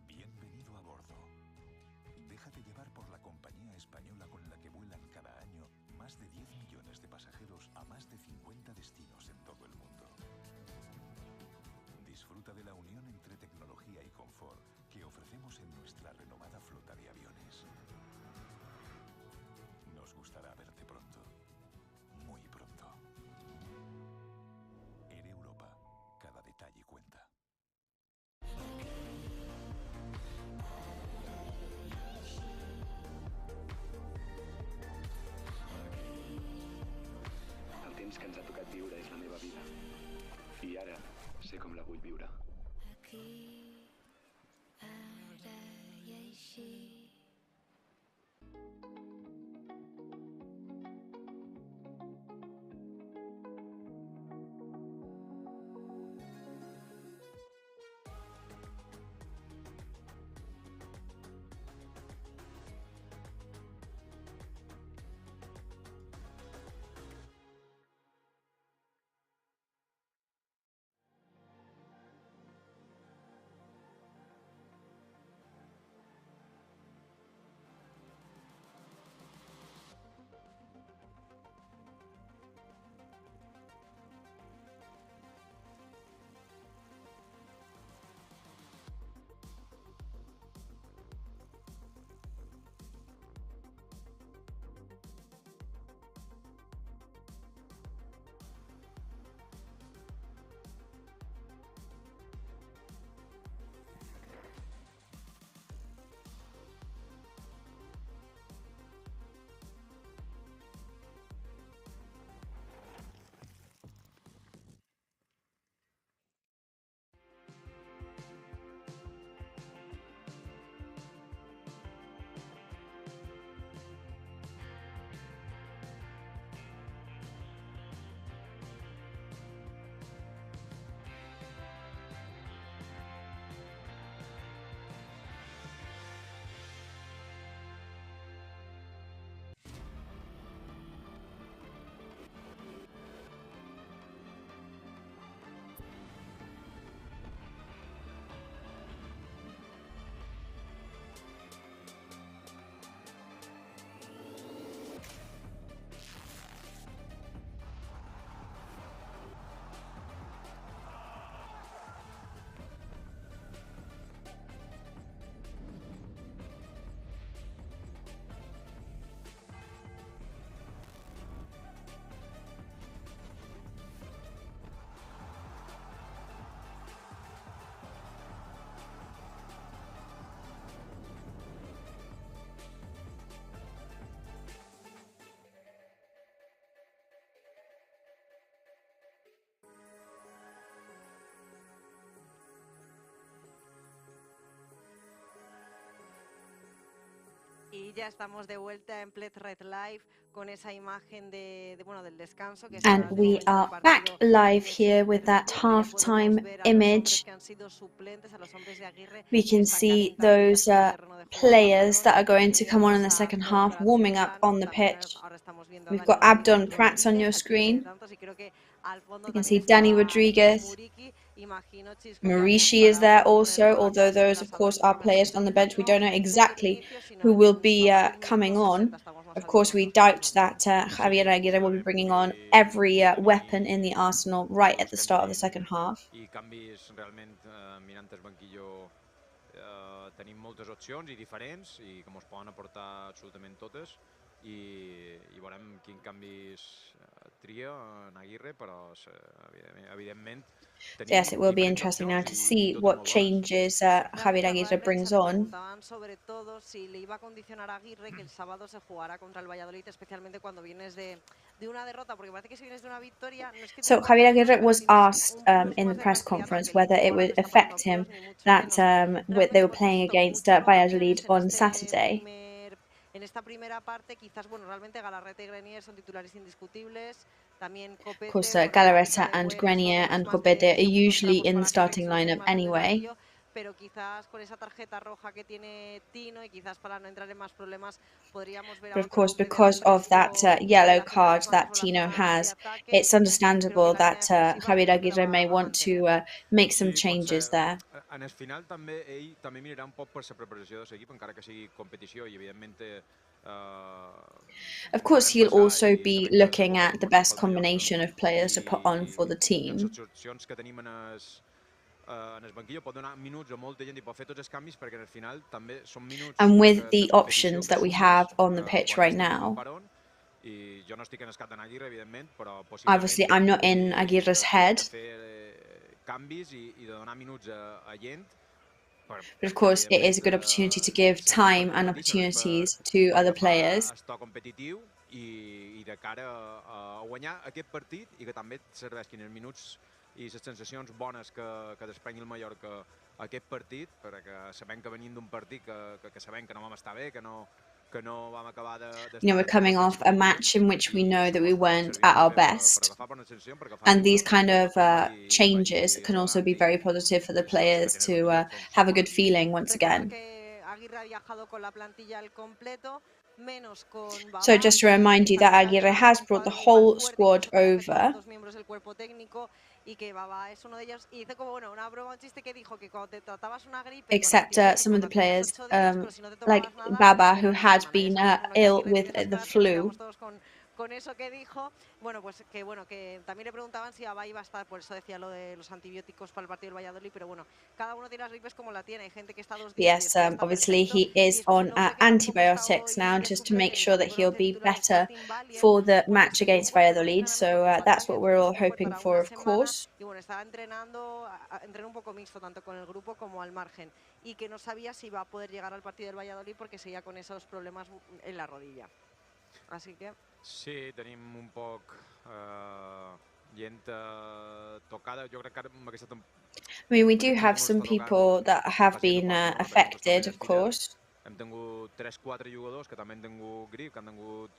Bienvenido a bordo. Déjate llevar por la compañía española con la que vuelan cada año más de 10 millones de pasajeros a más de 50 destinos en todo el mundo. Disfruta de la unión entre tecnología y confort que ofrecemos en nuestra renovada flota de aviones. Nos gustará verte pronto, muy pronto. Air Europa, cada detalle cuenta. El temps que ens ha tocat viure és la meva vida. I ara sé com la vull viure. Aquí, ara i així. Y ya estamos de vuelta en Plet Red Live con esa imagen del descanso. Que And we are back live here with that halftime image. We can see those players that are going to come on in the second half warming up on the pitch. We've got Abdon Prats on your screen. You can see Danny Rodriguez. Marishi is there also, although those of course are players on the bench. We don't know exactly who will be coming on. Of course, we doubt that Javier Aguirre will be bringing on every weapon in the arsenal right at the start of the second half. Tenim moltes opcions i diferents i que ens poden aportar absolutament totes i veurem quins canvis tria en Aguirre, però evidentment yes, it will be interesting now to see what changes Javier Aguirre brings on. Sobre todo si le iba a condicionar a Aguirre que el sábado se jugará contra el Valladolid, especialmente cuando vienes de una derrota, porque parece que si vienes de una victoria. So Javier Aguirre was asked in the press conference whether it would affect him that they were playing against Valladolid on Saturday. En esta primera parte, quizás, realmente Galarreta y Grenier son titulares indiscutibles. También Copete. Of course, Galarreta and Grenier and Copete are usually in the starting lineup anyway. Pero quizás con esa tarjeta roja que tiene Tino y quizás para no entrar en más problemas podríamos ver. But of course, because of that yellow card that Tino has, it's understandable that Javier Aguirre may want to make some changes there. En el final ell també mirarà un poc per la preparació de l'equip, encara que sigui competició i evidentment. Of course, he'll also be looking at the best combination of players to put on for the team. And with the options that we have on the pitch right now, obviously I'm not in Aguirre's head, but of course it is a good opportunity to give time and opportunities to other players. I de cara a guanyar aquest partit i que també serveixin els minuts i les sensacions bones que desprengui el Mallorca aquest partit, perquè sabem que venim d'un partit que sabem que no vam estar bé, que no vam acabar de... We're coming off a match in which we know that we weren't at our best, and these kind of changes can also be very positive for the players to have a good feeling once again. So just to remind you that Aguirre has brought the whole squad over. Except some of the players, like Baba, who had been ill with the flu. Con eso que dijo, que también le preguntaban si Abba iba a estar, por eso decía lo de los antibióticos para el partido del Valladolid, pero cada uno tiene las gripes como la tiene, hay gente que está 2 días. Yes, obviously he is on antibiotics now just to make sure that he'll be better for the match against Valladolid, so that's what we're all hoping for, of course. Y estaba entrenó un poco mixto, tanto con el grupo como al margen, y que no sabía si iba a poder llegar al partido del Valladolid porque seguía con esos problemas en la rodilla. Así que... Sí, tenim un poc gent tocada. Jo crec que amb aquesta I mean, we do have some people that have been affected, of course. Hem tingut 3-4 jugadors que també han tingut grip, que han tingut...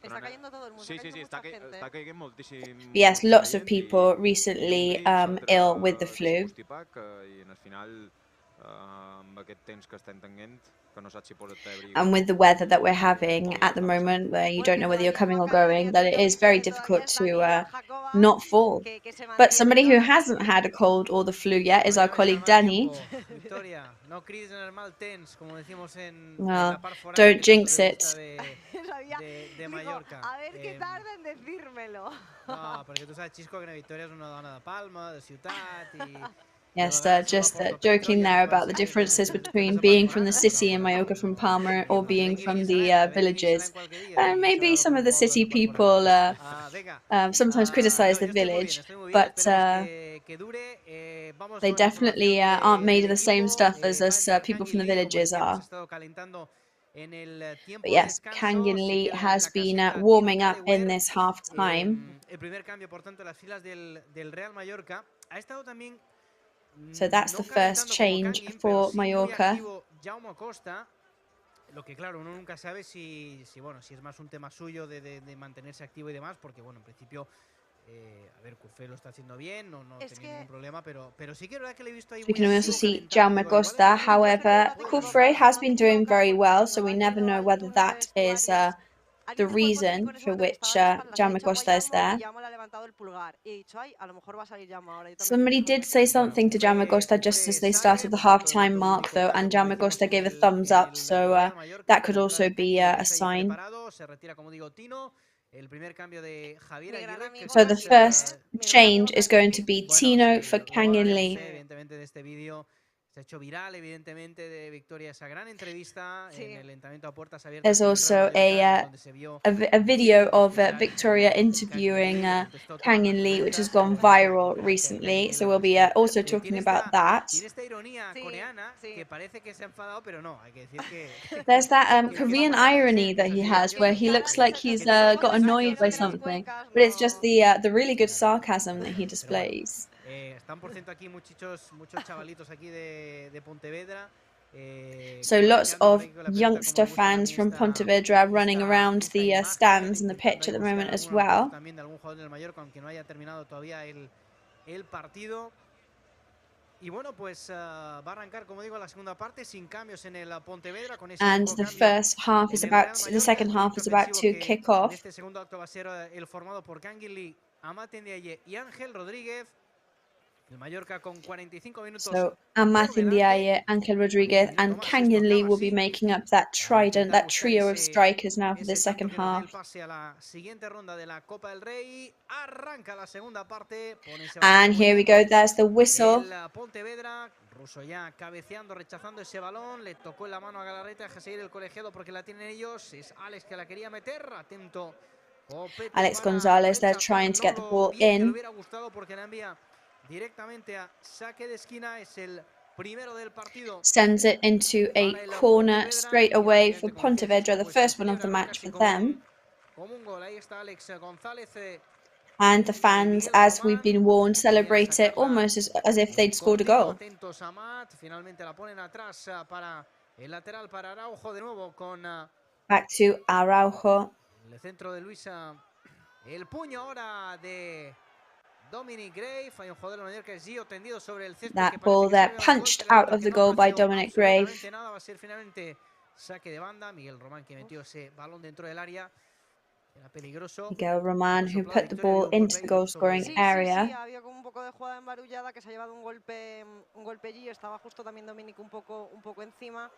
Està cayendo todo el mundo. Sí, està caient moltíssim. Yes, lots of people recently ill with the flu. I al final, amb aquest temps que estem tenint, and with the weather that we're having at the moment, where you don't know whether you're coming or going, that it is very difficult to not fall. But somebody who hasn't had a cold or the flu yet is our colleague Danny. Well, don't jinx it. Yes, just joking there about the differences between being from the city and Mallorca from Palma or being from the villages. Maybe some of the city people sometimes criticize the village, but they definitely aren't made of the same stuff as us people from the villages are. But yes, Kangin Lee has been warming up in this half-time. So that's the first change for Mallorca. Lo que claro, uno nunca sabe si es más un tema suyo de mantenerse activo y demás, porque bueno, en principio, a ver, Cufré lo está haciendo bien, no tiene ningún problema, pero sí que es verdad que le he visto ahí We muy can also activo, see calentando, Jaume Costa. However, Cufré has been doing very well, so we never know whether that is the reason for which Jaume Costa is there. Somebody did say something to Jaume Costa just as they started the half-time mark, though, and Jaume Costa gave a thumbs up, so that could also be a sign. So the first change is going to be Tino for Kangin Lee. Se ha hecho viral, evidentemente, de Victoria esa gran entrevista en el entrenamiento a puertas abiertas. There's also a video of Victoria interviewing Kangin Lee, which has gone viral recently. So we'll be also talking about that. There's that Korean irony that he has, where he looks like he's got annoyed by something, but it's just the really good sarcasm that he displays. Están por ciento aquí muchos chavalitos aquí de Pontevedra. So lots of youngster fans from Pontevedra running around the stands and the pitch at the moment as well. También de algún jugador del Mallorca, aunque no haya terminado todavía el partido. Y bueno, pues va a arrancar, como digo, la segunda parte sin cambios en el Pontevedra con ese And the second half is about to kick off. Este segundo acto va a ser el formado por Kangin Lee, Amat Ndiaye y Ángel Rodríguez. El Mallorca con 45 minutos. So Amat Ndiaye, Ángel Rodríguez, and Kangin Lee will be making up that trident, that trio of strikers now for the second half. And here we go, there's the whistle. Russo ya cabeceando, rechazando ese balón, le tocó en la mano a Galarreta, deja seguir el colegiado porque la tienen ellos, es Alex que la quería meter, atento. Alex Gonzalez, they're trying to get the ball in. Directamente a saque de esquina, es el primero del partido. Sends it into a corner straight away for Pontevedra, the first one of the match for them. And the fans, as we've been warned, celebrate it almost as if they'd scored a goal. Back to Araujo. El centro de Luisa, el puño ahora de Dominic Grave, hay un jugador de Mallorca que es Gio tendido sobre el césped. That ball there punched out of the goal by Dominic Grave. Nada, va a ser finalmente saque de banda. Miguel Román que metió ese balón dentro del área. Era peligroso. Miguel Román who put the ball into the goal scoring area. Sí, había como un poco de jugada embarullada que se ha llevado un golpe Gio, estaba justo también Dominic un poco encima.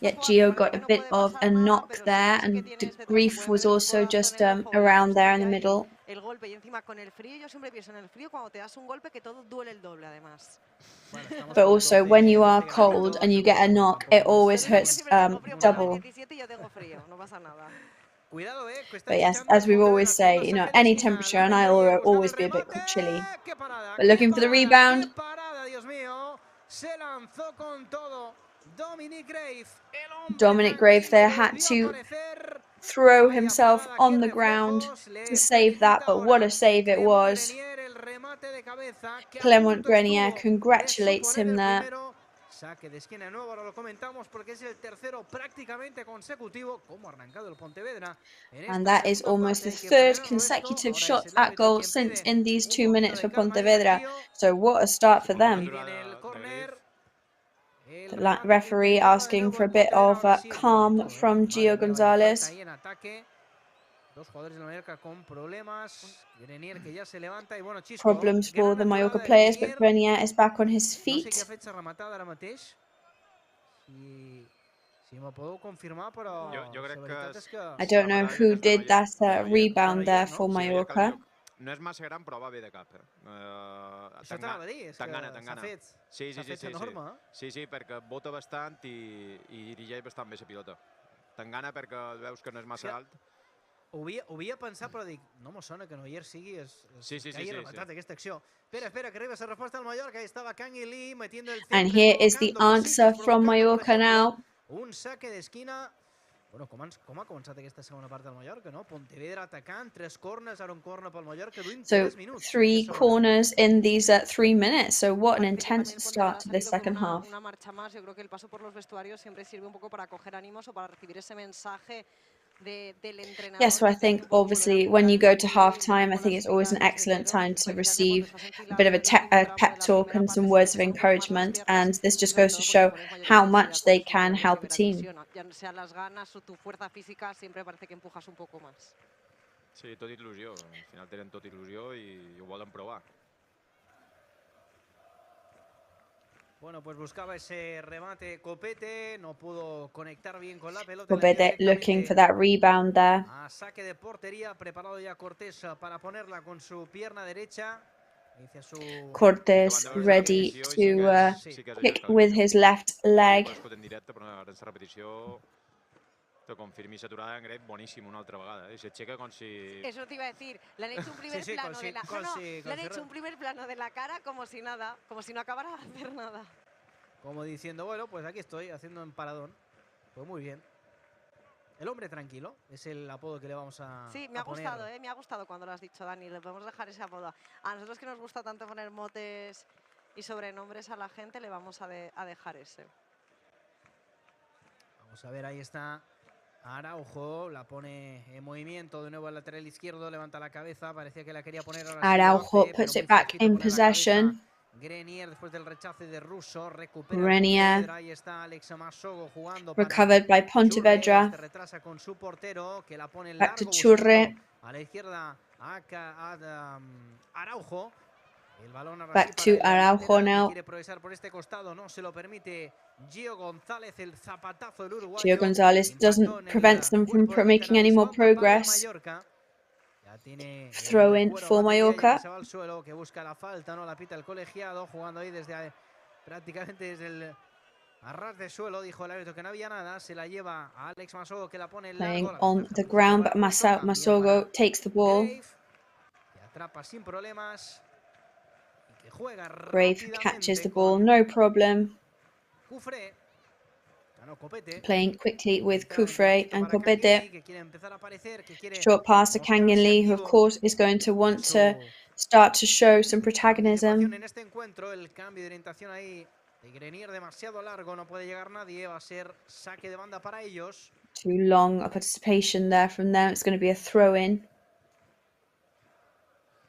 Yet Gio got a bit of a knock there, and Grief was also just around there in the middle. El golpe y encima con el frío, yo siempre pienso en el frío cuando te das un golpe que todo duele el doble además. But also when you are cold and you get a knock, it always hurts double. But yes, as we always say, you know, any temperature and I'll always be a bit chilly. But looking for the rebound. Dominic Grave there had to throw himself on the ground to save that, but what a save it was. Clement Grenier congratulates him there. Saque de esquina de nuevo, ahora lo comentamos porque es el tercero prácticamente consecutivo como ha arrancado el Pontevedra. And that is almost the third consecutive shot at goal since in these 2 minutes for Pontevedra. So what a start for them. The referee asking for a bit of calm from Gio Gonzalez. Problems for the Mallorca players, but Grenier is back on his feet. I don't know who did that rebound there for Mallorca. No és massa gran, però va bé de cap. Tangana. Sí, perquè bota bastant i dirigeix bastant bé la pilota. Tangana perquè veus que no és massa alt. Ho havia pensat, però dic, no m'ho sona que Neuer sigui que hagi rematat aquesta acció. Espera, que arriba la resposta del Mallorca. Ahí estava Kangin Lee metiendo el centro. And here is the answer from Mallorca now. Un saque de esquina Bueno, com ha començat aquesta segona part del Mallorca, no? Pontevedra atacant, 3 corners, ara un corner pel Mallorca, duint So 3 minuts. 3 corners in these 3 minutes. So what an intense start to the second half. Una marcha más, yo creo que el paso por los vestuarios siempre sirve un poco para coger ánimos o para recibir ese mensaje del entrenador. Yes, so I think obviously when you go to halftime, I think it's always an excellent time to receive a bit of a pep talk and some words of encouragement, and this just goes to show how much they can help a team. Ya sean las ganas o tu fuerza física, siempre parece que empujas un poco más. Sí, tot il·lusió. Al final tenen tot il·lusió i ho volen provar. Bueno, pues buscaba ese remate Copete, no pudo conectar bien con la pelota. Copete looking for that rebound there. A saque de portería, preparado ya Cortés para ponerla con su pierna derecha. Cortés ready to kick with his left leg. Te confirmi saturada en grec, bonísimo una altra vegada. Se aixeca com si... Eso te iba a decir, le han hecho un primer plano de la... le han hecho un primer plano de la cara como si nada, como si no acabara de hacer nada. Como diciendo, bueno, pues aquí estoy haciendo un paradón. Pues muy bien. El hombre tranquilo, es el apodo que le vamos a Sí, me ha gustado, me ha gustado cuando lo has dicho, Dani. Le podemos dejar ese apodo. A nosotros que nos gusta tanto poner motes y sobrenombres a la gente, le vamos a dejar ese. Vamos a ver, ahí está Araujo, la pone en movimiento de nuevo al lateral izquierdo, levanta la cabeza, parecía que la quería poner ahora. Araujo puts it back in possession. Grenier después del rechace de Russo, recupera Grenier, ahí está Alex Masogo jugando recovered by Pontevedra. Retrasa con su portero que la pone Back to largo, Churre. a la izquierda Araujo. El balón Back to Araujo now. Quiere progresar por este costado, no se lo permite Gio González, el zapatazo del uruguayo. Gio González doesn't prevent them from making any more progress. Throw in for Mallorca. Se va al suelo, que busca la falta, no la pita el colegiado, jugando ahí desde prácticamente desde el arras de suelo, dijo el árbitro que no había nada, se la lleva a Alex Masogo, que la pone Playing largo, on the ground, but Masogo takes the ball. Que atrapa sin problemas. Brave catches the ball, no problem. Playing quickly with Kufre and Copete. Short pass to Kanginli, who of course is going to want to start to show some protagonism. Too long a participation there from them. It's going to be a throw-in.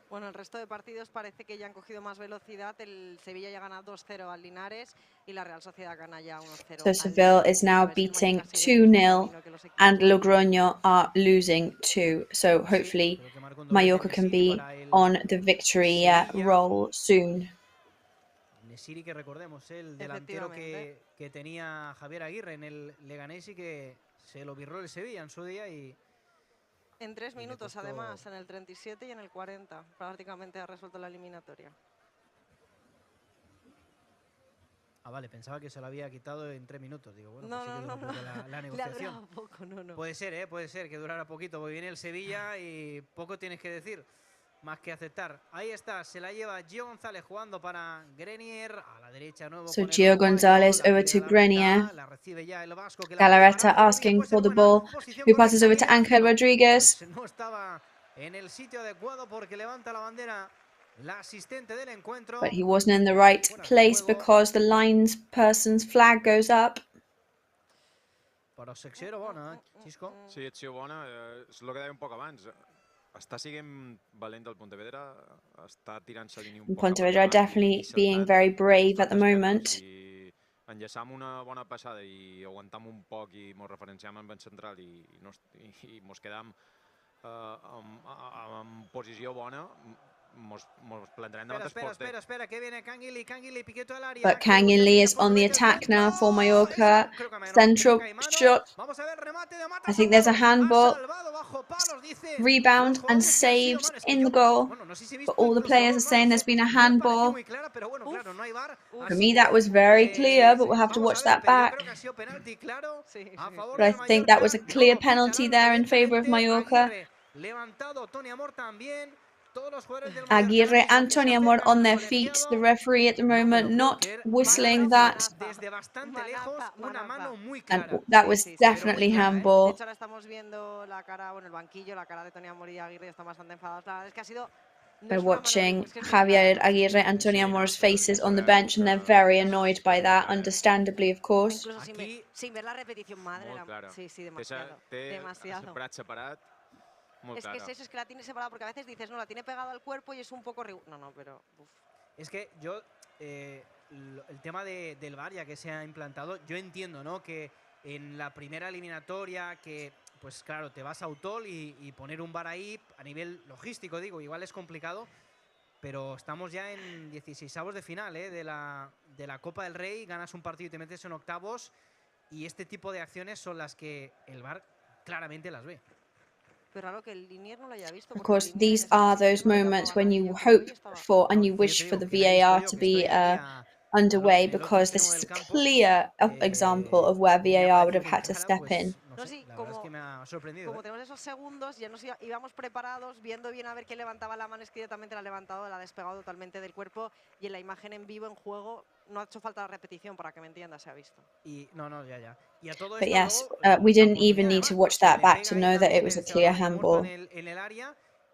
Bueno, el resto de partidos parece que ya han cogido más velocidad. El Sevilla ya gana 2-0 al Linares y la Real Sociedad gana ya 1-0. So Seville is now beating 2-0 and Logroño are losing 2. So hopefully Mallorca can be on the victory roll soon. Nesiri, que recordemos, el delantero que tenía Javier Aguirre en el Leganés y que se lo birró el Sevilla en su día y... En 3 minutos, además, en el 37 y en el 40. Prácticamente ha resuelto la eliminatoria. Ah, vale, pensaba que se lo había quitado en 3 minutos. Digo, bueno, no, pues sí que no, la negociación. Poco, no. Puede ser que durara poquito, porque viene el Sevilla y poco tienes que decir, más que aceptar. Ahí está, se la lleva Gio González jugando para Grenier, a la derecha nuevo. So Gio González over to Grenier. Galarreta asking for the ball, who passes over to Ángel Rodríguez. No estaba en el sitio adecuado porque levanta la bandera la asistente del encuentro. But he wasn't in the right place because the lines person's flag goes up. Però secció era bona, Xisco? Sí, secció bona, és el que deia un poc abans. Està sent valent del Pontevedra, està tirant-se línia un poc. Pontevedra definitely being very brave at the moment. Si enllaçam una bona passada i aguantam un poc i mos referenciam amb el central i mos quedam en posició bona, mos plantarem davant dels porters. Espera, que viene Kanginli, piqueto al área. But Kanginli is on the attack now for Mallorca. Central shot. I think there's a handball. Rebound and saved in the goal. But all the players are saying there's been a handball. For me, that was very clear, but we'll have to watch that back. But I think that was a clear penalty there in favor of Mallorca. Aguirre, Antonio Amor on their feet. The referee at the moment not whistling that. And that was definitely handball. De hecho, ahora estamos viendo la cara, bueno, el banquillo, la cara de Tony Amor y Aguirre están bastante enfadados. La verdad es que ha sido... We're watching Javier Aguirre and Antonio Amor's faces on the bench, and they're very annoyed by that, understandably, of course. Incluso sin ver la repetición, madre. Sí, sí, demasiado. Demasiado. Es que es eso, es que la tiene separada, porque a veces dices, no, la tiene pegada al cuerpo y es un poco... No, no, pero... Uf. Es que yo, el tema del VAR, ya que se ha implantado, yo entiendo, ¿no?, que en la primera eliminatoria, que, pues claro, te vas a Utol y poner un VAR ahí, a nivel logístico, digo, igual es complicado, pero estamos ya en 16avos de final, de la Copa del Rey, ganas un partido y te metes en octavos, y este tipo de acciones son las que el VAR claramente las ve. Of course, these are those moments when you hope for and you wish for the VAR to be underway, because this is a clear example of where VAR would have had to step in. No, sí, como tenemos esos segundos, ya nos íbamos preparados, viendo bien a ver quién levantaba la mano, es que directamente la ha levantado, la ha despegado totalmente del cuerpo, y en la imagen en vivo, en juego, no ha hecho falta la repetición, para que me entiendas, se ha visto. But yes, we didn't even need to watch that back to know that it was a clear handball.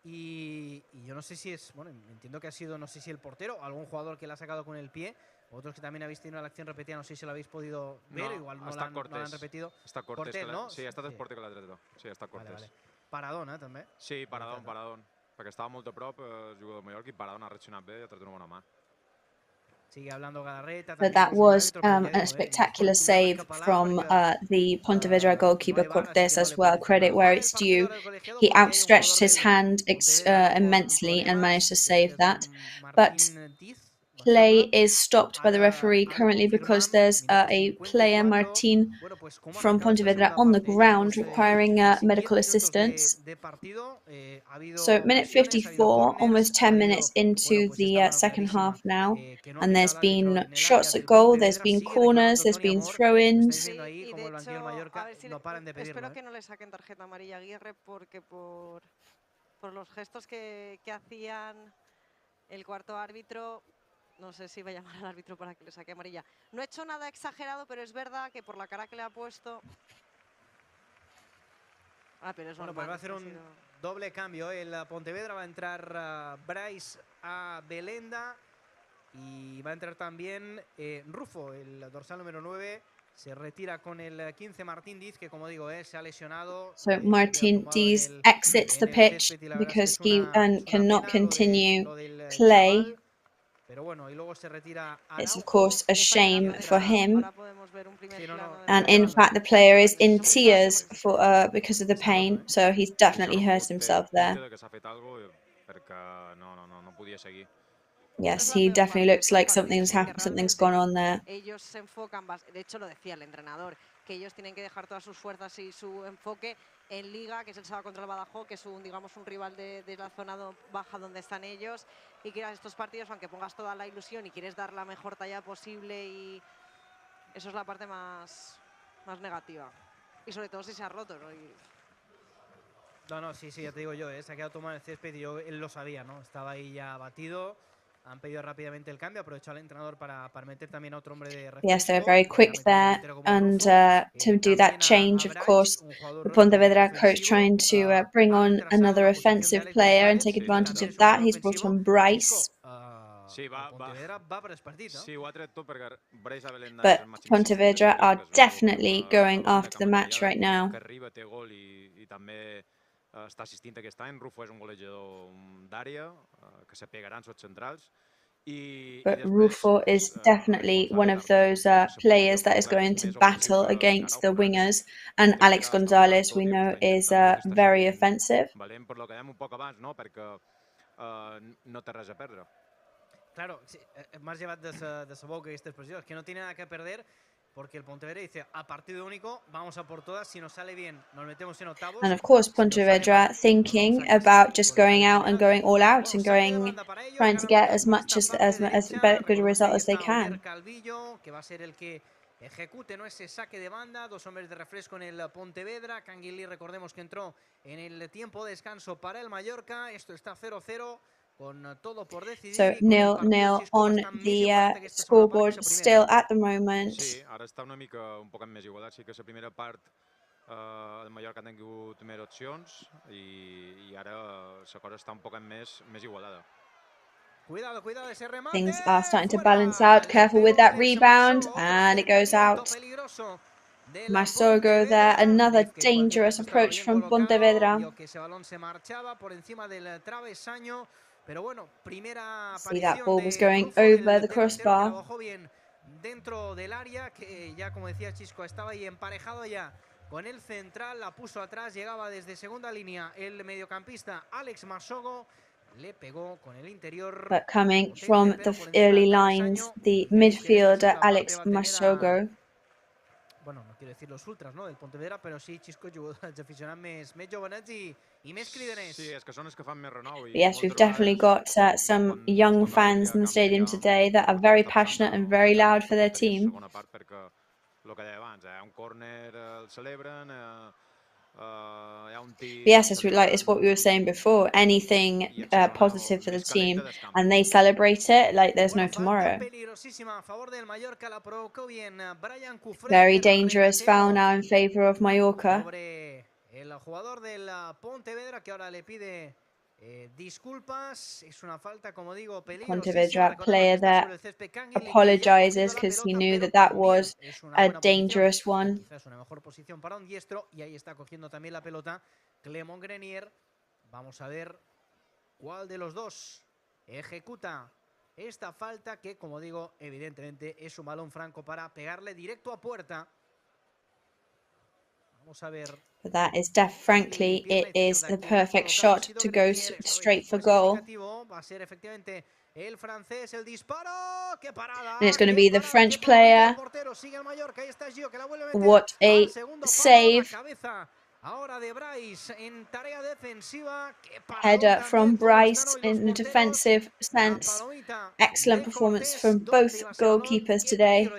Y yo no sé si es, bueno, entiendo que ha sido, no sé si el portero o algún jugador que la ha sacado con el pie. Otros que también habéis tenido la acción repetida, no sé si lo habéis podido ver, igual no la han repetido. Està Cortés, no? Sí, ha estat Cortés que l'ha tret. Sí, està Cortés. Paradón, també? Sí, Paradón. Perquè estava molt a prop, el jugador de Mallorca, i Paradón ha reaccionat bé i ha tret una bona mà. But that was a spectacular save from the Pontevedra goalkeeper Cortés as well. Credit where it's due. He outstretched his hand immensely and managed to save that. But play is stopped by the referee currently because there's a player, Martín, from Pontevedra on the ground requiring medical assistance. So minute 54, almost 10 minutes into the second half now, and there's been shots at goal, there's been corners, there's been throw-ins. Espero que no le saquen tarjeta amarilla a Aguirre, porque por los gestos que hacían el cuarto árbitro, no sé si va a llamar al árbitro para que le saque amarilla. No he hecho nada exagerado, pero es verdad que por la cara que le ha puesto... pero es bueno, pues va a hacer un doble cambio. El Pontevedra va a entrar Bryce a Belenda y va a entrar también Rufo, el dorsal número 9. Se retira con el 15 Martín Diz, que como digo, se ha lesionado. So Martín Diz exits the pitch because he cannot continue play. It's of course a shame for him, and in fact the player is in tears because of the pain, so he's definitely hurt himself there. Yes, he definitely looks like something's happened, something's gone on there. Ellos se enfocan, de hecho lo decía el entrenador, que ellos tienen que dejar todas sus fuerzas y su enfoque en Liga, que es el sábado contra el Badajoz, que es digamos un rival de la zona baja donde están ellos, y que estos partidos, aunque pongas toda la ilusión y quieres dar la mejor talla posible, y eso es la parte más negativa, y sobre todo si se ha roto, ¿no? No, sí, ya te digo yo, se ha quedado tomado en el césped y él lo sabía, ¿no? Estaba ahí ya abatido. Han pedido rápidamente el cambio, aprovechó al entrenador para meter también a otro hombre de refuerzo. Yes, they were very quick there, and to do that change, of course, the Pontevedra coach trying to bring on another offensive player and take advantage of that. He's brought on Bryce. But Pontevedra are definitely going after the match right now. Està assistint aquest any. Rufo és un golejador d'àrea que se pegaran sots centrals. But Rufo is definitely one of those players that is going to battle against the wingers, and Alex González, we know, is very offensive. Valent per lo que dèiem un poc abans, no? Perquè no té res a perdre. Claro, m'has llevat de sa boca aquesta expressió, és que no tiene nada que perder. Porque el Pontevedra dice, a partido único, vamos a por todas, si nos sale bien, nos metemos en octavos. And of course, Pontevedra thinking about just going out and going all out and trying to get as much as good a result as they can. Que va a ser el que ejecute, ¿no?, ese saque de banda, dos hombres de refresco en el Pontevedra. Canguilí, recordemos que entró en el tiempo de descanso para el Mallorca. Esto está 0-0. So 0-0 on the scoreboard still at the moment. Sí, ara està una mica un poc més igualat. Sí que la primera part el Mallorca ha tingut més opcions i ara la cosa està un poc més igualada. Things are starting to balance out. Careful with that rebound, and it goes out. Masogo there, another dangerous approach from Pontevedra. See, that ball was going over the crossbar. Dentro del área, que ya como decía Chisco, estaba ahí emparejado ya con el central, la puso atrás, llegaba desde segunda línea el mediocampista Alex Masogo, le pegó con el interior. But coming from the early lines, the midfielder Alex Masogo. Bueno, no quiero decir los ultras, ¿no?, del Pontevedra, però sí, Xisco, els aficionats més jovenets i més cridaners. Sí, és que són els que fan més renou. Yes, we've definitely got some young fans in the stadium today that are very passionate and very loud for their team. Segona part perquè el que deia abans, un córner el celebren, yes, it's what we were saying before. Anything positive for the team, and they celebrate it like there's no tomorrow. Very dangerous foul now in favor of Mallorca. El jugador del Pontevedra que ahora le pide disculpas. Es una falta, como digo, peligrosísima. Pontevedra player there apologizes because he knew that was a dangerous one. Quizás una mejor posición para un diestro, y ahí está cogiendo también la pelota Clément Grenier. Vamos a ver cuál de los dos ejecuta esta falta que, como digo, evidentemente es un balón franco para pegarle directo a puerta. Vamos a ver. But that is frankly, it is the perfect shot to go straight for goal. And it's going to be the French player. What a save. Header from Bryce in the defensive sense. Excellent performance from both goalkeepers today.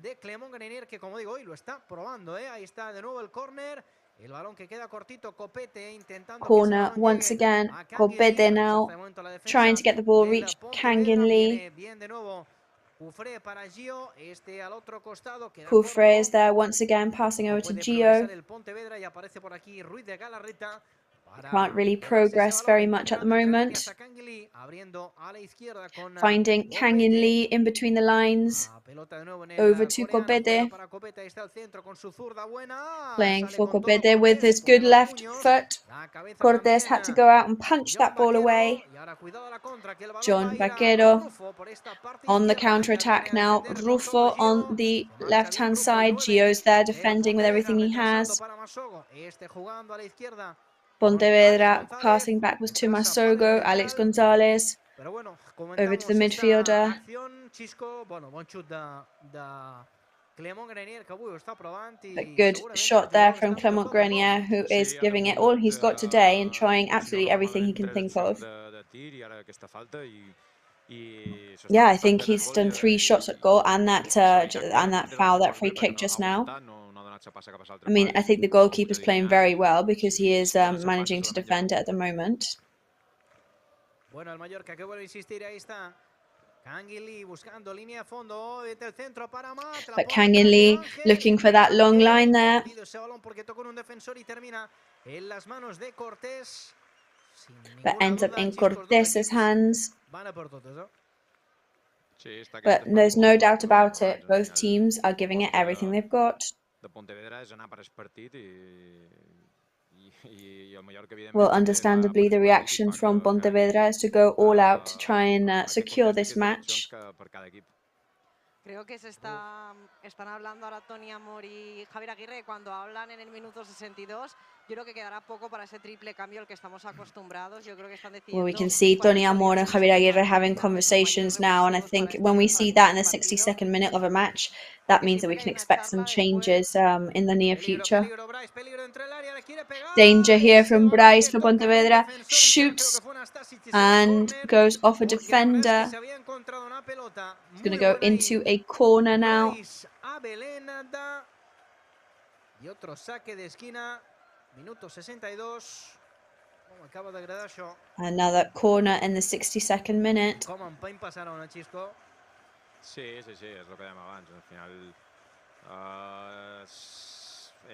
De Clément Grenier, que como digo, hoy lo está probando, ahí está de nuevo el córner, el balón que queda cortito, Copete intentando corner once again, Copete now trying to get the ball, reach Kanginli. Bien de nuevo Cufré para Gio, al otro costado, Cufré is there once again, passing over to Gio. El Pontevedra y aparece por aquí Ruiz de Galarreta. Can't really progress very much at the moment. Finding Kanginli in between the lines. Over to Copete. Playing for Copete with his good left foot. Cortés had to go out and punch that ball away. John Vaquero on the counter-attack now. Rufo on the left-hand side. Gio's there defending with everything he has. Pontevedra passing backwards to Masogo, Alex Gonzalez, over to the midfielder. A good shot there from Clément Grenier, who is giving it all he's got today and trying absolutely everything he can think of. Yeah, I think he's done 3 shots at goal and that foul, that free kick just now. I mean, I think the goalkeeper's playing very well because he is managing to defend it at the moment. Bueno, el Mallorca que vuelve a insistir, ahí está Kanginli buscando línea de fondo, el centro para Matt. But Kanginli looking for that long line there. Ese balón porque tocó un defensor y termina en las manos de Cortés. But ends up in Cortés' hands. But there's no doubt about it. Both teams are giving it everything they've got. Well, understandably, the reaction from Pontevedra is to go all out to try and secure this match. Creo que están hablando ahora Tony Amor y Javier Aguirre cuando hablan en el minuto 62. Yo creo que quedará poco para ese triple cambio al que estamos acostumbrados. Yo creo que están decidiendo. Well, we can see Tony Amor and Javier Aguirre having conversations now, and I think when we see that in the 62nd minute of a match, that means that we can expect some changes in the near future. Danger here from Bryce for Pontevedra. Shoots and goes off a defender. He's going to go into a corner now. Y otro saque de esquina, minuto 62. m'acaba d'agradar això. Another corner in the 62nd minute. Com empeny passaron a Xisco. Sí, és el que dèiem abans. Al final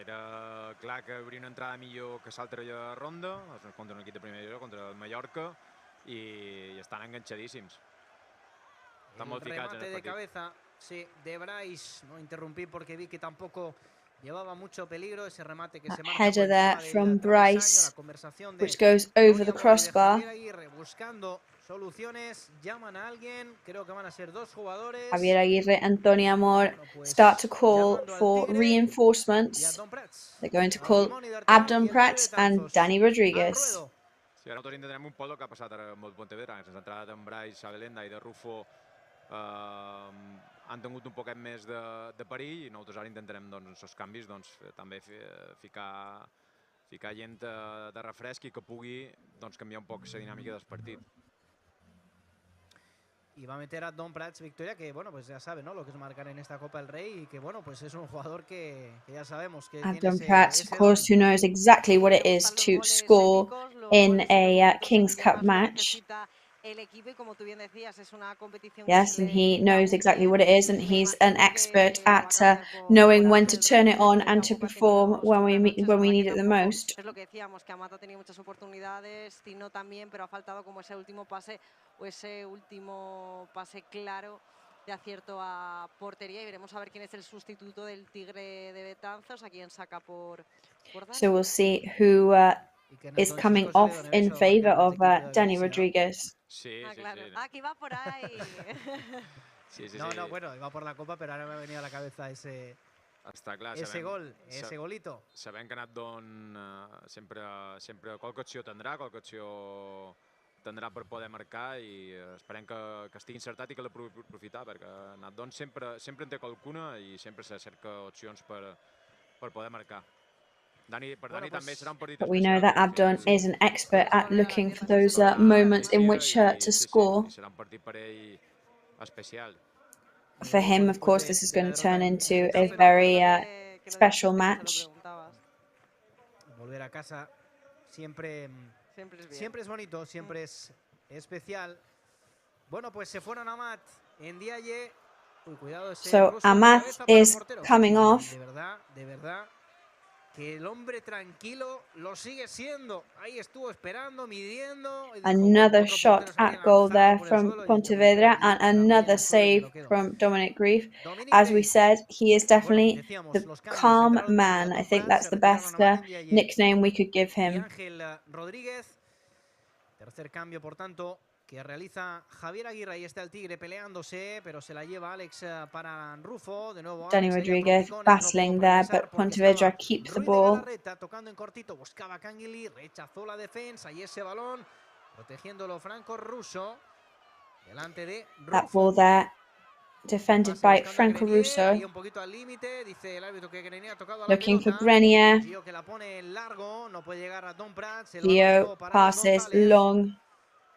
era clar que hauria una entrada millor que l'altra ronda, contra un equip de primera divisió, contra el Mallorca, i estan enganxadíssims. Estan molt ficats en el Remate de partit. cabeza, sí, de Bryce, no interrumpí porque vi que tampoco llevaba mucho peligro ese remate que se marca Header por there encima del from travesaño, Bryce, la conversación de which goes over the Tony Amor y de crossbar. Javier Aguirre buscando soluciones, llaman a alguien, creo que van a ser dos jugadores. Javier Aguirre and Tony Amor start to call for reinforcements. They're going to call Abdon Prats and Danny Rodriguez. Sí, ara nosaltres intentarem un poc el que ha passat ara amb el Pontevedra, que s'ha entrat en Bryce, Abelenda i de Rufo han tingut un poquet més de perill, i nosaltres ara intentarem, doncs, els canvis, doncs, també ficar gent de refresc i que pugui, doncs, canviar un poc la dinàmica del partit. Y va a meter a Don Prats Victoria, que bueno, pues ya sabe, ¿no? Lo que es marcar en esta Copa del Rey, y que bueno, pues es un jugador que ya sabemos que tiene Abdon Prats, of course, who knows exactly what it is to score in a King's Cup match. Yes, and he knows exactly what it is, and he's an expert at knowing when to turn it on and to perform when we need it the most. Es lo que decíamos, que Amata ha tenido muchas oportunidades, Tino también, pero ha faltado como ese último pase o ese último pase claro de acierto a portería, y veremos a ver quién es el sustituto del Tigre de Betanzos, a quién saca por Dani. So we'll see who is coming off in favor of Danny Rodriguez. Sí, claro. Aquí va por ahí. No, bueno, iba por la Copa, pero ahora me ha venido a la cabeza ese gol, ese golito. Sabem que Natdon sempre qualque acció tindrà per poder marcar, i esperem que estigui encertat i que l'ha aprofitar, perquè Natdon sempre en té qualcuna i sempre se cerca opcions per poder marcar. Dani també serà un partit But we know that Abdon is an expert at looking for those moments in which to score. Serà un partit per ell especial. For him, of course, this is going to turn into a very special match. Volver a casa siempre es bonito, siempre es especial. Bueno, pues se fueron Amat en Diaye. Uy, cuidado ese So Amat is coming off. De verdad, que el hombre tranquilo lo sigue siendo. Ahí estuvo esperando, midiendo. Another shot at goal there from Pontevedra, and another save from Dominic Grief. As we said, he is definitely the calm man. I think that's the best nickname we could give him. Ángel Rodríguez. Tercer cambio, por tanto, que realiza Javier Aguirre. Ahí está el Tigre peleándose, pero se la lleva Alex para Rufo. De nuevo Danny Rodriguez battling there, but Pontevedra keeps the ball. Tocando en cortito, buscaba Canguili, rechazó la defensa y ese balón, protegiéndolo Franco Russo. Delante de Rufo. That ball there, defended by Franco Russo. Un poquito al límite, dice el árbitro que Grenier ha tocado Looking for Grenier. Gio que la pone largo, no puede llegar a Don Prats. Gio passes long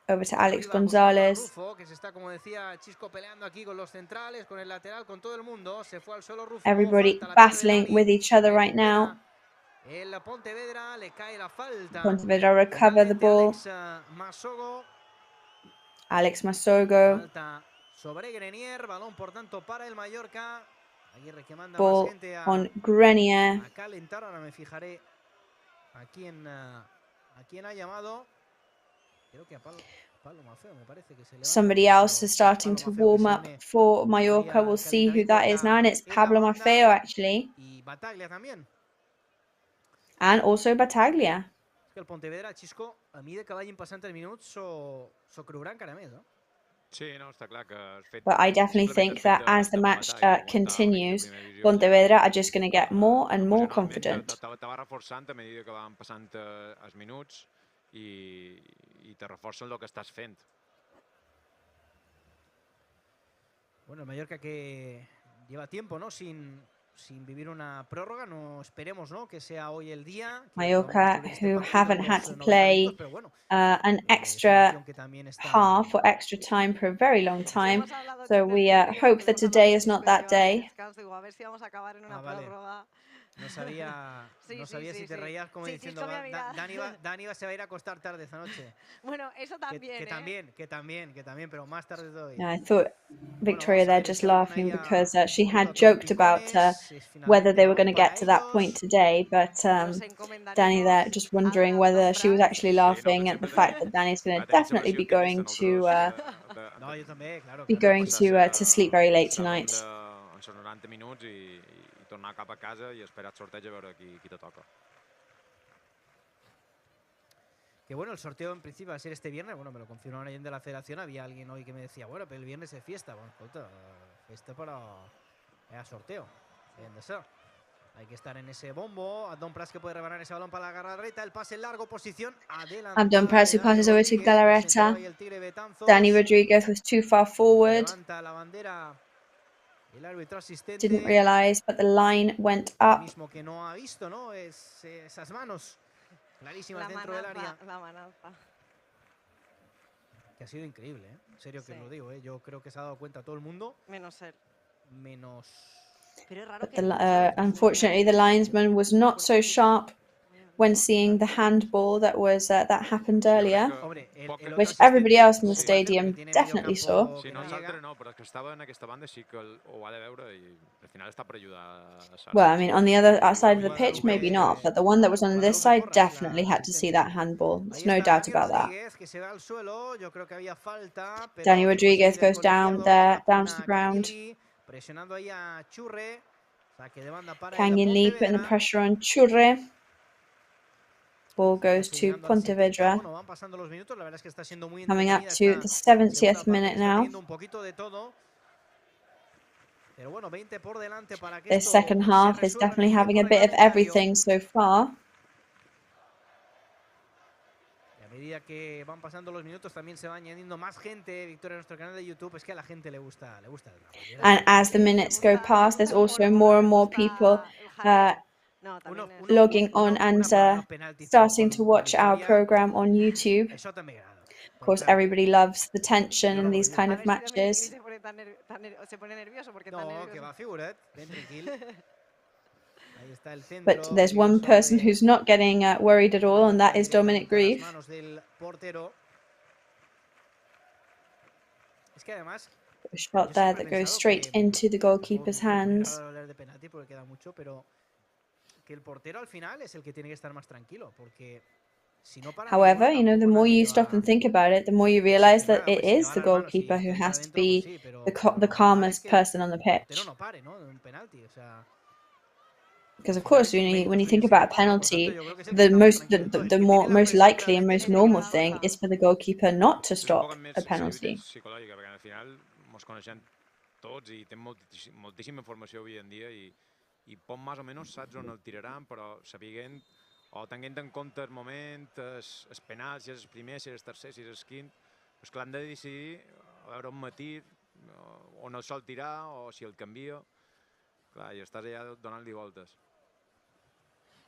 over to Alex Gonzalez. Que se está, como decía Chisco, peleando aquí con los centrales, con el lateral, con todo el mundo. Se fue al solo Rufo. Everybody battling with each other right now. El Pontevedra le cae la falta. Pontevedra recover the ball. Alex Masogo. Falta sobre Grenier, balón por tanto para el Mallorca. Aguirre que manda Ball más gente on Grenier. a calentar. Ahora me fijaré a quién ha llamado. Creo que a Pablo Mafeo, me parece que se levanta. Somebody else is starting to warm up for Mallorca. We'll see who that is now, and it's Pablo Mafeo actually. Y Bataglia también. And also Bataglia. Es que el Pontevedra, Chisco, a mi de que vagin passant els minuts s'ho creuran encara més, no? Sí, no, està clar que But I definitely think that as the match continues, Pontevedra are just going to get more and more confident. Te va reforçant a mesura que van passant els minuts i te reforcen el que estàs fent. Bueno, el Mallorca que lleva tiempo, ¿no? Sin vivir una prórroga, no esperemos, ¿no? Que sea hoy el día. Mallorca, who haven't had to play an extra half or extra time for a very long time, so we hope that today is not that day. No sabía, Sí, no sí, sabía sí, si te sí. reías como Sí, diciendo, Chisco me ha mirado. Dani se va a ir a acostar tarde esta noche. Bueno, eso también, Que también, pero más tarde todavía. Yeah, I thought Victoria there just laughing because she had junto a joked about trompicones, es whether finalmente they were going balón to get para to that point ellos. today, but Los Danny there encomendarios just a wondering whether she was Dombrats. actually Sí, no, laughing at the sempre fact that Danny's going to definitely be going to No, jo també, claro. be going to sleep very late tonight. En són 90 minuts i tornar cap a casa i esperar el sorteig a veure qui te toca. Que bueno, el sorteo en principio va a ser este viernes. Bueno, me lo confirmaron ahí de la federación. Había alguien hoy que me decía, bueno, pero el viernes es fiesta. Bueno, escolta, fiesta para sorteo. Bien de ser. Hay que estar en ese bombo. A Don Pras que puede rebanar ese balón para la garrareta. El pase largo, posición adelante. Abdon Pras who passes over to Galarreta. Danny Rodriguez was too far forward. Levanta la bandera. El árbitro asistente. Didn't realise, but the line went up. Mismo que no ha visto, ¿no? Esas manos clarísimas La dentro del área. la mananza. Que ha sido increíble, ¿eh? En serio que Sí. os lo digo, ¿eh? Yo creo que se ha dado cuenta todo el mundo. Menos él. Menos... Pero es raro que Unfortunately, the linesman was not so sharp when seeing the handball that happened earlier, which everybody else in the stadium definitely saw. Sí, nosaltres no, però és que estava en aquesta banda sí que ho ha de veure i al final està per ajudar a Sara. Well, I mean, on the other side of the pitch, maybe not, but the one that was on this side definitely had to see that handball. There's no doubt about that. Danny Rodriguez goes down there, down to the ground. Presionando ahí a Churre. Saque de banda para Kangin Lee putting the pressure on Churre. Ball goes to Pontevedra. Coming up to the 70th minute now. This second half is definitely having a bit of everything so far. A medida que van pasando los minutos también se va añadiendo más gente. Victoria, a nuestro canal de YouTube, es que a la gente le gusta el drama. And as the minutes go past, there's also more and more people logging on and starting to watch our program on YouTube. Of course, everybody loves the tension in these kind of matches. But there's one person who's not getting worried at all, and that is Dominic Grieve. A shot there that goes straight into the goalkeeper's hands. However, you know, the more you stop and think about it, the more you realize that it is the goalkeeper who has to be the calmest person on the pitch. Because of course, when you think about a penalty, the most likely and most normal thing is for the goalkeeper not to stop a penalty. Ens coneixem tots i té moltíssima informació avui en dia i poc més o menys saps on el tiraran, però sabent o tenint en compte el moment, els penals, si és el primer, si és el tercer, si és el quint, és clar, han de decidir a veure on matir, on el sol tirar o si el canvia. Clar, i estàs allà donant-li voltes.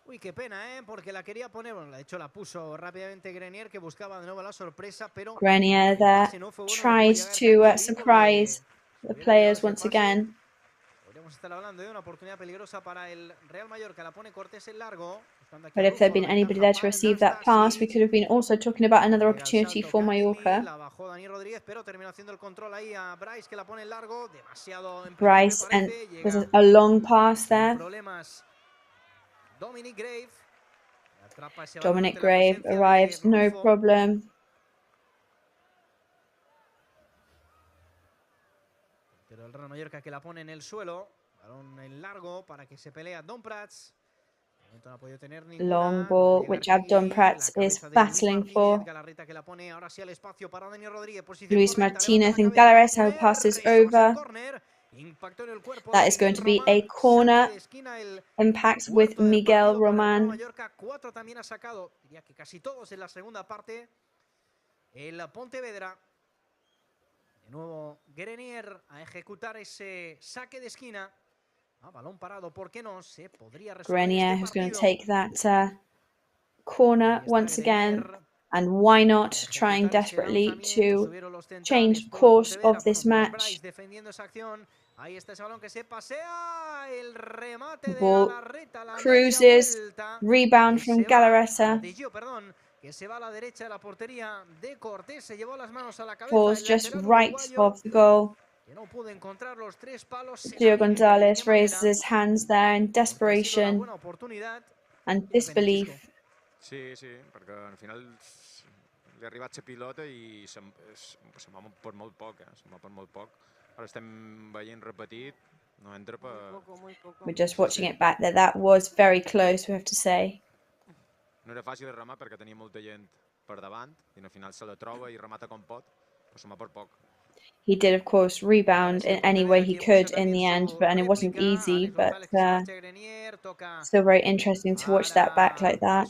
Uy, qué pena, porque la quería poner, bueno, de hecho la puso rápidamente Grenier, que buscaba de nuevo la sorpresa, pero Grenier there tries to surprise the players once again. Podríamos estar hablando de una oportunidad peligrosa para el Real Mallorca, la pone Cortés en largo. But if there'd been anybody there to receive that pass, we could have been also talking about another opportunity for Mallorca. La bajó Dani Rodríguez, pero terminó haciendo el control ahí a Bryce, que la pone en largo, demasiado Bryce, and there's a long pass there. Dominic Grave arrives, no problem. Pero el Real Mallorca que la pone en el suelo, balón en largo para que se pelea Don Prats. No ha podido tener Long ball, which Abdon Prats is battling for. Luis Martinez in Galarreta, who passes over. That is going to be a corner impact with Miguel Roman. También ha sacado, diría que casi todos en la segunda parte. El Pontevedra. De nuevo Grenier a ejecutar ese saque de esquina. Balón parado, ¿por qué no? Se podría resolver Grenier, who's going to take that corner once again. And why not, trying desperately to change course of this match. Ahí está ese balón que se pasea, el remate de Ball Galarreta, la cruises, rebound from Galarreta. Que se va a la derecha de la portería de Cortés, se llevó las manos a la cabeza. Falls just right of the goal. Que no pudo encontrar los 3 palos. Gio Gonzalez raises his hands there in desperation and disbelief. Sí, perquè al final li ha arribat la pilota i se'n va per molt poc, se'n va per molt poc. Ara estem veient repetit, no entra per... We're just watching it back there. That was very close, we have to say. No era fàcil de remar perquè tenia molta gent per davant i al final se la troba i remata com pot, però se'n va per poc. He did, of course, rebound in any way he could in the end, and it wasn't easy, but still very interesting to watch that back like that.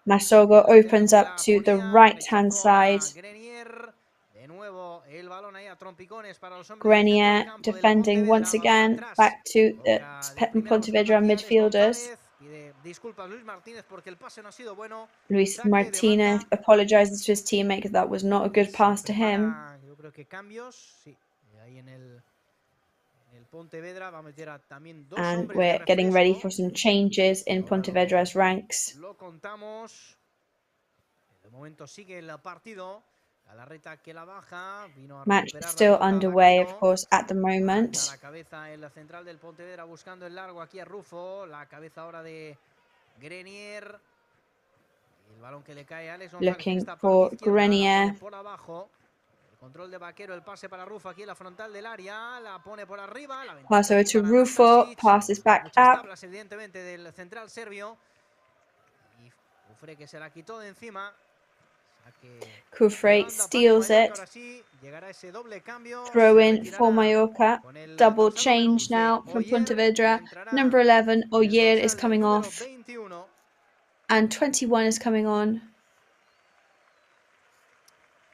Masogo opens up to the right-hand side. Grenier defending once again, back to the Pontevedra midfielders. Luis Martinez apologizes to his teammate because that was not a good pass to him. And we're getting ready for some changes in Pontevedra's ranks. Match still underway, of course, at the moment. Looking for Grenier. Pass over to Rufo, passes back up. Kufre steals it. Throw in for Mallorca. Double change now from Pontevedra. Number 11, Oyer, is coming off. And 21 is coming on.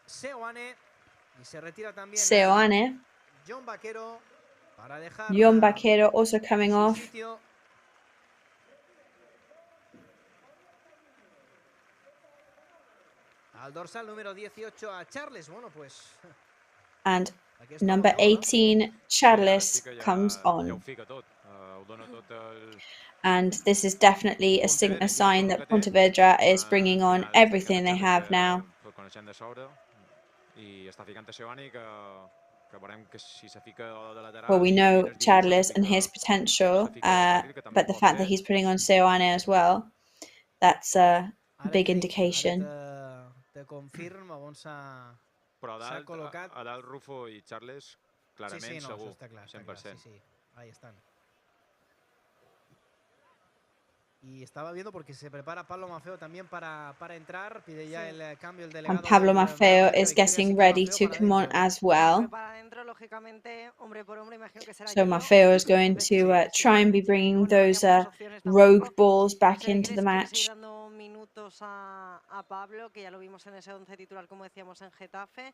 Seoane. Jon Vaquero also coming off. And number 18, Charles, comes on. And this is definitely a sign that Pontevedra is bringing on everything they have now. Well, we know Charles and his potential, but the fact that he's putting on Seoane as well, that's a big indication. Però a dalt Rufo i Charles, clarament, segur, 100%. Ahí están. Y estaba viendo porque se prepara Pablo Maffeo también para entrar, pide ya el cambio el delegado. And Pablo Maffeo is getting ready to come on as well. So Maffeo is going to try and be bringing those rogue balls back into the match. A Pablo, que ya lo vimos en ese 11 titular, como decíamos, en Getafe.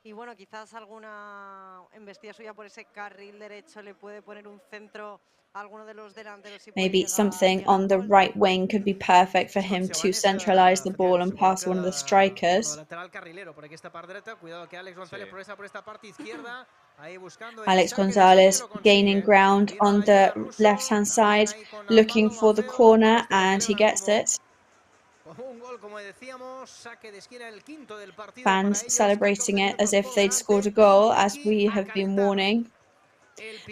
Y bueno, quizás alguna embestida suya por ese carril derecho le puede poner un centro a alguno de los delanteros. Maybe something on the right wing could be perfect for him to centralize the ball and pass one of the strikers. Alex Gonzalez gaining ground on the left-hand side, looking for the corner, and he gets it. Fans celebrating it as if they'd scored a goal, as we have been warning.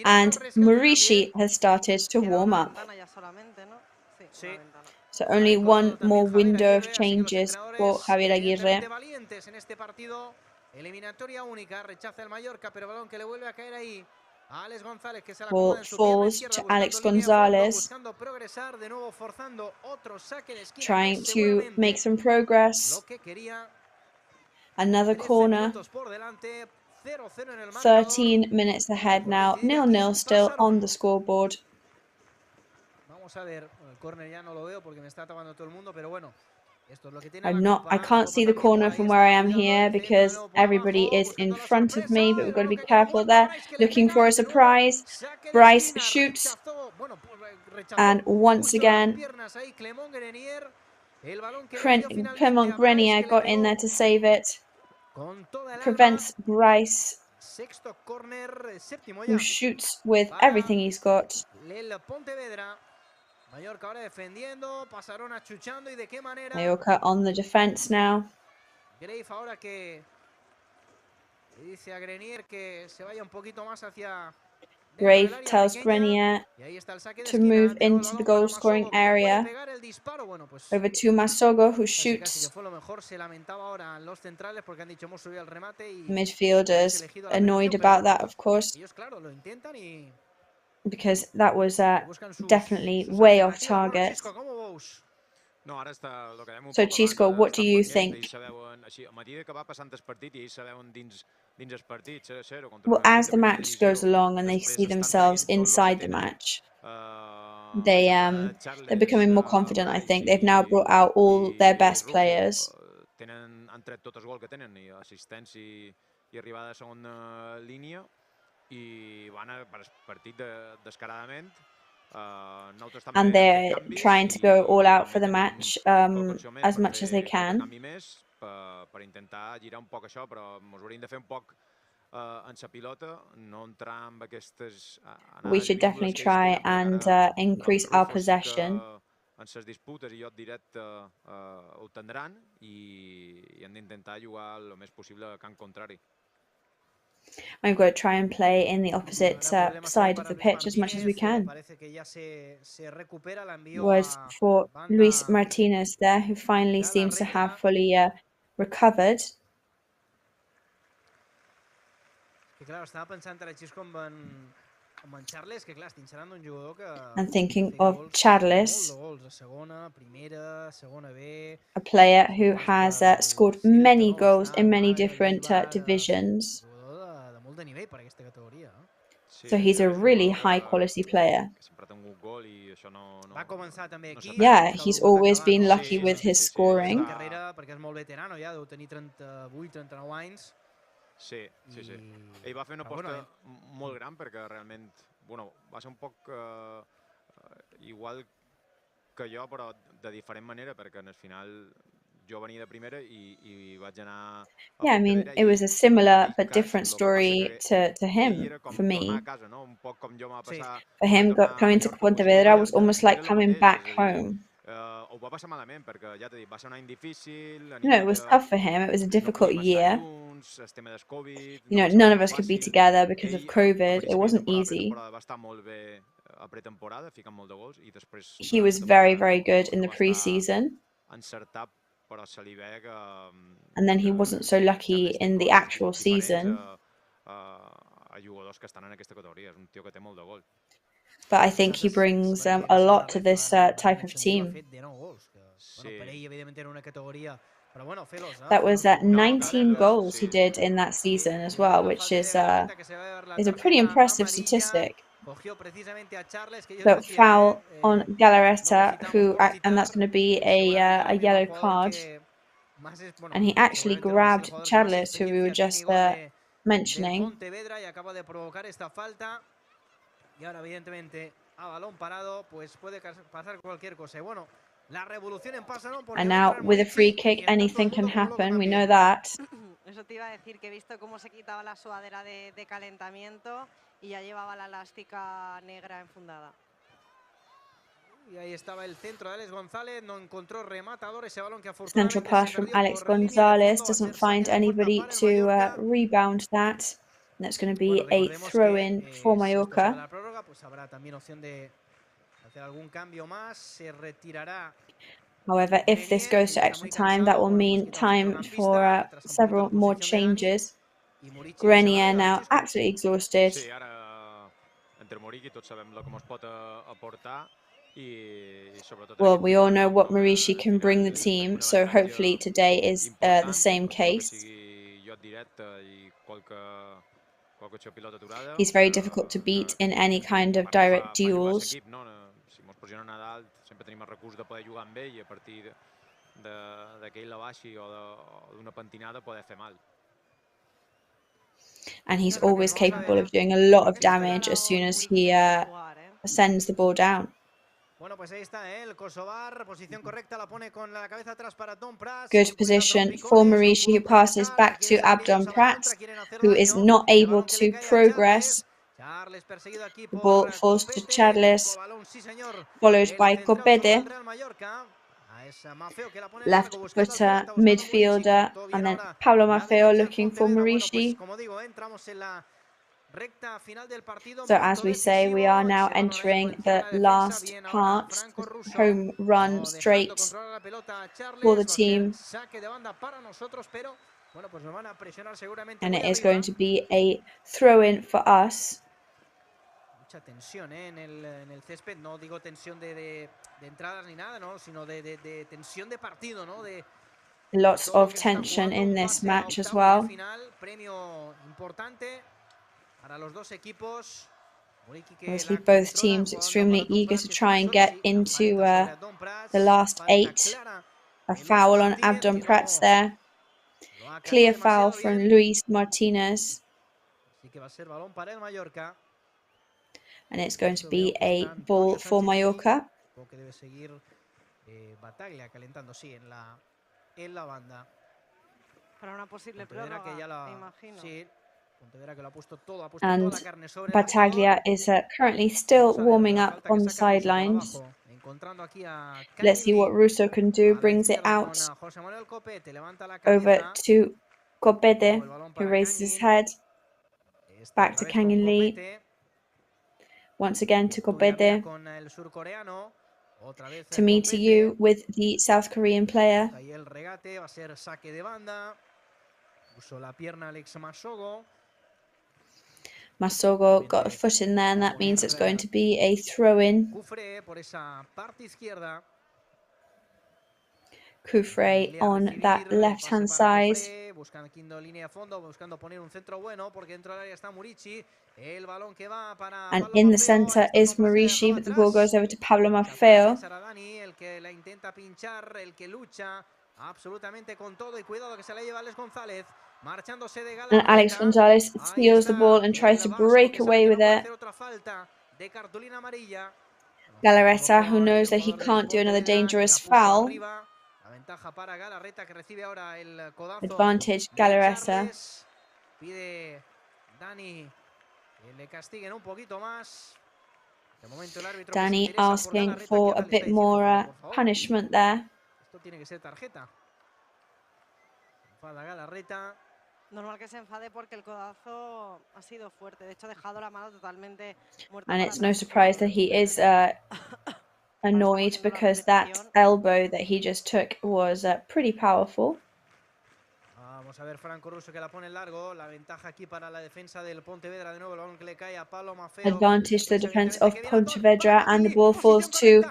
And Murishi has started to warm up. So only one more window of changes for Javier Aguirre. Ball falls to Alex Gonzalez, trying to make some progress. Another corner. 13 minutes ahead now, 0-0 still on the scoreboard. I can't see the corner from where I am here because everybody is in front of me, but we've got to be careful there. Looking for a surprise. Bryce shoots. And once again, Clement Grenier got in there to save it. Prevents Bryce sexto córner, séptimo who ya. shoots with everything he's got. El Pontevedra. Mallorca ahora defendiendo, pasaron achuchando y de qué manera. Mallorca on the defense now. Grave ahora que le dice a Grenier que se vaya un poquito más hacia Grave tells Grenier to move into the goal-scoring area. Over to Masogo, who shoots. Midfielders annoyed about that, of course, because that was definitely way off target. So, Chisco, what do you think? Well, as the match goes along and they see themselves inside the match, they're becoming more confident, I think. They've now brought out all their best players. Han tret tot el gol que tenen, i assistència i arribada de segona línia, i van a partit descaradament. And they're trying to go all out for the match as much as they can. Per intentar girar un poc això, però ens hauríem de fer un poc en sa pilota, no entrar amb aquestes... We should definitely try and increase our possession. En ses disputes, i jo et diré ho tindran, i hem d'intentar jugar el més possible a camp contrari. I'm going to try and play in the opposite side of the pitch as much as we can. Was for Luis Martinez there, who finally seems to have fully recovered. And thinking of Charles, a player who has scored many goals in many different divisions. So he's a really high quality player. Yeah, he's always been lucky with his scoring. Sí. Ell va fer una aposta molt gran perquè realment, va ser un poc igual que jo, però de diferent manera, perquè en el final jo venia de primera i vaig anar... Yeah, I mean, it was a similar but different story to him, for me. For him, coming to Pontevedra was almost like coming back home. Ho va passar malament, perquè ja t'he dit, va ser un any difícil... It was tough for him. It was a difficult year. None of us could be together because of COVID. It wasn't easy. He was very, very good in the pre-season. And then he wasn't so lucky in the actual season. But I think he brings a lot to this type of team. That was 19 goals he did in that season as well, which is a pretty impressive statistic. So foul on Galarreta, and that's going to be a yellow card. And he actually grabbed Charles, who we were just mentioning. Y ahora, evidentemente, a balón parado, pues puede pasar cualquier cosa. Y bueno, la revolución en pasa, ¿no? And now, with a free kick, anything can happen. We know that. Eso te iba a decir, que he visto cómo se quitaba la sudadera de calentamiento y ya llevaba la elástica negra enfundada. Y ahí estaba el centro de Alex González, no encontró rematador ese balón que afortunadamente Central pass from Alex González doesn't find anybody to rebound that. That's going to be a throw-in for Mallorca. However, if this goes to extra time, that will mean time for several more changes. Grenier now absolutely exhausted. Well, we all know what Marishi can bring the team, so hopefully today is the same case. He's very difficult to beat in any kind of direct duels. And he's always capable of doing a lot of damage as soon as he sends the ball down. Bueno, pues ahí está, el Kosovar, posición correcta, la pone con la cabeza atrás para Don Prats. Good position for Marishi, who passes back to Abdon Prats, who is not able to progress. Charles perseguido aquí The por ball falls to Copete, Charles, balón, sí señor. followed by El central sobre el Copete. Real Mallorca. A esa Mafeo que la pone en Left largo, buscando al footer, poeta, buscando a Murici, midfielder, cortó bien and then ahora Pablo la Maffeo defensa del looking for Pontevedra. Bueno, pues Marishi. como digo, entramos en la recta final del partido. So as we say, we are now entering the last part, the home run straight for the team. Saque de banda para nosotros, pero bueno, pues nos van a presionar seguramente And muy it is arriba. going to be a throw-in for us. Mucha tensión en el césped, no digo tensión de entradas ni nada, ¿no? Sino de tensión de partido, ¿no? Lots of tension in this match as well. Final, premio importante para los dos equipos. Obviously, both teams extremely eager to try and get into the last 8. A foul on Abdon Prats there. Clear foul from Luis Martinez. Así que va a ser balón para el Mallorca. And it's going to be a ball for Mallorca. Que debe seguir Bataglia calentando, sí, en la banda. Para una posible Pontevedra prórroga, que ya me imagino. Sí, Pontevedra que lo ha puesto todo, ha puesto And toda la carne sobre Battaglia is currently still warming up on the sidelines. Let's see what Russo can do. Brings it out over to Copete, who raises his head. Back to Kangin Lee. Once again to Copete. To me, to you, with the South Korean player. Ahí el regate, va a ser saque de banda. Usó la pierna Alex Masogo. Masogo got a foot in there, and that means it's going to be a throw-in. Kufre on that left-hand side. And in the centre is Marishi, but the ball goes over to Pablo Maffeo. And Alex Gonzalez steals the ball and tries to break away with it. Galarreta, who knows that he can't do another dangerous foul. Advantage Galarreta. Danny asking for a bit more punishment there. Normal que se enfade porque el codazo ha sido fuerte. De hecho, ha dejado la mano totalmente muerta. And it's no surprise that he is annoyed because that elbow that he just took was pretty powerful. Vamos a ver Franco Russo que la pone en largo. La ventaja aquí para la defensa del Pontevedra. De nuevo el balón que le cae a Pablo Maffeo. Advantage to the defense of Pontevedra, and the ball falls to.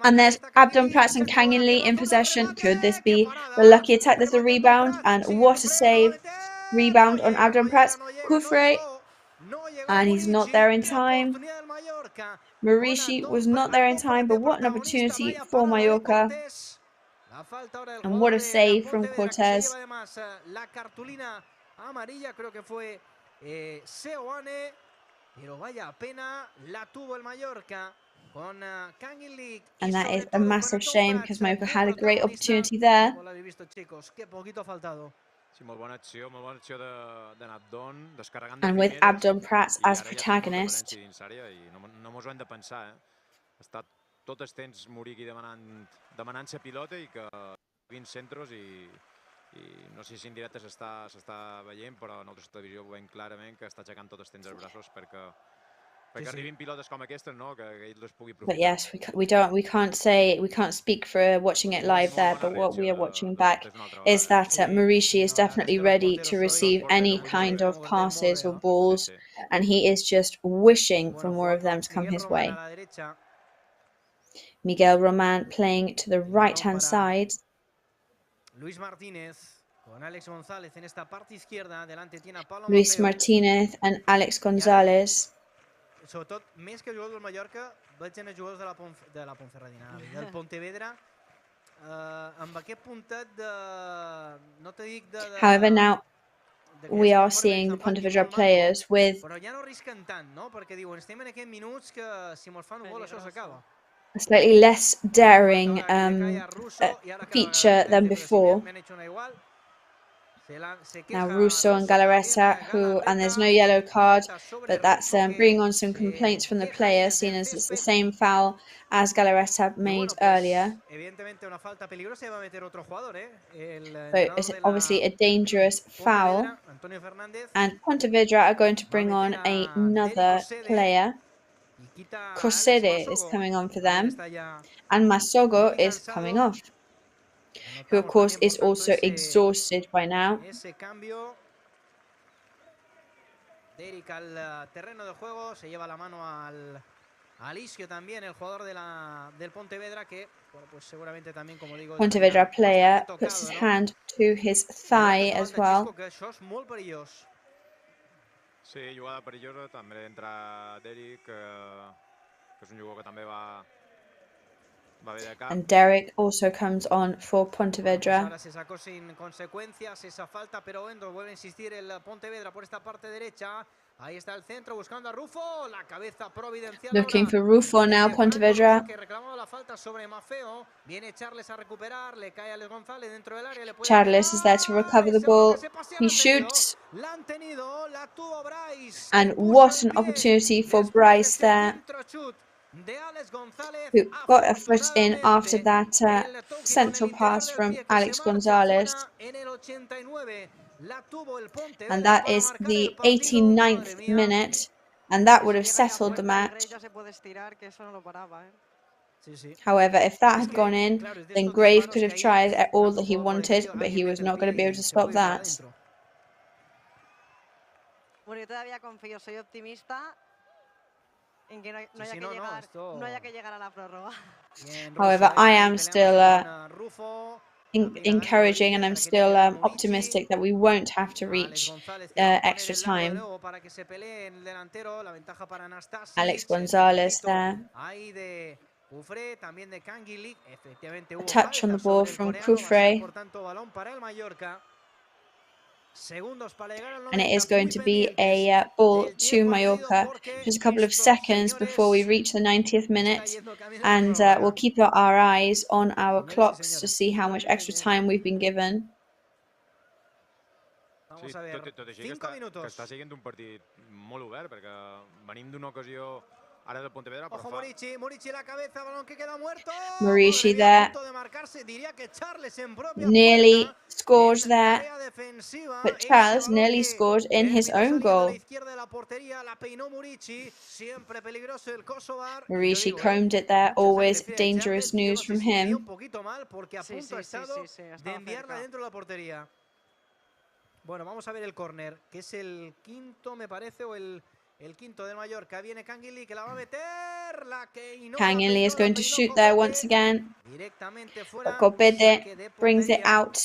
And there's Abdon Prats and Kangin Lee in possession. Could this be the lucky attack? There's a rebound, and what a save! Rebound on Abdon Prats. Kufre. And he's not there in time. Marishi was not there in time, but what an opportunity for Mallorca. And what a save from Cortez. La cartulina amarilla creo que fue Seoane, pero vaya pena la tuvo el Mallorca con Kangin Lee. And that is a massive shame because Mallorca had a great opportunity there. And with Abdon Prats as protagonist. Tot el temps Muriqui demanant-se pilota i que vinguin centros i no sé si en directe s'està veient, però en altres televisió ho veiem clarament que està aixecant tot el temps els braços perquè arribin pilotes com aquestes, no? Que ell les pugui aprofitar. But yes, we can't speak for watching it live there, but what we are watching back is that Marishi is definitely ready to receive any kind of passes or balls, and he is just wishing for more of them to come his way. Miguel Roman playing to the right-hand side. Luis Martinez con Alex González en esta parte izquierda. Delante tiene a Pablo Luis Martinez and Alex González. Sobretot, més que jugadors del Mallorca, veig en els jugadors de la Ponferradina, del Pontevedra, amb aquest puntet de... no te dic de... However, now we are seeing the Pontevedra players with a slightly less daring feature than before. Now Russo and Galarreta, and there's no yellow card, but that's bringing on some complaints from the player, seeing as it's the same foul as Galarreta made earlier. So it's obviously a dangerous foul, and Pontevedra are going to bring on another player. Cosere is coming on for them, and Masogo is coming off, who of course is also exhausted by now. Derek al terreno de juego, se lleva la mano al Alisio también, el jugador del Pontevedra, que bueno, pues seguramente también, como digo, Pontevedra player puts his hand to his thigh as well. Sí, jugada perillosa, també entra Derek, que és un jugador que també va bé de cap. And Derek also comes on for Pontevedra. Ahora se sacó sin consecuencias esa falta, pero Endo vuelve a insistir el Pontevedra por esta parte derecha. Ahí está el centro buscando a Rufo, la cabeza providencial. Looking for Rufo now, Pontevedra. Que reclamaba la falta sobre Mafeo. Viene Charles a recuperar, le cae a Alex González dentro del área. Charles is there to recover the ball. He shoots. And what an opportunity for Bryce there, who got a foot in after that central pass from Alex Gonzalez. And that is the 89th minute, and that would have settled the match. However, if that had gone in, then Grave could have tried all that he wanted, but he was not going to be able to stop that. Bueno, yo todavía confío, soy optimista en que no haya que llegar a la prórroga. However, I am still encouraging, and I'm still optimistic that we won't have to reach extra time. Alex Gonzalez there. A touch on the ball from Kufre. And it is going to be a ball to Mallorca. Just a couple of seconds before we reach the 90th minute, and we'll keep our eyes on our clocks to see how much extra time we've been given. Sí, tot així que està sent un partit molt obert, perquè venim d'una ocasió ara del Pontevedra, però Murici la cabeza, balón que queda muerto. Murici there. Nearly scored there, but Charles nearly scored in his own goal. Murici combed it there, always dangerous news from him. Bueno, vamos a ver el córner, que es el quinto, me parece, o el quinto del Mallorca. Viene Canguilí, que la va a meter. Canguilí is going to shoot there once again. But Copete brings it out.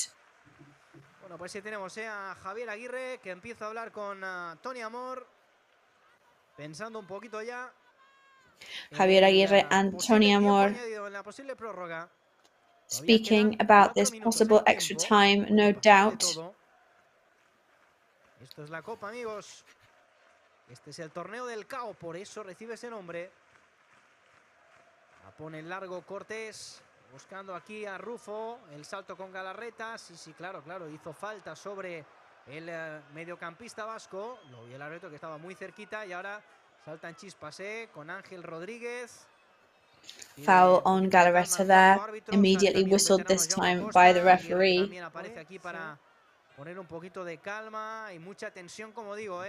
Bueno, pues sí tenemos a Javier Aguirre, que empieza a hablar con Tony Amor, pensando un poquito ya. Javier Aguirre and Tony Amor speaking about this possible extra time, no doubt. Esto es la Copa, amigos. Este es el torneo del CAO, por eso recibe ese nombre. La pone en largo Cortés, buscando aquí a Rufo. El salto con Galarreta. Sí, claro, hizo falta sobre el mediocampista vasco. Lo vio el árbitro, que estaba muy cerquita, y ahora saltan chispas con Ángel Rodríguez. Foul on Galarreta there, immediately whistled this time by the referee. También aparece aquí para poner un poquito de calma. Hay mucha tensión, como digo,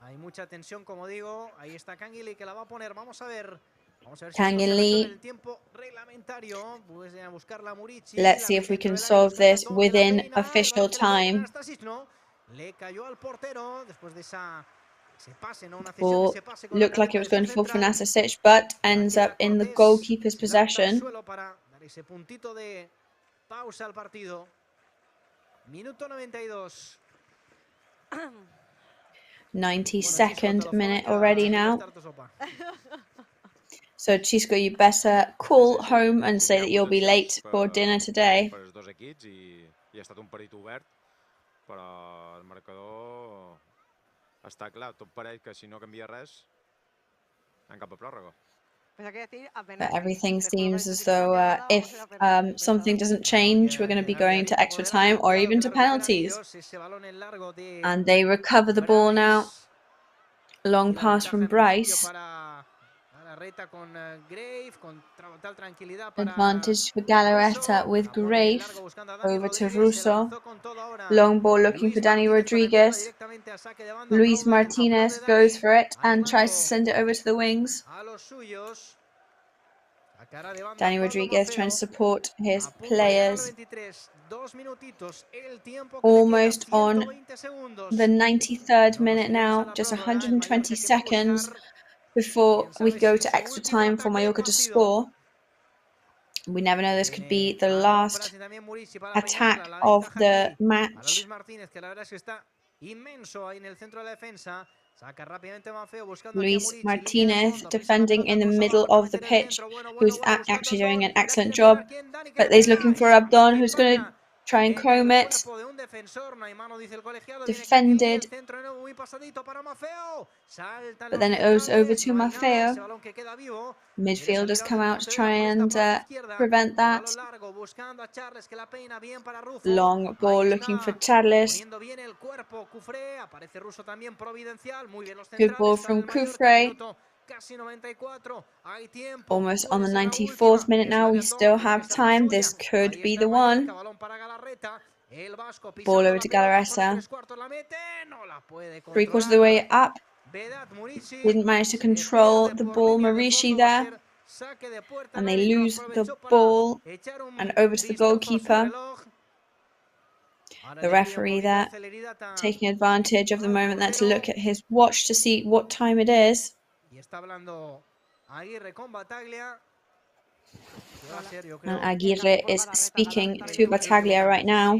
Hay mucha tensión, como digo. Ahí está Canguilí, que la va a poner. Vamos a ver si el tiempo reglamentario. Pues a buscar la Murici. Let's see if we can solve this within official time. Le cayó al portero después de ese pase, ¿no? Una Ball looked like it was going to fall for Nastasic, but ends up in the goalkeeper's possession. Para dar ese puntito de pausa al partido. Minuto 92. 92nd minute already now. So Chisco, you better call home and say that you'll be late for dinner today. Per els dos equips i ha estat un partit obert, però el marcador està clar. Tot pareix que si no canvia res, en cap a pròrroga. But everything seems as though if something doesn't change, we're going to be going to extra time or even to penalties. And they recover the ball now. Long pass from Bryce. Advantage for Galarreta with Grave. Over to Russo. Long ball looking for Dani Rodriguez. Luis Martinez goes for it and tries to send it over to the wings. Dani Rodriguez trying to support his players. Almost on the 93rd minute now, just 120 seconds before we go to extra time for Mallorca to score. We never know, this could be the last attack of the match. Luis Martinez defending in the middle of the pitch, who's actually doing an excellent job. But he's looking for Abdon, who's going to try and comb it. Defended. But then it goes over to Maffeo. Midfielders come out to try and prevent that. Long ball looking for Charles. Good ball from Cufre. Almost on the 94th minute now. We still have time. This could be the one. Ball over to Galarreta. 3/4 of the way up. Didn't manage to control the ball. Marishi there. And they lose the ball. And over to the goalkeeper. The referee there taking advantage of the moment there to look at his watch to see what time it is. And Aguirre is speaking to Battaglia right now.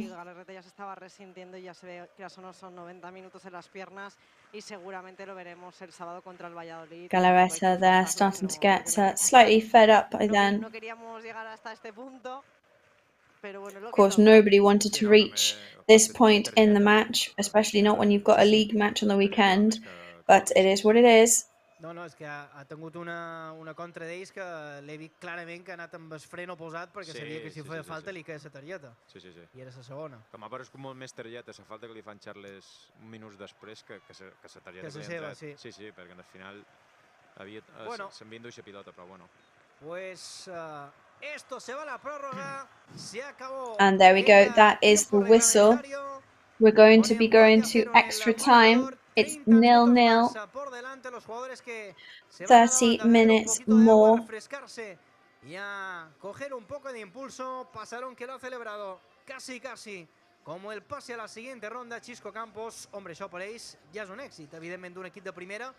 Galarreta there starting to get slightly fed up by then. Of course, nobody wanted to reach this point in the match, especially not when you've got a league match on the weekend, but it is what it is. No, és que ha tingut una contra d'ells que l'he vist clarament que ha anat amb el freno posat perquè sabia que si feia falta li queia la targeta. I era la segona. Que m'ha paregut molt més targeta la falta que li fan Charles minuts després que la targeta que la seva, sí. Sí, perquè al final s'envien duixa pilota, però bueno. Pues esto se va a la prórroga, se acabó. And there we go, that is the whistle. We're going to be going to extra time. It's 0-0. 30 minutes more. Y a coger un poco de impulso, pasaron que lo ha celebrado casi como el pase a la siguiente ronda. Xisco Campos, hombre, això per ells ja és un èxit, evidentment d'un equip de primera.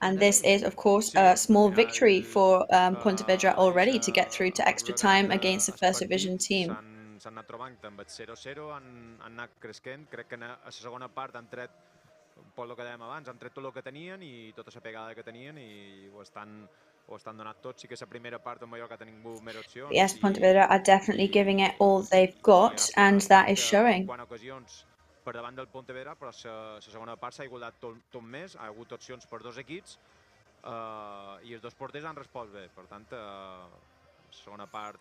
And this is, of course, a small victory for Pontevedra already to get through to extra time against the First Division team. S'han anat trobant amb el 0-0, han anat cresquent. Crec que a la segona part han tret, un poc el que dèiem abans, han tret tot el que tenien i tota la pegada que tenien i ho estan donat tot. Sí que la primera part en Mallorca ha tingut més opcions. Yes, Pontevedra are definitely giving it all they've got, and that is showing. Quan ocasions per davant del Pontevedra, però la segona part s'ha igualat tot més, ha hagut opcions per dos equips i els dos porters han respost bé. Per tant, la segona part...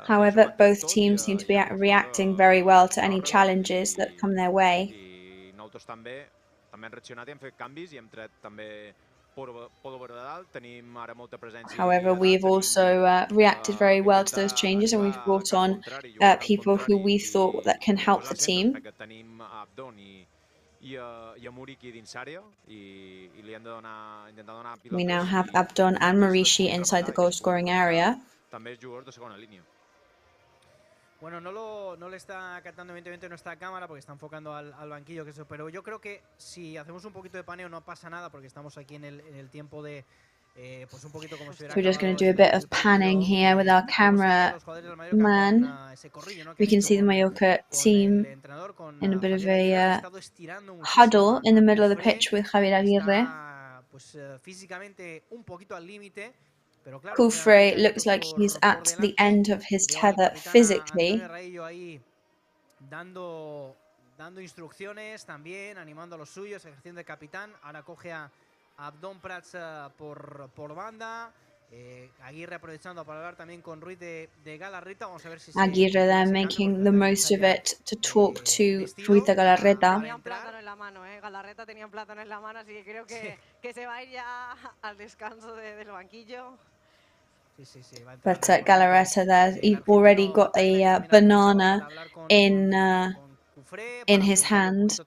However, both teams seem to be reacting very well to any challenges that come their way. I nosaltres també hem reaccionat i hem fet canvis i hem tret també pólvora de dalt. Tenim ara molta presència. However, we've also reacted very well to those changes, and we've brought on people who we thought that can help the team. Tenim Abdon i a Muriqui dins àrea i li hem de intentar donar pilotes. We now have Abdon and Marishi inside the goal-scoring area. També és jugador de segona línia. Bueno, no le está captando evidentemente nuestra cámara porque está enfocando al banquillo, pero yo creo que si hacemos un poquito de paneo no pasa nada porque estamos aquí en el tiempo de pues un poquito como si hubiera. We're just going to do a bit of panning here with our camera man. We can see the Mallorca team in a bit of a huddle in the middle of the pitch with Javier Aguirre. Pues físicamente un poquito al límite. Cufre looks like he's at the end of his tether physically. Dando instrucciones también, animando a los suyos, ejerciendo de capitán. Ahora coge a Abdon Prats por banda. Aguirre aprovechando para hablar también con Ruiz de Galarreta. Vamos a ver si Aguirre there making the most of it to talk to Ruiz de Galarreta. Tenían plátano en la mano, Galarreta tenían plátano en la mano, así que creo que se va a ir ya al descanso del banquillo. But Galarreta there, he already got a banana in his hand.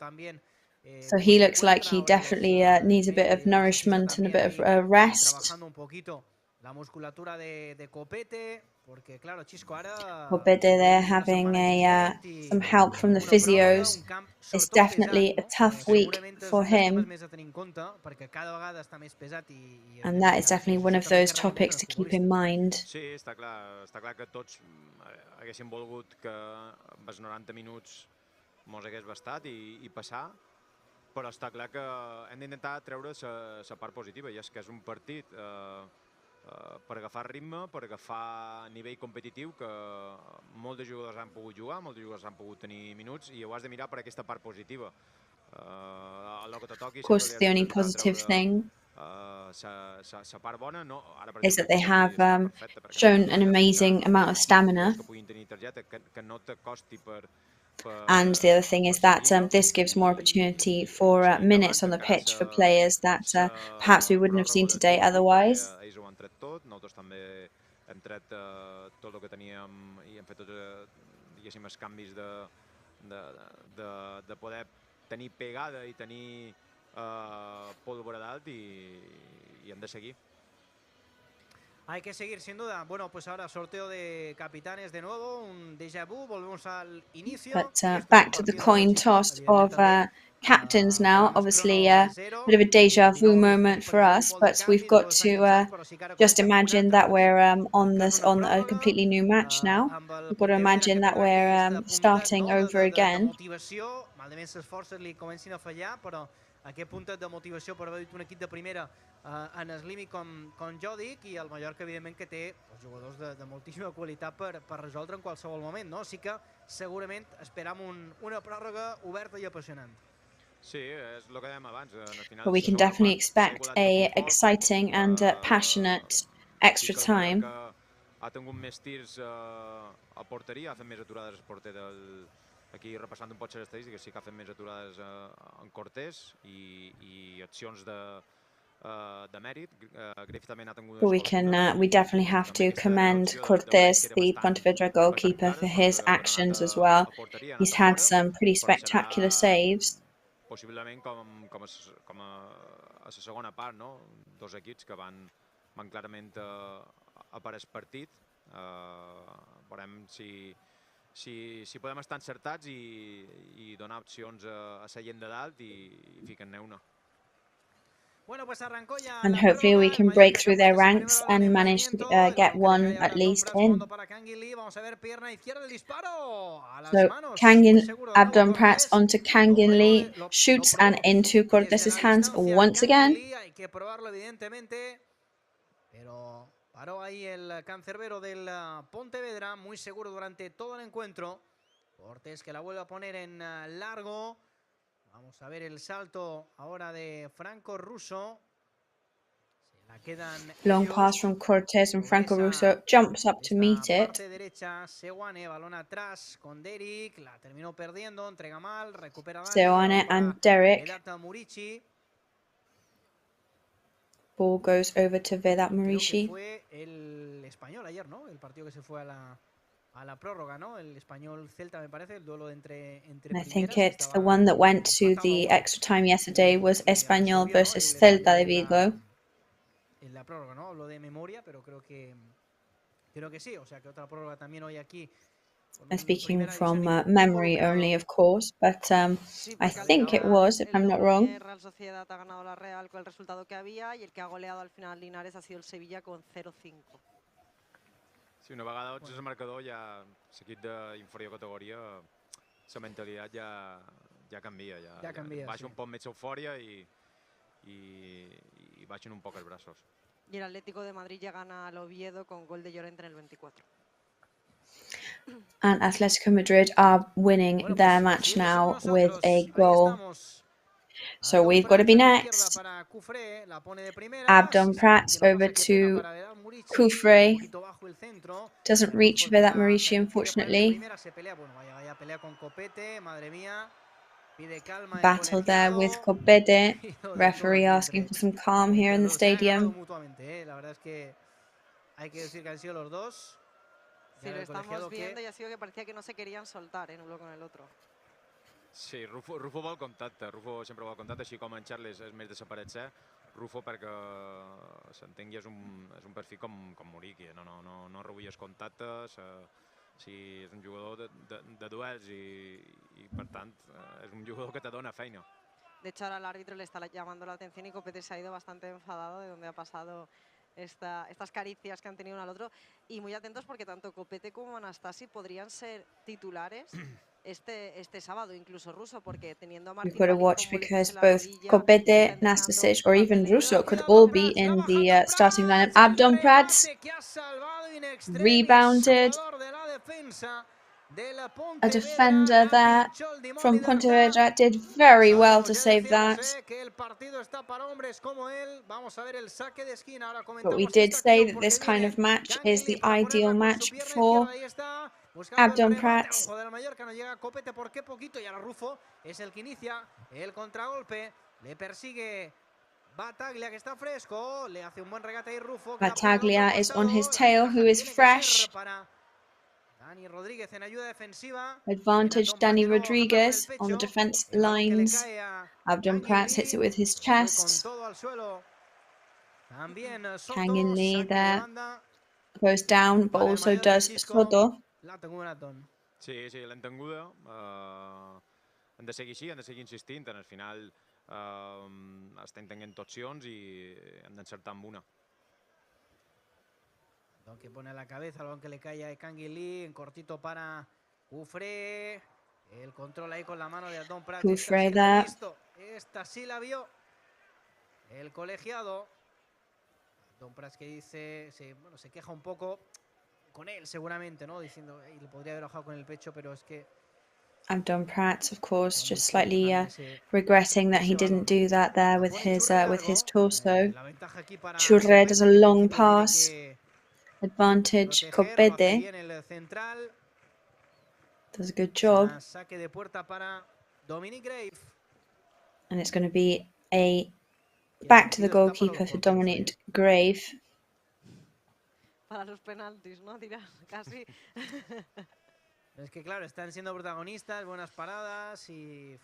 So he looks like he definitely needs a bit of nourishment and a bit of rest. La musculatura de Copete, porque claro, Chisco ahora Copete there having some help from the physios. It's definitely a tough week for him. And that is definitely one of those topics to keep in mind. Sí, està clar que tots haguéssim volgut que amb els 90 minuts mos hagués bastat i passar, però està clar que hem d'intentar treure la part positiva, i és que és un partit per agafar ritme, per agafar nivell competitiu, que molts de jugadors han pogut jugar, molts de jugadors han pogut tenir minuts, i ho has de mirar per aquesta part positiva. Of course, the only positive thing is that they have shown an amazing amount of stamina. And the other thing is that this gives more opportunity for minutes on the pitch for players that perhaps we wouldn't have seen today otherwise. Nosaltres també hem tret tot el que teníem i hem fet tots, diguéssim, els canvis de poder tenir pegada i tenir pólvora dalt, i hem de seguir. Hay que seguir, sin duda. Bueno, pues ahora sorteo de capitanes de nuevo, un déjà vu, volvemos al inicio. But back to the coin toss of captains now. Obviously, a bit of a deja vu moment for us, but we've got to just imagine that we're on a completely new match now. We've got to imagine that we're starting over again. Aquest punt de motivació per haver dit un equip de primera en el límit com jo dic, i el Mallorca evidentment que té jugadors de moltíssima qualitat per resoldre en qualsevol moment, no? Així que segurament esperam una pròrroga oberta i apassionant. Sí, és el que dèiem abans. But we can definitely expect a exciting and passionate extra time. Ha tingut més tirs a porteria, ha fet més aturades al porter aquí repassant un poc les estadístiques, sí que ha fet més aturades en Cortés i accions de mèrit. Griff també n'ha tingut... But we definitely have to commend Cortés, the Pontevedra goalkeeper, for his actions as well. He's had some pretty spectacular saves. Possiblement com a la segona part, no? Dos equips que van clarament a per el partit. Veurem si podem estar encertats i donar opcions a la gent de dalt i ficar-ne una. And hopefully we can break through their ranks and manage to get one at least in. So Kangin Abdon Prats onto Kangin Lee, shoots and into Cortés's hands once again. Paró ahí el cancerbero del Pontevedra, muy seguro durante todo el encuentro. Cortés que la vuelve a poner en largo. Vamos a ver el salto ahora de Franco Russo. Se la quedan long pass from Cortés, and Franco Russo jumps up to meet it. Parte derecha, Seoane, balón atrás con Derek, la terminó perdiendo, entrega mal, recupera Seoane and Derek. Ball goes over to Vedat Murici. Fue el español ayer, ¿no? El partido que se fue a la prórroga, ¿no? El español Celta, me parece, el duelo entre I think it's the one that went to the extra time yesterday was Español versus Celta de Vigo. En la prórroga, ¿no? Hablo de memoria, pero creo que sí, o sea que otra prórroga también hoy aquí. I'm speaking from memory only, of course, but I think it was, if I'm not wrong. Real Sociedad ha ganado la Real con el resultado que había, y el que ha goleado al final Linares ha sido el Sevilla con 0-5. Sí, una vegada ets el marcador, ja l'equip d'inferior categoria, la mentalitat ja canvia. Ja canvia, baixa un poc més eufòria i baixen un poc els braços. Y el Atlético de Madrid ya gana al Oviedo con gol de Llorente en el 24. And Atletico Madrid are winning their match now with a goal So we've got to be next. Abdon Prats over to Kufre. Doesn't reach Vedat Marici, unfortunately. Battle there with COPA. Referee asking for some calm here in the stadium. Sí, lo estamos viendo y ha sido que parecía que no se querían soltar en uno con el otro. Sí, Rufo vol contacte, Rufo sempre vol contacte, així com en Charles és més desaparèixer. Rufo, perquè s'entengui, és un perfil com Muriqui, no rebuies contactes, sí, és un jugador de duels i per tant és un jugador que te dona feina. De hecho, ahora el árbitro le está llamando la atención y Copete se ha ido bastante enfadado de donde ha pasado estas caricias que han tenido uno al otro. Y muy atentos porque tanto Copete como Anastasi podrían ser titulares este sábado, incluso Russo, porque teniendo a Martín. We've got to watch because both Copete, Nastasic, or even Russo could all be in the starting lineup. Abdon Prats rebounded. A defender there from Pontevedra did very well to save that. But we did say that this kind of match is the ideal match for Abdon Prats. Battaglia is on his tail, who is fresh. Advantage Dani Rodriguez on the defense lines. Abdon Prats hits it with his chest. Kangin Lee there goes down, but also does Soto. Sí, l'hem tenguda. Han de seguir així, han de seguir insistint. Al final estem tenint opcions i hem d'encertar amb una. Que pone a la cabeza, el balón que le cae a Kangin Lee, en cortito para Kufre. El control ahí con la mano de Abdon Prats. Kufre there. Esta sí la vio el colegiado. Abdon Prats que dice, se queja un poco con él seguramente, ¿no? Diciendo, le podría haber bajado con el pecho, pero es que Abdon Prats, of course, just slightly regretting that he didn't do that there with his torso. Churre does a long pass. Advantage Copete. Does a good job. And it's going to be a back to the goalkeeper for Dominic Grave. Para los penaltis, ¿no? Tirar casi. Es que claro, están siendo protagonistas, buenas paradas y...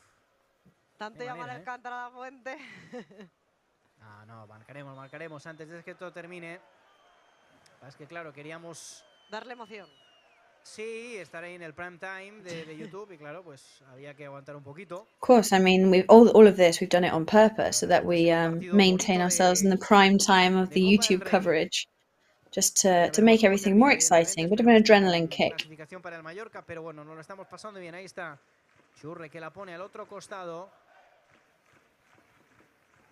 Tanto llamar al cántaro a la fuente. No, marcaremos antes de que todo termine. Es que claro, queríamos... Darle emoción. Sí, estar ahí en el prime time de YouTube y claro, pues había que aguantar un poquito. Of course, I mean, we've all of this, we've done it on purpose so that we maintain ourselves in the prime time of the YouTube coverage. Just to make everything more exciting, a bit of an adrenaline kick. Para el Mallorca, pero bueno, nos lo estamos pasando bien. Ahí está Churre que la pone al otro costado.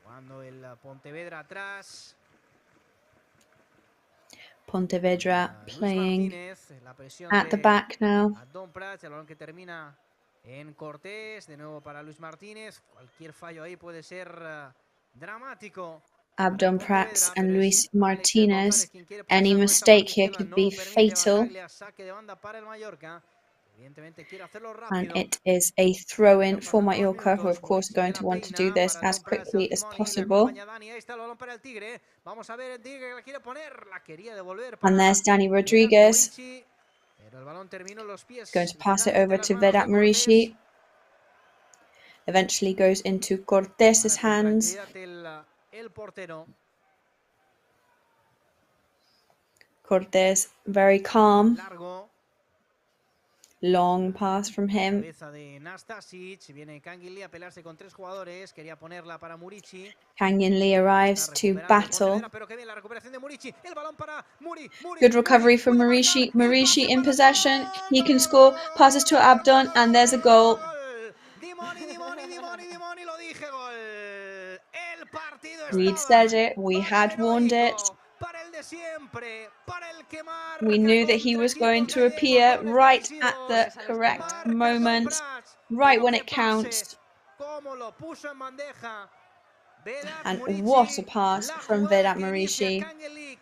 Cuando el Pontevedra atrás. Pontevedra playing at the back now. Abdon Prats, el balón que termina en Cortés, de nuevo para Luis Martínez. Cualquier fallo ahí puede ser dramático. Abdon Prats and Luis Martinez. Any mistake here could be fatal. And it is a throw-in for Mallorca, who of course are going to want to do this as quickly as possible. And there's Dani Rodriguez. Going to pass it over to Vedat Marici. Eventually goes into Cortés's hands. Cortés very calm. Long pass from him. Kangin Lee arrives to battle. Good recovery from Marici. Marici in possession. He can score. Passes to Abdon and there's a goal. We'd said it. We had warned it. We knew that he was going to appear right at the correct moment, right when it counts. cómo lo puso en bandeja. And what a pass from Vedat Murici.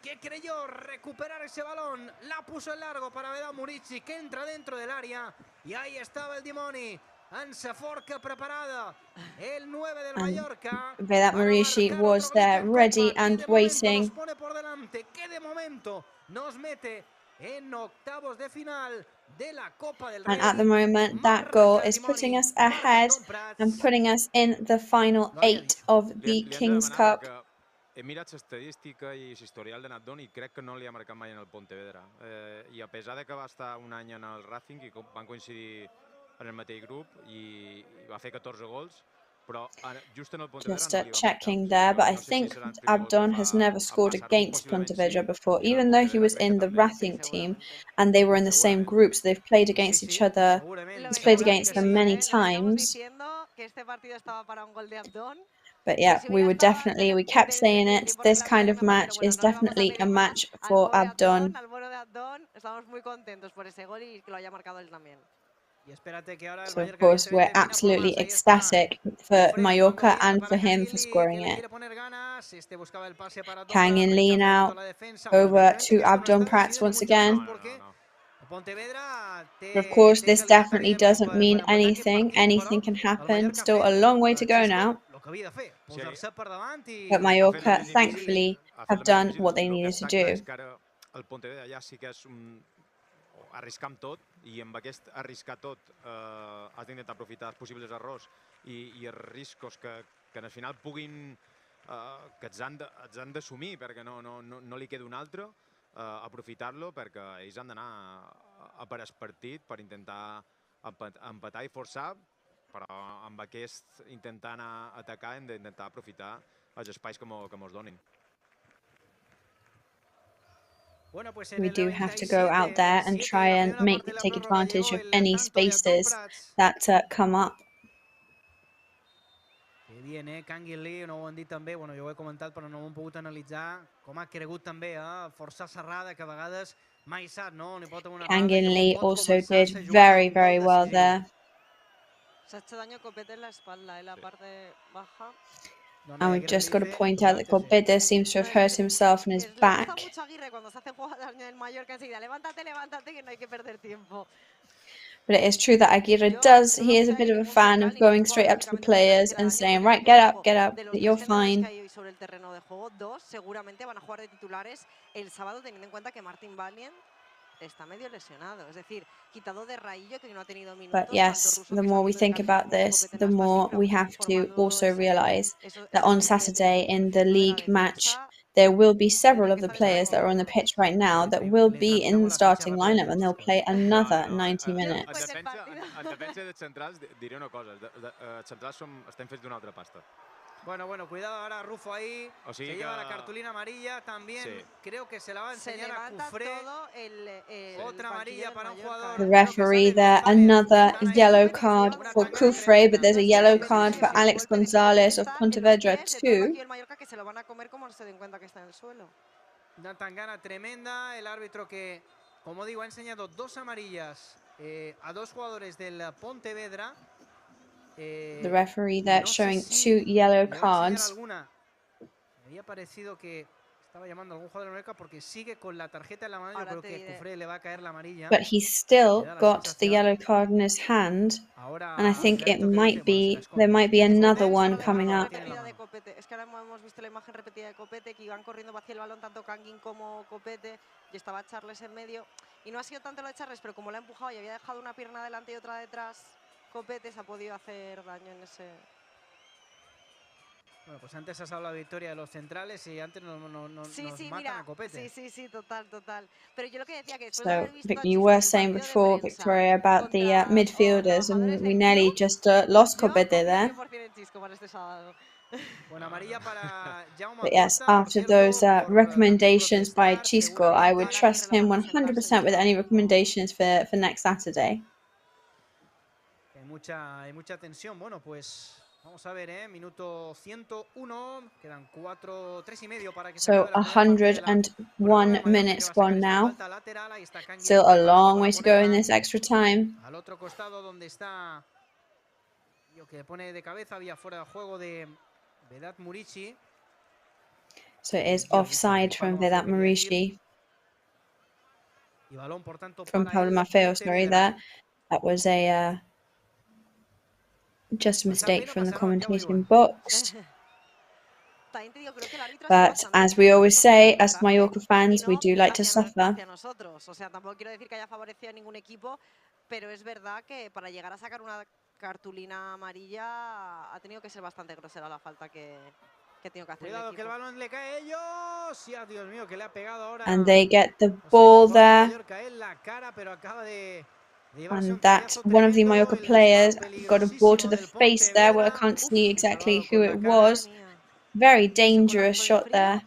Que creyó recuperar ese balón, la puso en largo para Vedat Murici, que entra dentro del área, y ahí estaba el Dimoni, en sa forca preparada, el 9 del Mallorca. Vedat Murici was there, ready and waiting. Nos pone por delante, que de momento nos mete en octavos de final de la Copa del Rey. And at the moment, that goal is putting us ahead and putting us in the final 8 of the King's Cup. He mirat l'estadística i l'historial de Nadon i crec que no li ha marcat mai en el Pontevedra. I a pesar de que va estar un any en el Racing i van coincidir en el mateix grup i va fer 14 gols, però just en el Pontevedra Just checking there, but I think Abdon has never scored against Pontevedra before, even though he was in the Racing team and they were in the same group, so they've played against each other. He's played against them many times. But yeah, we kept saying it, this kind of match is definitely a match for Abdon. So of course we're absolutely ecstatic for Mallorca and for him for scoring it. Kang In Lee now over to Abdon Prats once again. Of course, this definitely doesn't mean anything. Anything can happen. Still a long way to go now. But Mallorca, thankfully, have done what they needed to do. El Pontevedra ja sí que és arriscar amb tot, i amb aquest arriscar tot has d'intentar aprofitar els possibles errors i els riscos que al final puguin, que ets han d'assumir perquè no li queda un altre, aprofitar-lo perquè ells han d'anar a per el partit per intentar empatar i forçar, però amb aquest intentar anar a atacar hem d'intentar aprofitar els espais que ens donin. We do have to go out there and try and take advantage of any spaces that come up. Que bien, Kang In Lee, no ho han dit també, jo ho he comentat però no ho hem pogut analitzar, com ha cregut també a forçar serrada, que a vegades mai sap, no? Kang In Lee also did very, very well there. And we've just got to point out that COPA seems to have hurt himself in his back. But it is true that Aguirre he is a bit of a fan of going straight up to the players and saying, right, get up, you're fine. But yes, the more we think about this, the more we have to also realise that on Saturday in the league match, there will be several of the players that are on the pitch right now that will be in the starting lineup and they'll play another 90 minutes. En defensa dels centrals diré una cosa, els centrals estem fets d'una altra pasta. Bueno, cuidado ahora Rufo ahí, se lleva la cartulina amarilla, también creo que se la va a enseñar a Cufré, otra amarilla para un jugador. The referee there, another yellow card for Cufré, but there's a yellow card for Alex Gonzalez of Pontevedra too. Una tangana tremenda, el árbitro que, como digo, ha enseñado dos amarillas a dos jugadores del Pontevedra. The referee there showing two yellow cards. Me había parecido que estaba llamando a algún jugador de Mallorca porque sigue con la tarjeta en la mano. Yo creo que Cufré le va a caer la amarilla. But he's still got the yellow card in his hand, and I think there might be another one coming up. Es que ahora hemos visto la imagen repetida de Copete, que iban corriendo hacia el balón tanto Kangin como Copete, y estaba Charles en medio. Y no ha sido tanto lo de Charles, pero como la ha empujado y había dejado una pierna delante y otra detrás, Copete se ha podido hacer daño en ese... Bueno, pues antes has hablado de victoria de los centrales y antes nos matan a Copete. Sí, total. Pero yo lo que decía que So, you were saying before, Victoria, about the midfielders, and we nearly just lost Copete there. But yes, after those recommendations by Chisco, I would trust him 100% with any recommendations for next Saturday. Hay mucha tensión. Bueno, pues vamos a ver, minuto 101, quedan 3 y medio para que So 101 minutes gone now. Still a long way to go in this extra time. Al otro costado donde está que pone de cabeza, había fuera de juego de Vedat Murici. So it is offside from Vedat Murici. Y balón, por tanto, From para Pablo el Maffeo, sorry, Pontevedra. that was a just a mistake from the commentating box. También te digo, creo que el árbitro ha sido But bastante as we always benevolente say, con el as Mallorca fans, we do like to suffer. hacia nosotros. O sea, tampoco quiero decir que haya favorecido a ningún equipo, pero es verdad que para llegar a sacar una cartulina amarilla ha tenido que ser bastante grosera la falta que ha tenido que hacer Cuidado el que el equipo. balón le cae a ellos. Sí, Dios mío, que le ha pegado ahora. And they get the ball there. Mallorca en la cara, pero acaba de And that one of the Mallorca players got a ball to the face there, where I can't see exactly who it was. Very dangerous shot there.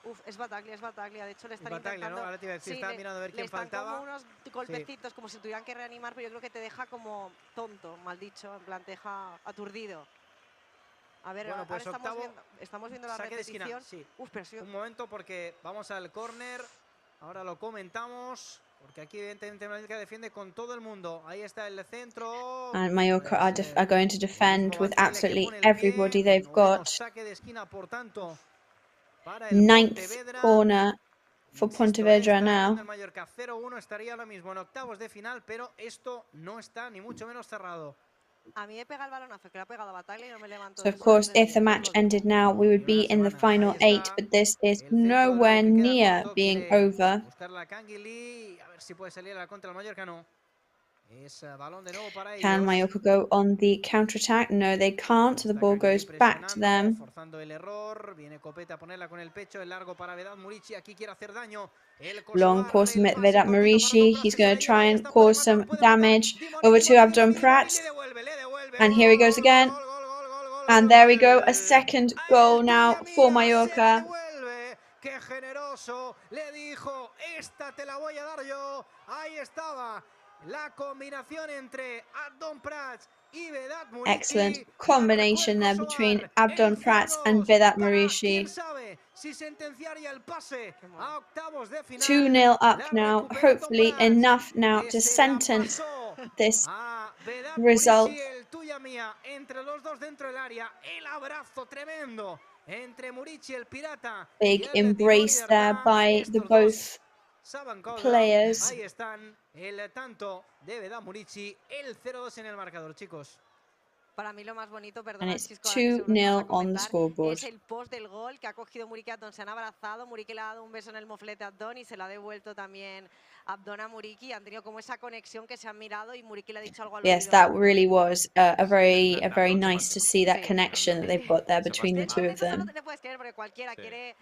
Uf, es Bataglia, de hecho le están Bataglia, intentando... ¿no? Ahora te iba a decir, estaba mirando a ver quién faltaba. Como unos golpecitos, como si tuvieran que reanimar, pero yo creo que te deja como tonto, mal dicho, en plan te deja aturdido. A ver, bueno, pues ahora estamos viendo la repetición. Sí. Uf, pero sí. Un momento, porque vamos al córner. Ahora lo comentamos, porque aquí evidentemente Mallorca defiende con todo el mundo. Ahí está el centro. And Mallorca are going to defend with absolutely everybody they've got. Saque de esquina, por tanto, para el 9th corner for Pontevedra now. El Mallorca 0-1 estaría ahora mismo en octavos de final, pero esto no está ni mucho menos cerrado. A mí me pega el balonazo que le ha pegado a Bataglia y no me levanto. So of course, if the match ended now, we would be in the final 8, but this is nowhere near being over. Buscar la Canguilí, a ver si puede salir a la contra el Mallorca, no. Es balón de nuevo para ellos. Can Mallorca go on the counter-attack? No, they can't, so the ball goes back to them. Forzando el error, viene Copete a ponerla con el pecho, el largo para Vedat Murici, aquí quiere hacer daño. Long pause from Vedat Murici, he's going to try and cause some damage over to Abdon Prats. And here he goes again. And there we go, a second goal now for Mallorca. ¡Qué generoso! Le dijo, esta te la voy a dar yo. Ahí estaba la combinación entre Abdon Prats y Vedat Murici. Excellent combination there between Abdon Prats and Vedat Murici. 2-0 up now, hopefully enough now to sentence this result. Big embrace there by the both players. Ahí están el tanto de Vedat Murici, el 0-2 en el marcador, chicos. Para mí lo más bonito, perdón, And it's 2-0 on the scoreboard. es el post del gol que ha cogido Muriqui y Abdon, se han abrazado, Muriqui le ha dado un beso en el moflete a Abdon y se lo ha devuelto también Abdon a Muriqui, han tenido como esa conexión que se han mirado y Muriqui le ha dicho algo al oído. Yes, that really was a very nice to see that connection that they've got there between the two of them. No te le puedes creer porque cualquiera quiere,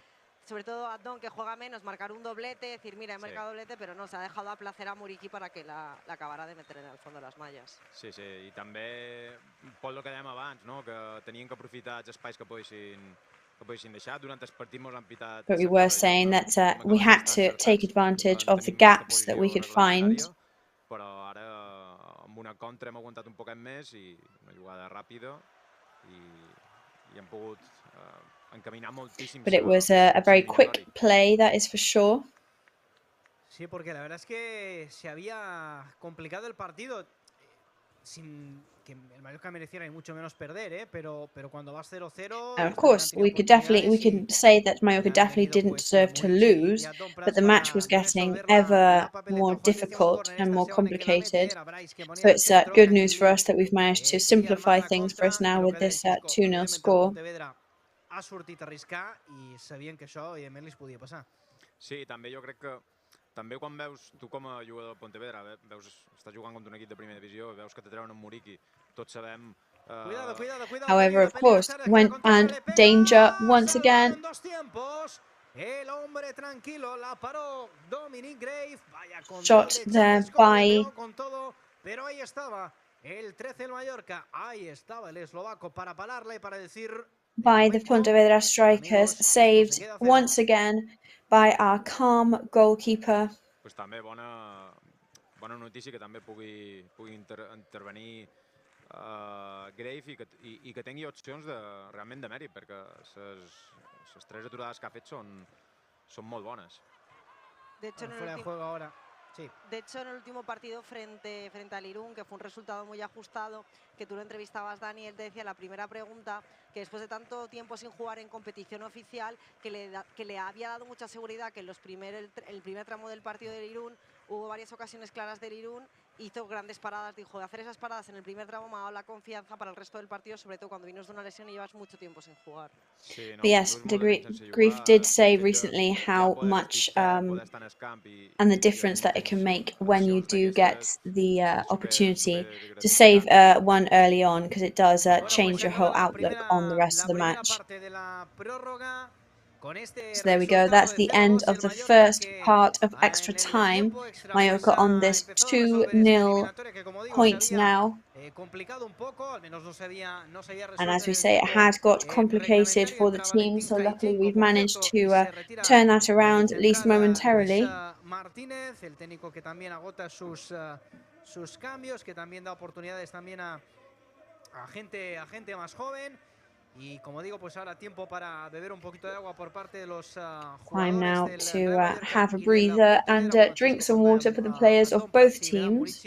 sobre todo Abdon que juega menos, marcar un doblete, decir mira, he marcado doblete, però no, s'ha deixat a placer a Muriqui perquè l'acabara de metre en el fons de les malles. Sí, sí, i també, Pol, el que dèiem abans, no? Que tenien que aprofitar els espais que poguessin deixar. Durant el partit ens han pitat... But we were saying that we had to take advantage of the gaps that we could find. Però ara, amb una contra hem aguantat un poquet més i una jugada ràpida i hem pogut encaminar moltíssim. But it was a very quick play, that is for sure. Sí, porque la verdad es que se había complicado el partido sin que el Mallorca mereciera ni mucho menos perder, pero cuando vas 0-0... And of course, we could say that Mallorca definitely didn't deserve to lose, but the match was getting ever more difficult and more complicated. So it's good news for us that we've managed to simplify things for us now with this 2-0 score. Ha sortit a arriscar i sabien que això evidentment li podia passar. Sí, també jo crec que també quan veus, tu com a jugador del Pontevedra, estàs jugant contra un equip de primera divisió, veus que te treuen en Muriqui, tots sabem... However, of course, went and danger once again. El hombre tranquilo, la paró Dominic Grave, vaya con shot there by... Pero ahí estaba el 13 del Mallorca, ahí estaba el eslovaco para pararle y para decir... by the Pontevedra strikers, saved once again by our calm goalkeeper. Pues també bona notícia que també pugui intervenir Grave i que tingui opcions realment de mèrit, perquè les tres aturades que ha fet són molt bones. De hecho, fuera de juego ahora. Sí. De hecho, en el último partido frente al Irún, que fue un resultado muy ajustado, que tú lo entrevistabas, Dani, él te decía la primera pregunta, que después de tanto tiempo sin jugar en competición oficial, que le había dado mucha seguridad que en el primer tramo del partido del Irún hubo varias ocasiones claras del Irún, hizo grandes paradas, dijo, de hacer esas paradas en el primer tramo me ha dado la confianza para el resto del partido, sobre todo cuando vienes de una lesión y llevas mucho tiempo sin jugar. But yes, Grief did say recently how much and the difference that it can make when you do get the opportunity to save one early on, because it does change your whole outlook on the rest of the match. So there we go, that's the end of the first part of extra time. Mallorca on this 2-0 point now. And as we say, it had got complicated for the team, so luckily we've managed to turn that around, at least momentarily. Martínez, el técnico que también agota sus cambios, que también da oportunidades también a gente más joven. Y como digo, pues ahora tiempo para beber un poquito de agua por parte de los Time now jugadores to have a breather and drink some water for the players of both teams.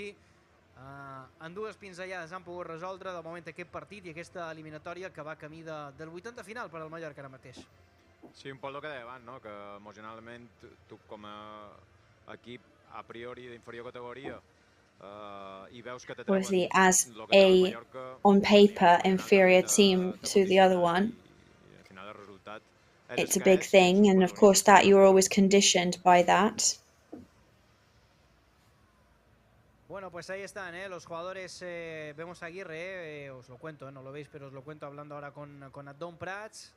En dues pinzellades han pogut resoldre de moment aquest partit i aquesta eliminatòria que va camí del 80 final per al Mallorca ara mateix. Sí, un poc el que deia abans, no? Que emocionalment tu com a equip a priori d'inferior categoria i veus que Obviously, as a on paper inferior team to the other one, it's a big thing, and of course that you're always conditioned by that. Bueno, pues ahí están, los jugadores. Vemos a Aguirre, os lo cuento, no lo veis, pero os lo cuento hablando ahora con Abdon Prats,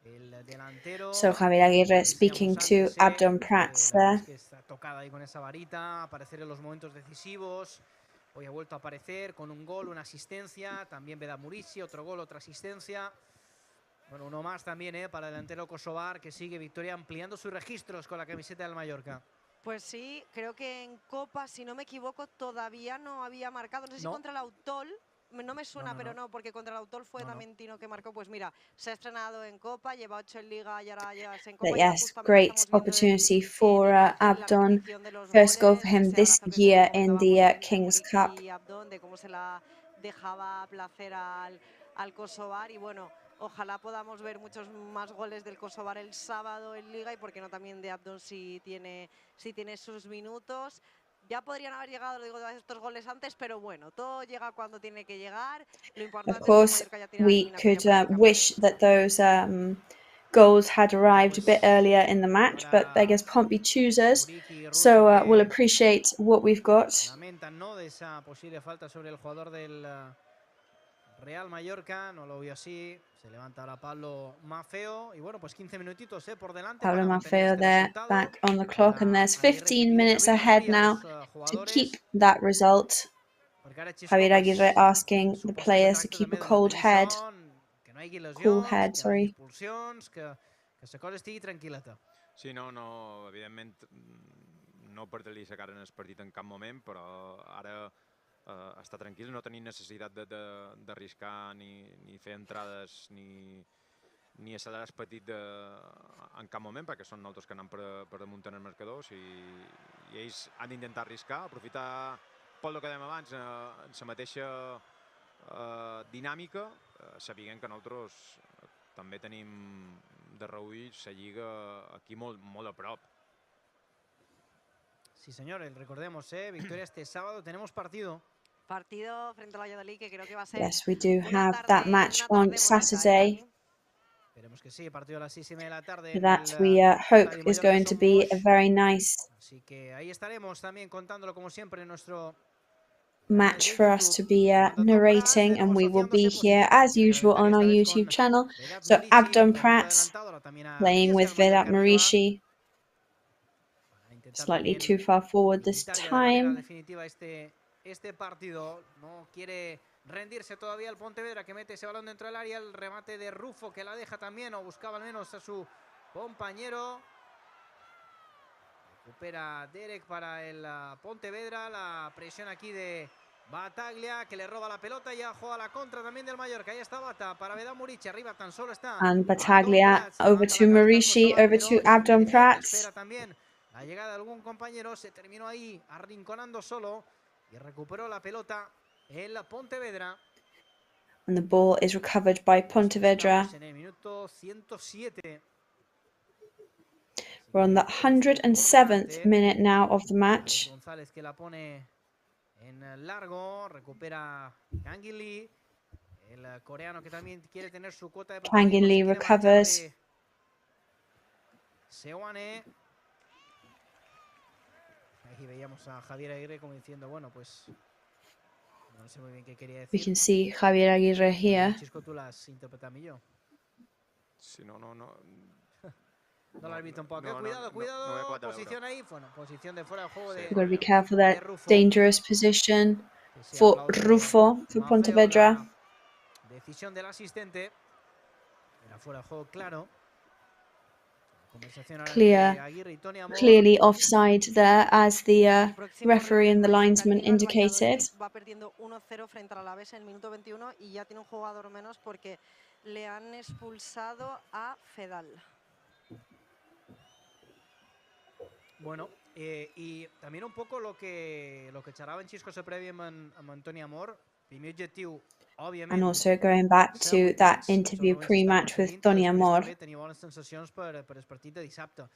el delantero. So Javier Aguirre speaking to Abdon Prats there. Que está tocada ahí con esa varita, aparecer en los momentos decisivos. Hoy ha vuelto a aparecer con un gol, una asistencia. También Veda Murici, otro gol, otra asistencia. Bueno, uno más también para el delantero kosovar, que sigue Victoria ampliando sus registros con la camiseta del Mallorca. Pues sí, creo que en Copa, si no me equivoco, todavía no había marcado. No sé si contra el Autol, no me suena, pero no, porque contra el Autol fue también Tino que marcó. Pues mira, se ha estrenado en Copa, lleva 8 en Liga y ahora ya es en Copa. But yes, great opportunity for Abdon. First goal for him this year in the Kings Cup. Y Abdon, de cómo se la dejaba placer al kosovar, y bueno, ojalá podamos ver muchos más goles del kosovar el sábado en Liga, y por qué no también de Abdon si tiene sus minutos. Ya podrían haber llegado, lo digo, estos goles antes, pero bueno, todo llega cuando tiene que llegar. Lo importante of course, we could wish that those goals had arrived a bit earlier in the match, but I guess Pompey chooses, so we'll appreciate what we've got. Lamentan, ¿no?, de esa posible falta sobre el jugador del Real Mallorca, no lo vio así. Se levanta ahora Pablo Maffeo y bueno, pues 15 minutitos por delante. Pablo Maffeo there, back on the clock, and there's 15 minutes ahead now to keep that result. Javier Aguirre asking the players to keep a cool head, sorry. Que la cosa estigui tranquil·leta. Sí, no, evidentment no perdre-li la cara en el partit en cap moment, però ara estar tranquil, no tenir necessitat d'arriscar ni fer entrades ni accelerar el partit en cap moment, perquè són nosaltres que anem per damunt en els marcadors i ells han d'intentar arriscar, aprofitar pel que dèiem abans, en la mateixa dinàmica, sabent que nosaltres també tenim de reull la Lliga aquí molt a prop. Sí, señores, recordemos, victoria este sábado, tenemos partido frente al Valladolid, que creo que va a ser. Yes, we do have that match on Saturday. Esperemos que sí, partido a las 6:30 de la tarde. That we hope is going to be a very nice Así que ahí estaremos también contándolo como siempre en nuestro match for us to be narrating, and we will be here as usual on our YouTube channel. So Abdon Prats playing with Vedat Marishi, slightly too far forward this time. Este partido no quiere rendirse todavía el Pontevedra, que mete ese balón dentro del área, el remate de Rufo que la deja también, o buscaba al menos a su compañero. Recupera Derek para el Pontevedra, la presión aquí de Bataglia, que le roba la pelota y ya juega la contra también del Mallorca. Ahí está Bata para Veda Murici, arriba tan solo está. And Bataglia over to Marishi, over to Abdon Prats. la llegada de algún compañero, se terminó ahí arrinconando solo y recuperó la pelota el Pontevedra. And the ball is recovered by Pontevedra. Estamos en el minuto 107. We're on the 107th minute now of the match. González que la pone en largo, recupera Canguilí, el coreano que también quiere tener su cuota de Canguilí recovers. Seoane. Aquí veíamos a Javier Aguirre como diciendo, bueno, pues no sé muy bien qué quería decir. We can see Javier Aguirre here. Chisco, tú las interpretas a yo. Sí, no No la has visto un poco. Cuidado, posición ahí. Bueno, posición de fuera de juego de. We've got to be careful there. Dangerous position for Rufo, for Pontevedra. Decisión del asistente. Era fuera de juego, claro. Clearly offside there, as the referee and the linesman indicated. Va perdiendo 1-0 frente al Alavés en el minuto 21 y ya tiene un jugador menos porque le han expulsado a Fedal. Bueno, y también un poco lo que xerrava en Xisco prèvi amb Antoni Amor, primer objectiu, òbviament. And also going back to that interview pre-match with Toni Amor. Tenia bones sensacions per el partit de dissabte.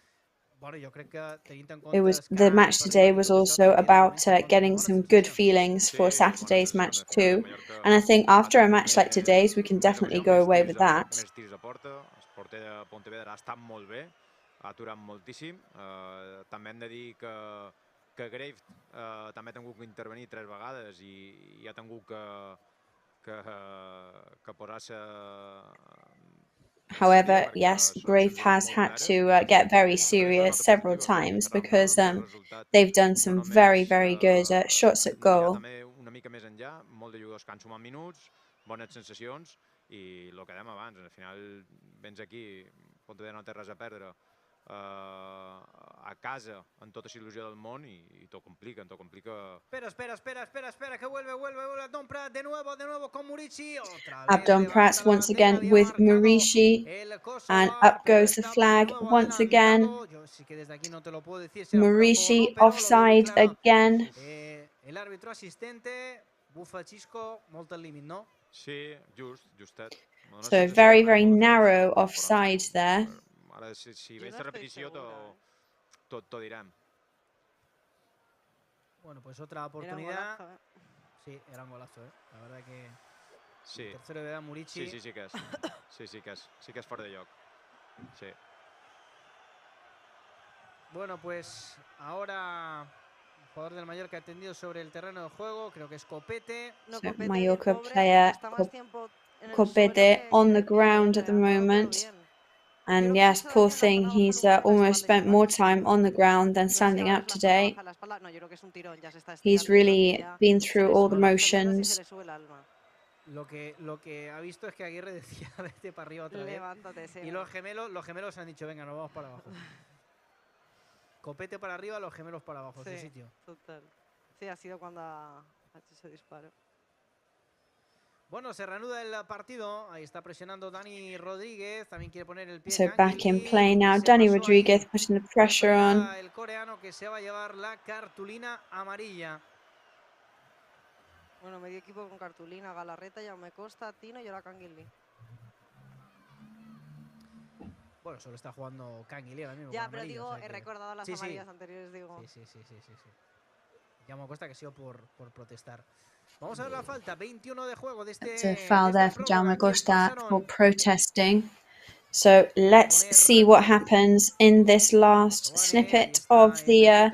Bueno, jo crec que tenint en It compte the match today was also about getting some good feelings for Saturday's match too. And I think after a match like today's, we can definitely go away with that. Més tirs a porta, el porter de Pontevedra ha estat molt bé, ha aturat moltíssim. També hem de dir que Grave també ha tingut que intervenir 3 vegades i ha tingut que posar-se... However, yes, Grave has had to get very serious several times because they've done some very, very good shots at goal. També una mica més enllà, molt de jugadors que han sumat minuts, bones sensacions i el que dèiem abans, al final vens aquí, Pontevedra no té res a perdre, a casa amb tota la il·lusió del món i t'ho complica, Espera, que vuelve Abdon Prat de nuevo con Murici, Abdon Prat once again with Murici, and up goes the flag once again. Murici offside again. El árbitro asistente bufa Xisco molt al límit, no? Sí, justet. So very, very narrow offside there. Ara, si veus la repetició, t'ho direm. Bueno, pues otra oportunidad. Sí, era un golazo, La verdad que... Sí. Tercero de Murici. Sí que és. Sí que és fora de lloc. Sí. Bueno, pues ahora el jugador del Mallorca ha atendido sobre el terreno de juego. Creo que es Copete. So Mallorca player Copete on the ground at the moment. And yes, poor thing, he's almost spent more time on the ground than standing up today. He's really been through all the motions. Lo que ha visto es que Aguirre decía vete para arriba otra vez. Y los gemelos han dicho venga, nos vamos para abajo. Copete para arriba, los gemelos para abajo, sí, su sitio. Total. Sí, ha sido cuando ha hecho ese disparo. Bueno, se reanuda el partido. Ahí está presionando Dani Rodríguez. También quiere poner el pie. So back in play now. Dani Rodríguez putting the pressure on. El coreano que se va a llevar la cartulina amarilla. Bueno, medio equipo con cartulina. Galarreta, Jaume Costa, Tino y ahora Canguilí. Bueno, solo está jugando Canguilí ahora mismo. Ya, pero digo, he recordado las amarillas anteriores, digo. Sí. Jaume Costa que ha sido por protestar. Vamos a ver la falta, 21 de juego de este... It's a foul there for Jaume Costa for protesting. So let's see what happens in this last snippet of the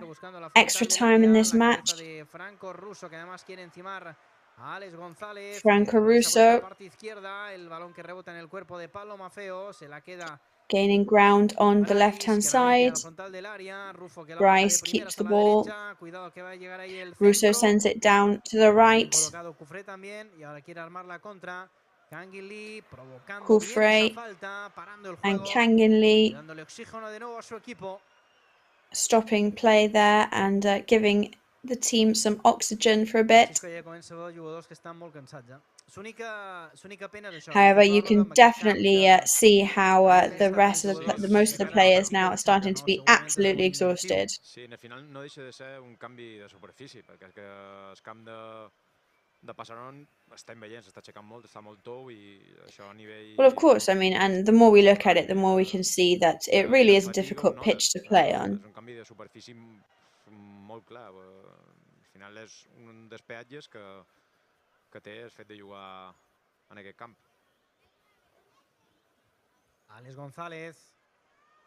extra time in this match. Franco Russo, que además quiere encimar a Alex González. Franco Russo. Parte izquierda, el balón que rebota en el cuerpo de Pablo Maffeo, se la queda... Gaining ground on the left-hand side. Bryce keeps the ball. Russo sends it down to the right. Kufre and Canguilí stopping play there and giving the team some oxygen for a bit. However, you can definitely see how the rest of the most of the players now are starting to be absolutely exhausted. Sí, al final no deixa de ser un canvi de superfície, perquè és que el camp de Passaron estem veient, s'està aixecant molt, està molt tou i això a nivell... Well, of course, I mean, and the more we look at it, the more we can see that it really is a difficult pitch to play on. És un canvi de superfície molt clar. Al final és un dels peatges que té el fet de jugar en aquest camp. Alex González.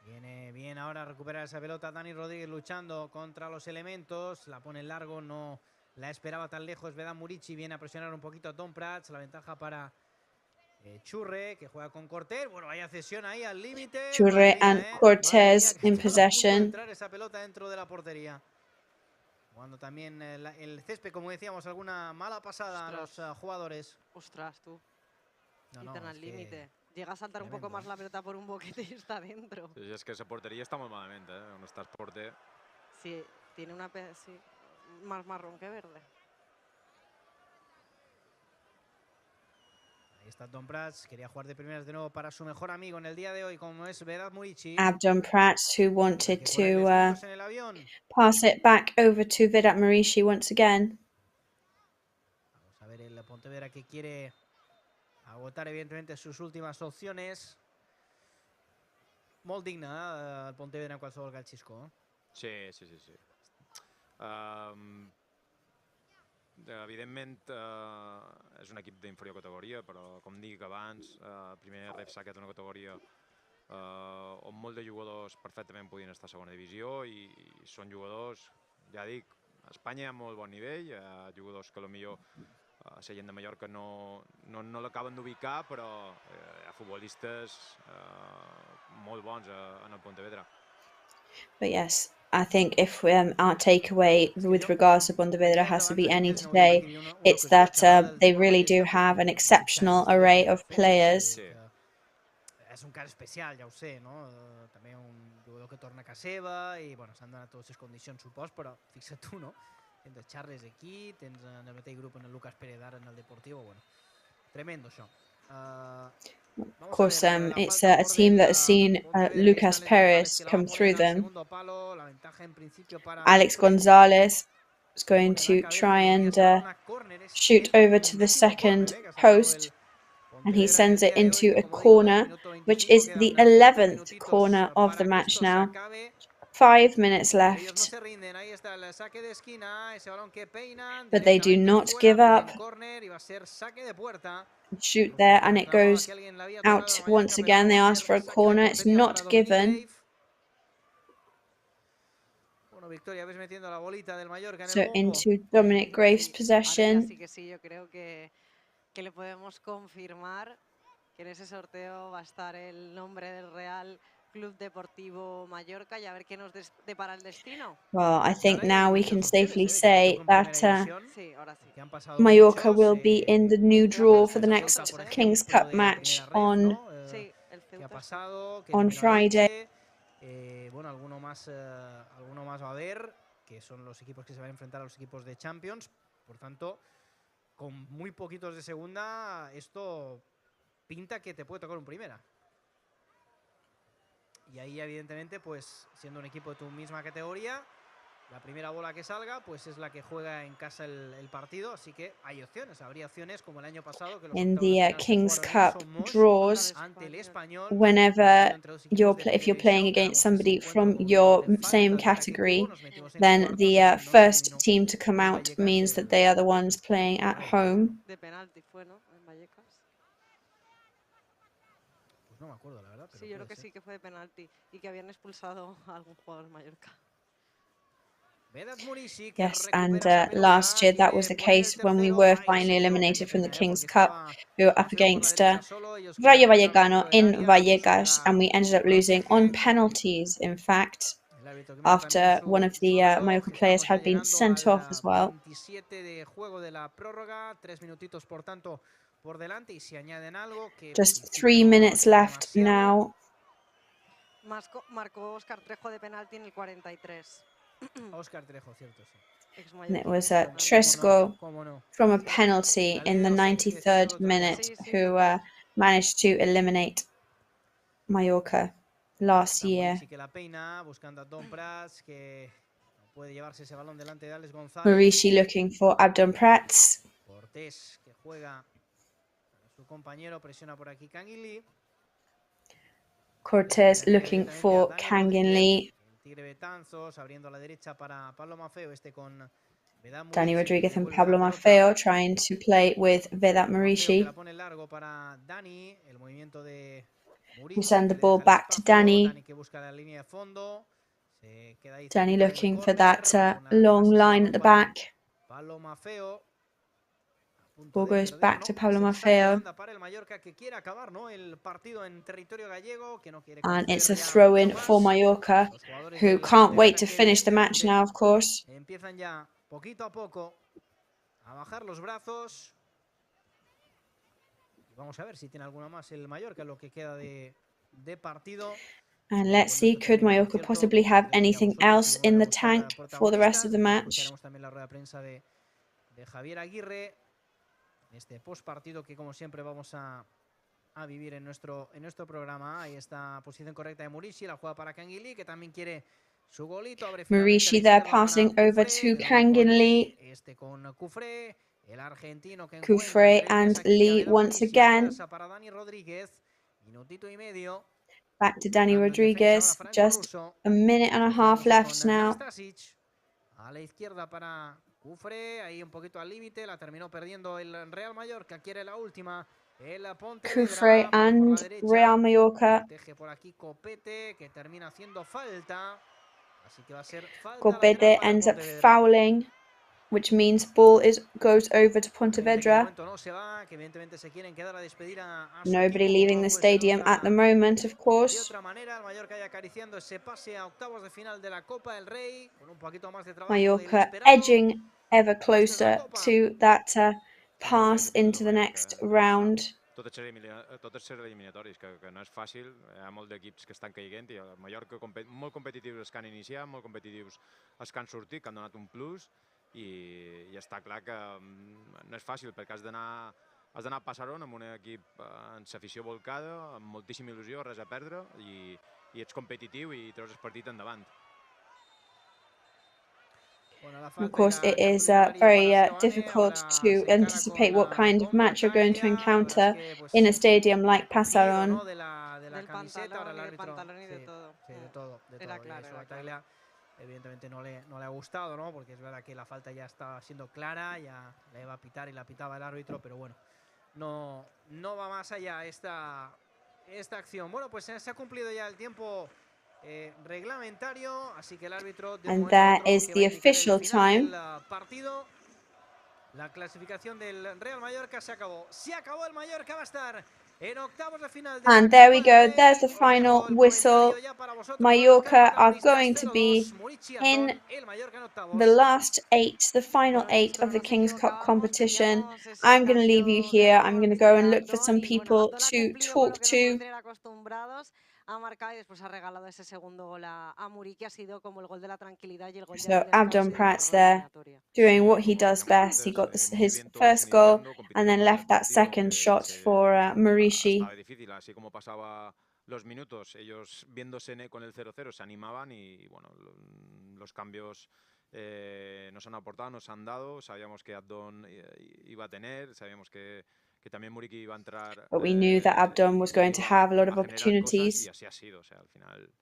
Viene bien ahora a recuperar esa pelota. Dani Rodríguez luchando contra los elementos. La pone en largo, no la esperaba tan lejos. Vedan Murici viene a presionar un poquito a Tom Prats. La ventaja para Churre, que juega con Cortés. Bueno, vaya cesión ahí al límite. Churre and Cortés in possession. Entrar esa pelota dentro de la portería. Cuando también el césped, como decíamos, alguna mala pasada a los jugadores. Ostras, tú. No, Quitan al límite. Llega a saltar un poco más la pelota por un boquete y está dentro. Sí, és que esa porteria està molt malament, on està el porter. Sí, tiene una... Sí, más marrón que verde. Ahí está Don Prats, quería jugar de primeras de nuevo para su mejor amigo en el día de hoy, como es Vedat Murici. Abdon Prats, who wanted to pass it back over to Vedat Murici once again. Vamos a ver el Pontevedra que quiere agotar evidentemente sus últimas opciones. Molt digne, el Pontevedra en qualsevol gal xisco. Sí. Evidentment és un equip d'inferior categoria, però com dic abans, primer ref s'ha quedat una categoria on molts de jugadors perfectament podien estar a segona divisió i són jugadors, ja dic, a Espanya hi ha molt bon nivell, hi ha jugadors que potser la gent de Mallorca no l'acaben d'ubicar, però hi ha futbolistes molt bons en el Pontevedra. But yes, I think if our takeaway with regards to Pontevedra has to be any today, it's that they really do have an exceptional array of players. És un cas especial, ja ho sé, no? També un jugador que torna a casa seva i, bueno, s'han donat totes les condicions, supos, però fixa't tu, no? Tens el Charles aquí, tens en el mateix grup en el Lucas Peredar en el Deportivo, bueno, tremendo això. Of course, it's a team that has seen Lucas Perez come through them. Alex Gonzalez is going to try and shoot over to the second post, and he sends it into a corner, which is the 11th corner of the match now. 5 minutes left. But they do not give up. Shoot there, and it goes out once again. They ask for a corner. It's not given. So into Dominic Graves' possession. Sí que sí, yo creo que le podemos confirmar que en ese sorteo va a estar el nombre del Real Club Deportivo Mallorca y a ver qué nos depara el destino. Well, I think now we can safely say that Mallorca will be in the new draw for the next King's Cup match on Friday. Bueno, alguno más va a haber, que son los equipos que se van a enfrentar a los equipos de Champions. Por tanto, con muy poquitos de segunda, esto pinta que te puede tocar un primera. Y ahí, evidentemente, pues siendo un equipo de tu misma categoría, la primera bola que salga, pues es la que juega en casa el partido. Así que hay opciones, habría opciones como el año pasado. Que los in the King's Cup draws, whenever if you're playing against somebody from your same category, then the first team to come out means that they are the ones playing at home. No me acuerdo, la verdad. Sí, yo creo que sí que fue de penalti y que habían expulsado a algún jugador de Mallorca. Yes, and last year that was the case when we were finally eliminated from the King's Cup. We were up against Rayo Vallecano in Vallecas, and we ended up losing on penalties, in fact, after one of the Mallorca players had been sent off as well. Just 3 minutes left now. Marcó Óscar Trejo de penalti en el 43. Óscar Trejo, cierto, sí. And it was Tresco from a penalty in the 93rd minute who managed to eliminate Mallorca last year. Maurici looking for Abdon Prats. Cortés looking for Kangin Lee. Dani Rodriguez and Pablo Maffeo trying to play with Vedat Maurici. We send the ball back to Dani. Dani looking for that long line at the back. Ball goes back to Pablo Maffeo. And it's a throw-in for Mallorca, who can't wait to finish the match now, of course. And let's see, could Mallorca possibly have anything else in the tank for the rest of the match? Este postpartido que como siempre vamos a vivir en nuestro programa. Ahí está posición correcta de Maurici, la juega para Kangin, que también quiere su golito. Maurici there passing over to Kangin Lee. Este con Cufré, el argentino que Cufré and Lee once again. Para Dani Rodríguez, minutito y medio. Back to Dani Rodriguez, just a minute and a half left now. A la izquierda para Cufré, ahí un poquito al límite, la terminó perdiendo el Real Mallorca, quiere la última. El Cufré and Real Mallorca. Por aquí Copete, que termina haciendo falta. Así que va a ser falta. Copete ends up fouling, which means ball goes over to Pontevedra. Nobody leaving the stadium at the moment, of course. Mallorca edging ever closer to that pass into the next round. Tots ser eliminatoris, que no és fàcil, hi ha molts d'equips que estan caiguent i el Mallorca molt competitius els que han iniciat, molt competitius els que han sortit, que han donat un plus i està clar que no és fàcil perquè has d'anar a Passaron amb un equip amb l'afició volcada, amb moltíssima il·lusió, res a perdre i ets competitiu i treus el partit endavant. Of course, it is very difficult to anticipate what kind of match you're going to encounter in a stadium like Passaron. Evidentemente no le ha gustado, ¿no? Porque es verdad que la falta ya estaba siendo clara, ya la iba a pitar y la pitaba el árbitro, pero bueno, no va más allá esta acción. Bueno, pues se ha cumplido ya el tiempo reglamentario, así que el árbitro and that is the official time. La clasificación del Real Mallorca se acabó el Mallorca, va a estar en octavos de final. And there we go, there's the final whistle. Mallorca are going to be in the last 8, the final 8 of the King's Cup competition. I'm going to leave you here. I'm going to go and look for some people to talk to. Ha marcado y después ha regalado ese segundo gol a Muri, que ha sido como el gol de la tranquilidad y el gol de So Abdon Prats there doing what he does best. He got his first goal and then left that second shot for Maurici. Estaba difícil, así como pasaba los minutos, ellos viéndose con el 0-0 se animaban y bueno, los cambios nos han aportado, nos han dado. Sabíamos que Abdon iba a tener, sabíamos que también Muriqui iba a entrar. But we knew that Abdon was going to have a lot of opportunities. Y así ha sido, o sea, al final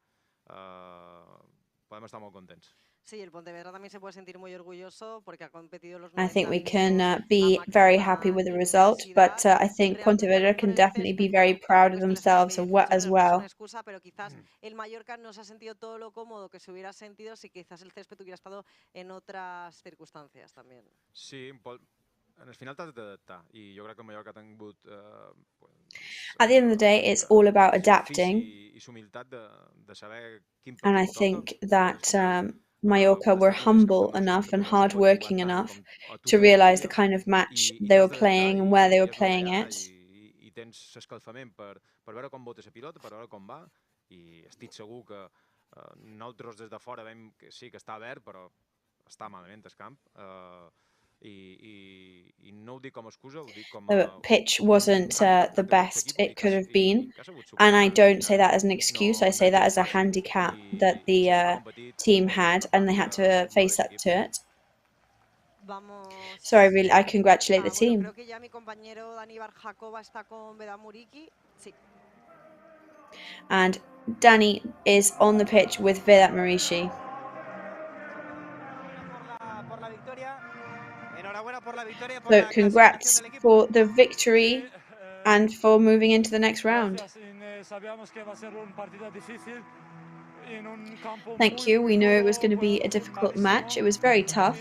podemos estar muy contentos. Sí, el Pontevedra también se puede sentir muy orgulloso porque ha competido los 90 I think we can be very happy with the result, but I think Pontevedra can definitely be very proud of themselves as well. Pero quizás el Mallorca no se ha sentido todo lo cómodo que se hubiera sentido si quizás el césped hubiera estado en otras circunstancias también. Sí, en el final t'has d'adaptar i jo crec que el Mallorca ha tingut at the end of the day, it's all about adapting. And I think that Mallorca were humble enough and hardworking enough to realize the kind of match they were playing and where they were playing it. I tens escalfament per veure com bota la pilota, per veure com va, i estic segur que nosaltres des de fora veiem que sí que està verd, però està malament el camp, i no ho dic com a excusa, ho dic com The pitch wasn't the best it could have been, and I don't say that as an excuse. I say that as a handicap that the team had, and they had to face up to it. So I congratulate the team. Creo que ya mi compañero Dani Barjakova está con Vedamuriki. Sí. And Danny is on the pitch with Vedat Marici. So congrats for the victory and for moving into the next round. Thank you. We knew it was going to be a difficult match. It was very tough.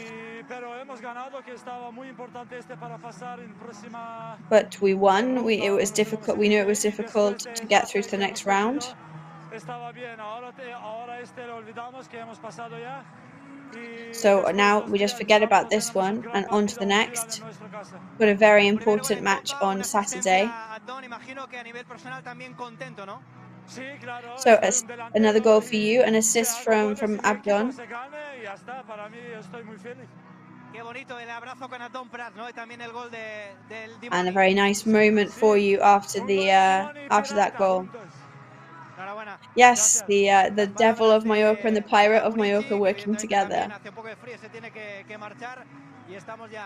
But we won. It was difficult. We knew it was difficult to get through to the next round. So now we just forget about this one and on to the next. Got a very important match on Saturday. So another goal for you, an assist from Abdon. And a very nice moment for you after that goal. Yes, the devil of Mallorca and the pirate of Mallorca working together.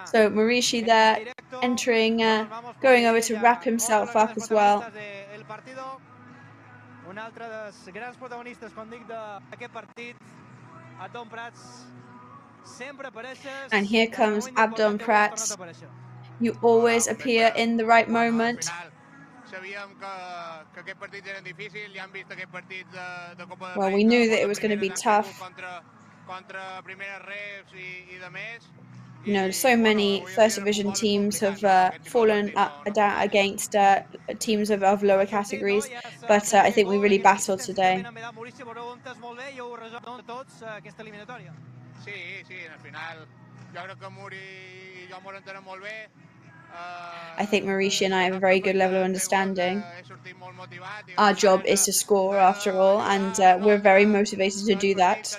So Marici there entering, going over to wrap himself up as well. And here comes Abdon Prats. You always appear in the right moment. Well, we knew that it was going to be tough. You know, so many First Division teams have fallen against teams of lower categories, but I think we really battled today. I think Marici and I have a very good level of understanding. Our job is to score after all, and we're very motivated to do that.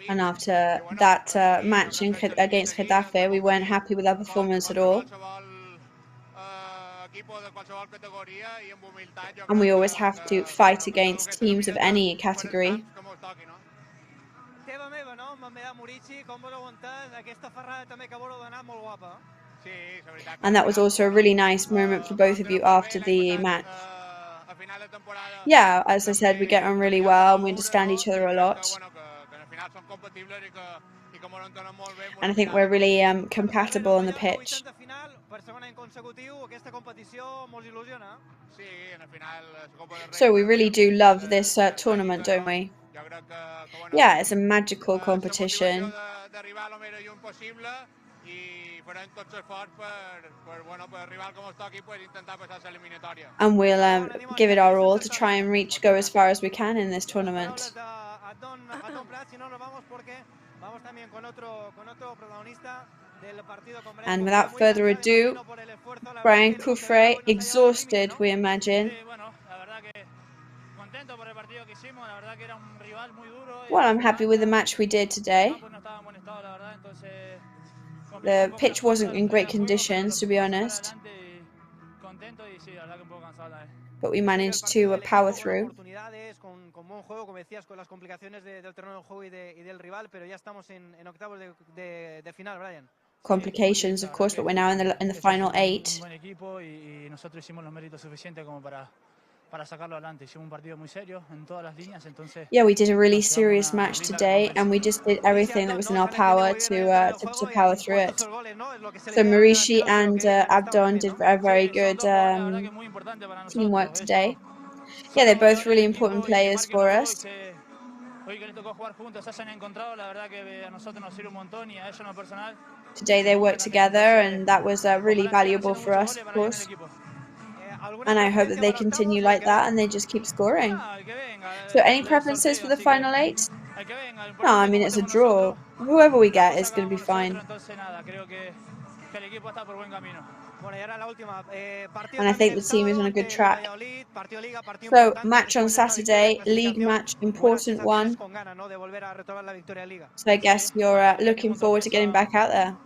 And after that match against Getafe, we weren't happy with our performance at all. And we always have to fight against teams of any category. And that was also a really nice moment for both of you after the match. Yeah, as I said, we get on really well and we understand each other a lot. And I think we're really compatible on the pitch. So we really do love this tournament, don't we? Yeah, it's a magical competition. And we'll give it our all to try and go as far as we can in this tournament. And without further ado, Brian Cufre, exhausted, we imagine. Well, I'm happy with the match we did today. The pitch wasn't in great conditions, to be honest. But we managed to power through. Complications, of course, but we're now in the final 8. Yeah, we did a really serious match today, and we just did everything that was in our power to power through it. So Marici and Abdon did a very good teamwork today. Yeah, they're both really important players for us. Today they worked together, and that was really valuable for us, of course. And I hope that they continue like that and they just keep scoring. So any preferences for the final 8? No, I mean, it's a draw. Whoever we get is going to be fine. que el equipo está por buen camino. Bueno, y ahora la última. And I think the team is on a good track. So, match on Saturday, league match, important one. So I guess you're looking forward to getting back out there.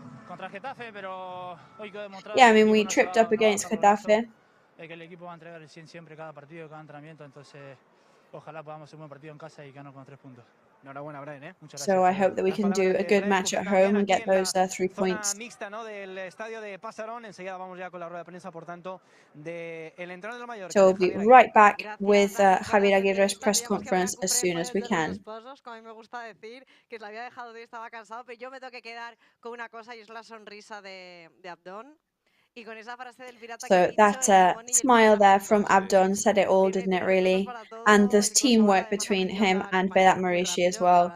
Yeah, I mean, we tripped up against Getafe. Que el equipo va a entregar el 100 siempre cada partido, cada entrenamiento, entonces ojalá podamos hacer un buen partido en casa y quedarnos con 3 puntos. Enhorabuena, Brian, Muchas gracias. So I hope that we can do a good match at home and get those 3 points. Mixta, ¿no? Del estadio de Pasarón. Enseguida vamos ya con la rueda de prensa, por tanto, del entrenador del Mallorca. So we'll be right back with Javier Aguirre's press conference as soon as we can. Como a mí me gusta decir, que la había dejado de estaba cansado, pero yo me tengo que quedar con una cosa y es la sonrisa de Abdón. So that smile there from Abdon said it all, didn't it, really? And there's teamwork between him and Vedat Marishi as well.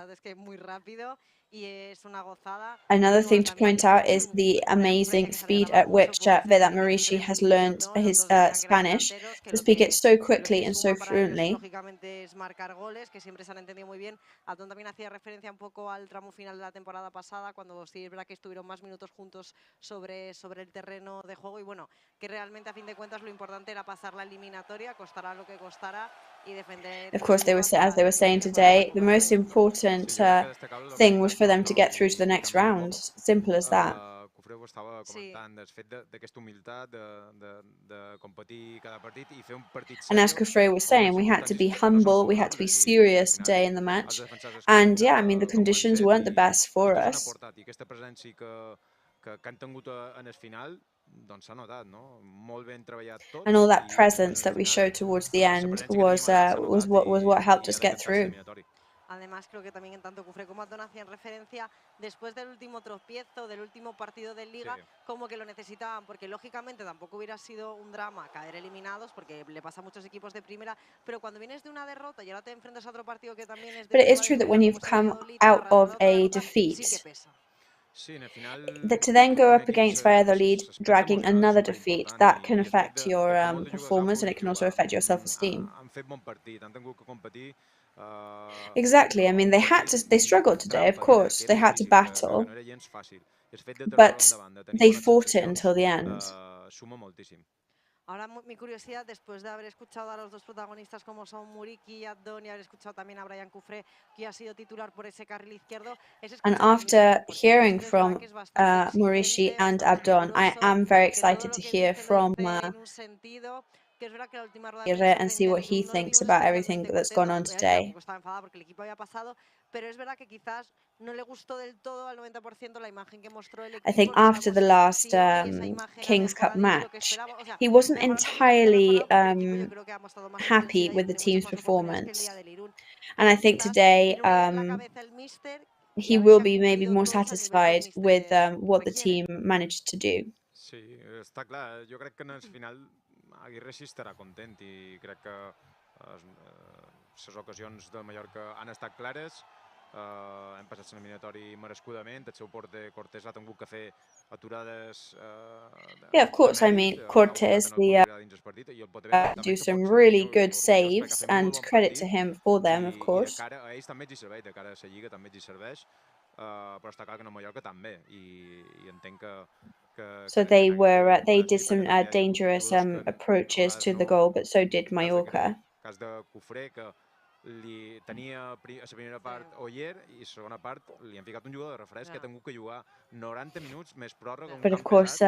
Another thing to point out is the amazing speed at which Vedat Marishi has learned his Spanish, to speak it so quickly and so fluently. Lógicamente es marcar goles, que siempre se han entendido muy bien. Abdón también hacía referencia un poco al tramo final de la temporada pasada, cuando sí es verdad que estuvieron más minutos juntos sobre el terreno de juego, y bueno, que realmente a fin de cuentas lo importante era pasar la eliminatoria, costará lo que costara, y defender. Of course, as they were saying today, the most important thing was for them to get through to the next round. Simple as that. And as Kufre was saying, we had to be humble, we had to be serious today in the match. And yeah, I mean, the conditions weren't the best for us. And all that presence that we showed towards the end was what helped us get through. Además, creo que también en tanto Cufré como Abdón hacían referencia después del último tropiezo, del último partido de Liga, como que lo necesitaban, porque lógicamente tampoco hubiera sido un drama caer eliminados, porque le pasa a muchos equipos de primera, pero cuando vienes de una derrota y ahora te enfrentas a otro partido que también es de... But it is true that when you've come out of a defeat, that to then go up against Valladolid, dragging another defeat, that can affect your performance, and it can also affect your self-esteem. Exactly. I mean, they struggled today, of course. They had to battle, but they fought it until the end. Ahora mi curiosidad, después de haber escuchado a los dos protagonistas como son Muriqui y Abdón, y haber escuchado también a Brian Cufré, que ha sido titular por ese carril izquierdo, and after hearing from Muriqi and Abdon, I am very excited to hear from and see what he thinks about everything that's gone on today. I think after the last King's Cup match, he wasn't entirely happy with the team's performance. And I think today he will be maybe more satisfied with what the team managed to do. Sí, està clar. Jo crec que en el final Aguirre sí estarà content i crec que les ocasions del Mallorca han estat clares. Hem passat l'eliminatori merescudament. El seu porter Cortés ha tingut que fer aturades. Yeah, of course. I mean, Cortés do some really good saves, and credit to him for them, of course. I a ells també els serveix, de cara a la Lliga també els serveix, però està clar que en el Mallorca també, i entenc que so they did some dangerous approaches to the goal, but so did Mallorca. Cas de Cufré, que li tenia a la primera part Oyer i a la segona part li han ficat un jugador de refresc que ha tingut que jugar 90 minuts més pròrroga. But of course,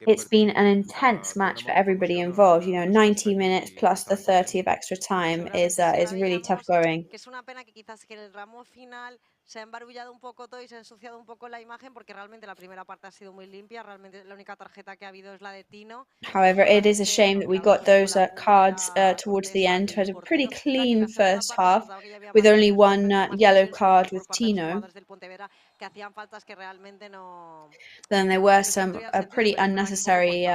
it's been an intense match for everybody involved. You know, 90 minutes plus the 30 of extra time is really tough going. Que es una pena que quizás que el ramo final se ha embarullado un poco todo y se ha ensuciado un poco la imagen, porque realmente la primera parte ha sido muy limpia. Realmente la única tarjeta que ha habido es la de Tino. However, it is a shame that we got those cards towards the end. We had a pretty clean first half with only one yellow card with Tino. Then there were some pretty unnecessary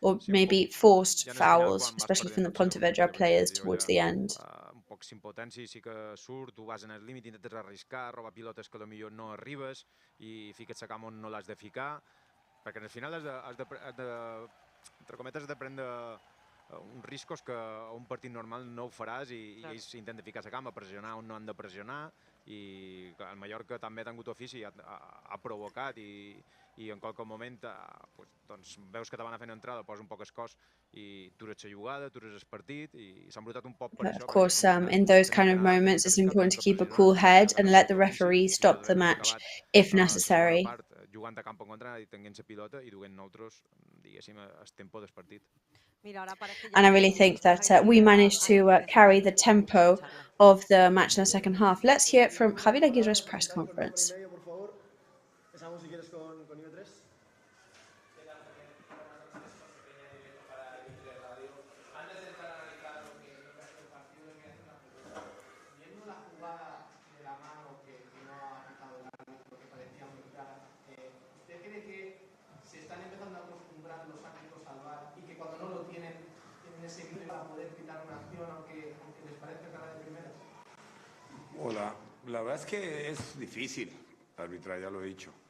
or maybe forced fouls, especially from the Pontevedra players towards the end. Sin potència sí que surt, tu vas en el límit, intentes arriscar, robar pilotes que potser no arribes i fiques la cama on no l'has de ficar, perquè al final has de, entre cometes, has de prendre uns riscos que a un partit normal no ho faràs i ells intenten ficar la cama, pressionar on no han de pressionar i el Mallorca també ha tingut ofici, ha provocat i en qualsevol moment doncs, veus que te van a fer una entrada, posa un poc escòs i tures la jugada, tures el partit i s'ha embrutat un poc per això. Of course, in those kind of moments, it's important to keep a cool head and let the referee stop the match if necessary. Jugant a camp contrari i tenint la pilota i duent nosaltres, diguéssim, el tempo del partit. And I really think that we managed to carry the tempo of the match in the second half. Let's hear it from Javier Aguirre's press conference.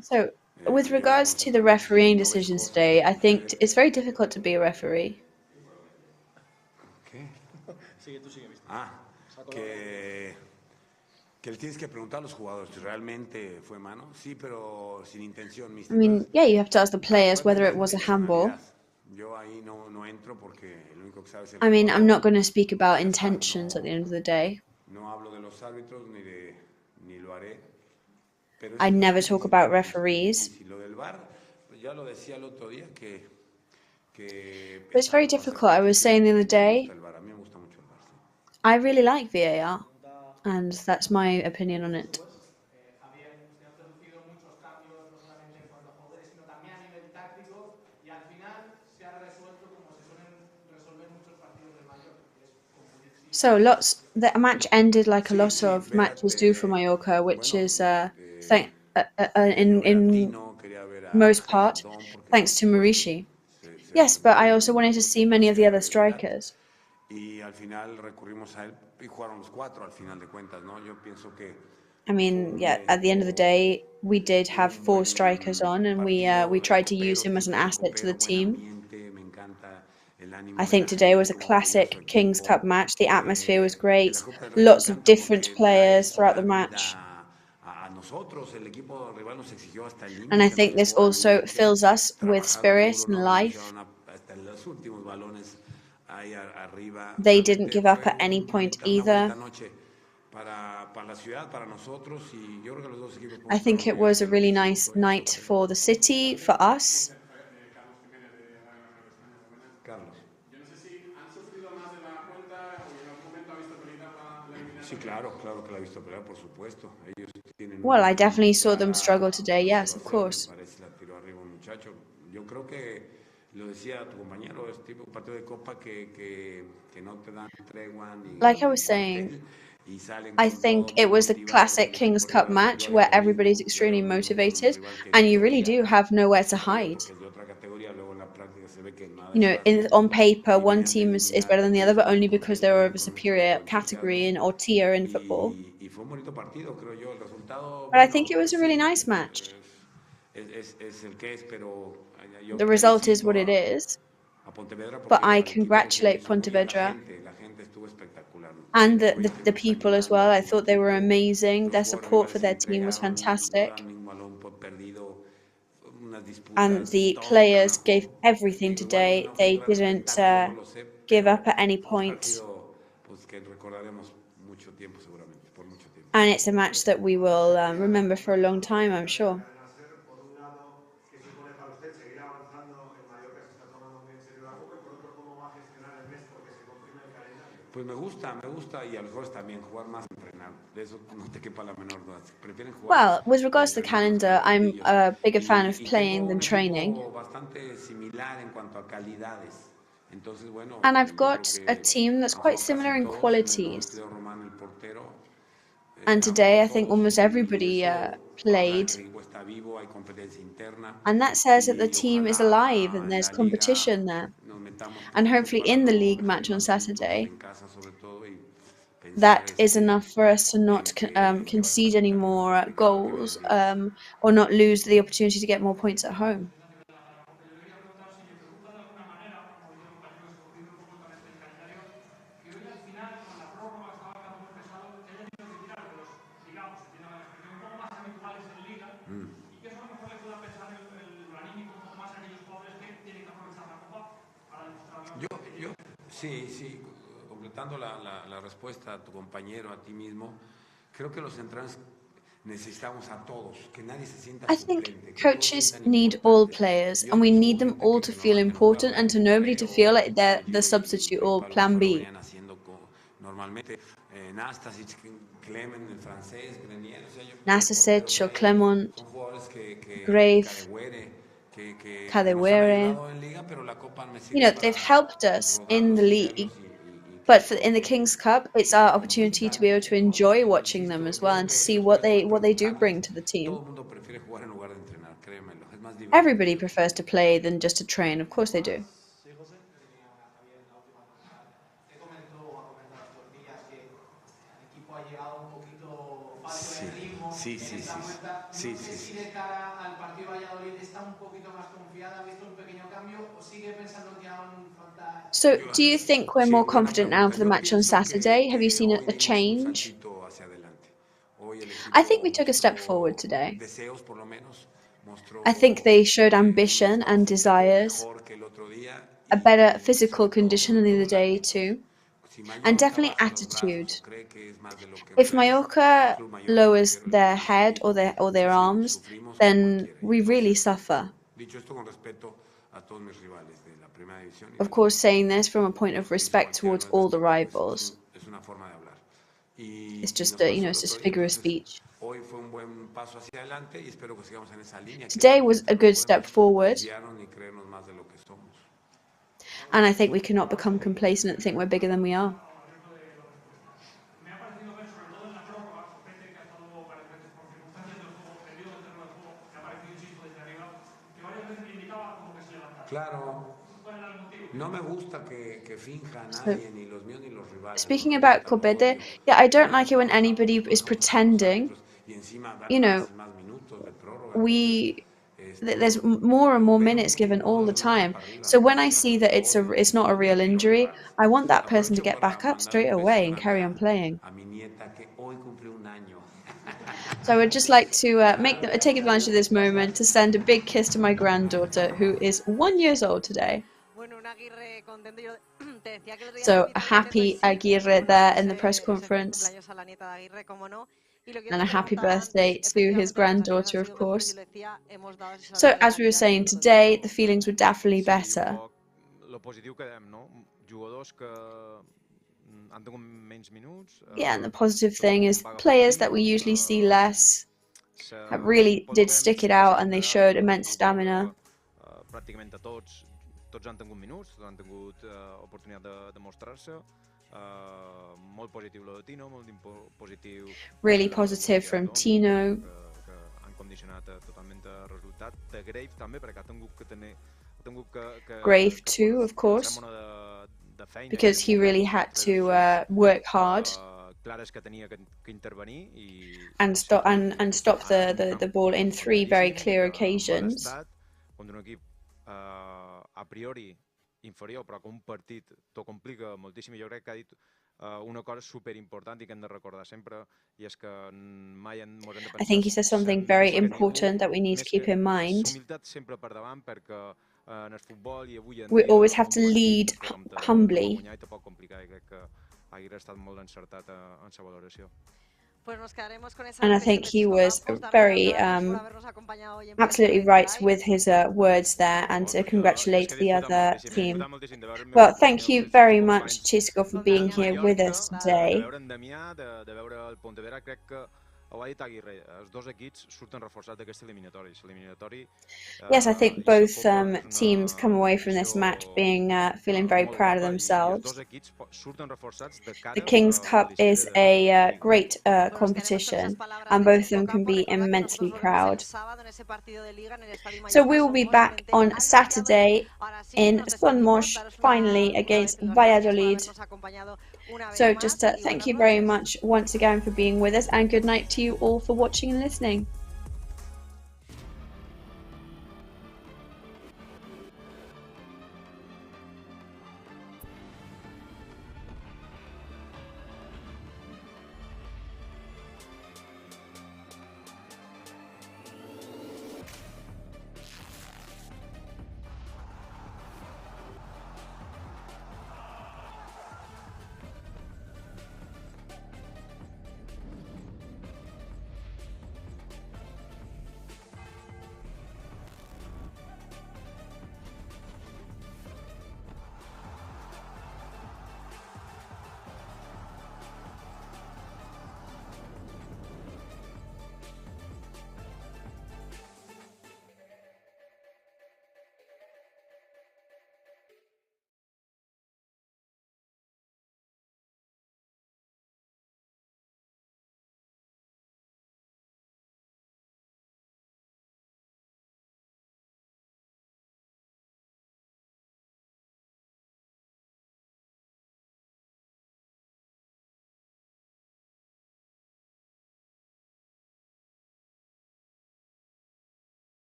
So, with regards to the refereeing decisions today, I think it's very difficult to be a referee. I mean, yeah, you have to ask the players whether it was a handball. I mean, I'm not going to speak about intentions at the end of the day. I never talk about referees. But it's very difficult. I was saying the other day, I really like VAR, and that's my opinion on it. So the match ended like a lot of matches do for Mallorca, which is in most part thanks to Maurici. Yes, but I also wanted to see many of the other strikers. I mean, yeah, at the end of the day, we did have 4 strikers on, and we tried to use him as an asset to the team. I think today was a classic Kings Cup match. The atmosphere was great. Lots of different players throughout the match. And I think this also fills us with spirit and life. They didn't give up at any point either. I think it was a really nice night for the city, for us. Well, I definitely saw them struggle today, yes, of course. Like I was saying, I think it was a classic Kings Cup match where everybody's extremely motivated and you really do have nowhere to hide. You know, on paper, one team is better than the other, but only because they're of a superior category or tier in football. But I think it was a really nice match. The result is what it is. But I congratulate Pontevedra and the people as well. I thought they were amazing. Their support for their team was fantastic. And the players gave everything today. They didn't give up at any point. And it's a match that we will remember for a long time, I'm sure. Well, with regards to the calendar, I'm a bigger fan of playing than training. And I've got a team that's quite similar in qualities. And today, I think almost everybody played. And that says that the team is alive and there's competition there. And hopefully in the league match on Saturday, that is enough for us to not concede any more goals or not lose the opportunity to get more points at home. Sí, sí, completando la respuesta a tu compañero, a ti mismo, creo que los entrenadores necesitamos a todos, que nadie se sienta I think suplente, que todos coaches sientan need all importantes. players, Yo and we need tuve them gente all que to feel normalmente no important jugaba, and to nobody to feel like they're the Sergio substitute y or Pablo plan lo B. venían haciendo normalmente, Nastasic, Clemen, el francés, Grenier, o sea, Nastasic or Clement, son jugadores que Grave, nos han Kadewere. ayudado en liga, pero la Copa me You sirve know, para they've helped us in rodarlos the y league, verlos but in the King's Cup, it's our opportunity to be able to enjoy watching them as well and to see what they do bring to the team. todo el mundo prefiere jugar en lugar de entrenar, créemelo, es más divertido. Everybody prefers to play than just to train. Of course they do. Sí, sí, sí, sí, sí, sí. De cara al partido Valladolid está un poquito más confiada, ha visto un pequeño cambio o sigue pensando que aún falta. So, do you think we're more confident now for the match on Saturday? Have you seen a change? I think we took a step forward today. I think they showed ambition and desires, a better physical condition than the other day too, and definitely attitude. If Mallorca lowers their head or their arms, then we really suffer. Of course, saying this from a point of respect towards all the rivals. It's just it's just figure of speech. Today was a good step forward, and I think we cannot become complacent and think we're bigger than we are. Speaking about COPETE, yeah, I don't like it when anybody is pretending. You know, there's more and more minutes given all the time. So when I see that it's not a real injury, I want that person to get back up straight away and carry on playing. So I would just like to take advantage of this moment to send a big kiss to my granddaughter, who is 1 year old today. So a happy Aguirre there in the press conference. And a happy birthday to his granddaughter, of course. So as we were saying today, the feelings were definitely better. Yeah, and the positive thing is players that we usually see less really did stick it out and they showed immense stamina. Tots han tingut minuts, tots han tingut oportunitat de mostrar-se. Molt positiu lo de Tino, molt positiu. Really positive from Tino. Que han condicionat totalment el resultat. De Grave també, perquè ha tingut que Grave too, of course, because he really had to work hard and stop the ball in 3 very clear occasions. A priori inferior, però que un partit t'ho complica moltíssim. Jo crec que ha dit una cosa superimportant i que hem de recordar sempre, i és que mai hem de pensar... I think he says something very important that we need to keep in mind. Humilitat sempre per davant, perquè en el futbol i avui en dia... We always have to lead humbly. Guanyar i te pot complicar, i crec que Aguirre ha estat molt encertat en sa valoració. And I think he was very absolutely right with his words there, and to congratulate the other team. Well, thank you very much, Chisco, for being here with us today. Yes, I think both teams come away from this match feeling very proud of themselves. The King's Cup is a great competition, and both of them can be immensely proud. So we will be back on Saturday in Sonmosh, finally against Valladolid. So just thank you very much once again for being with us, and good night to you all for watching and listening.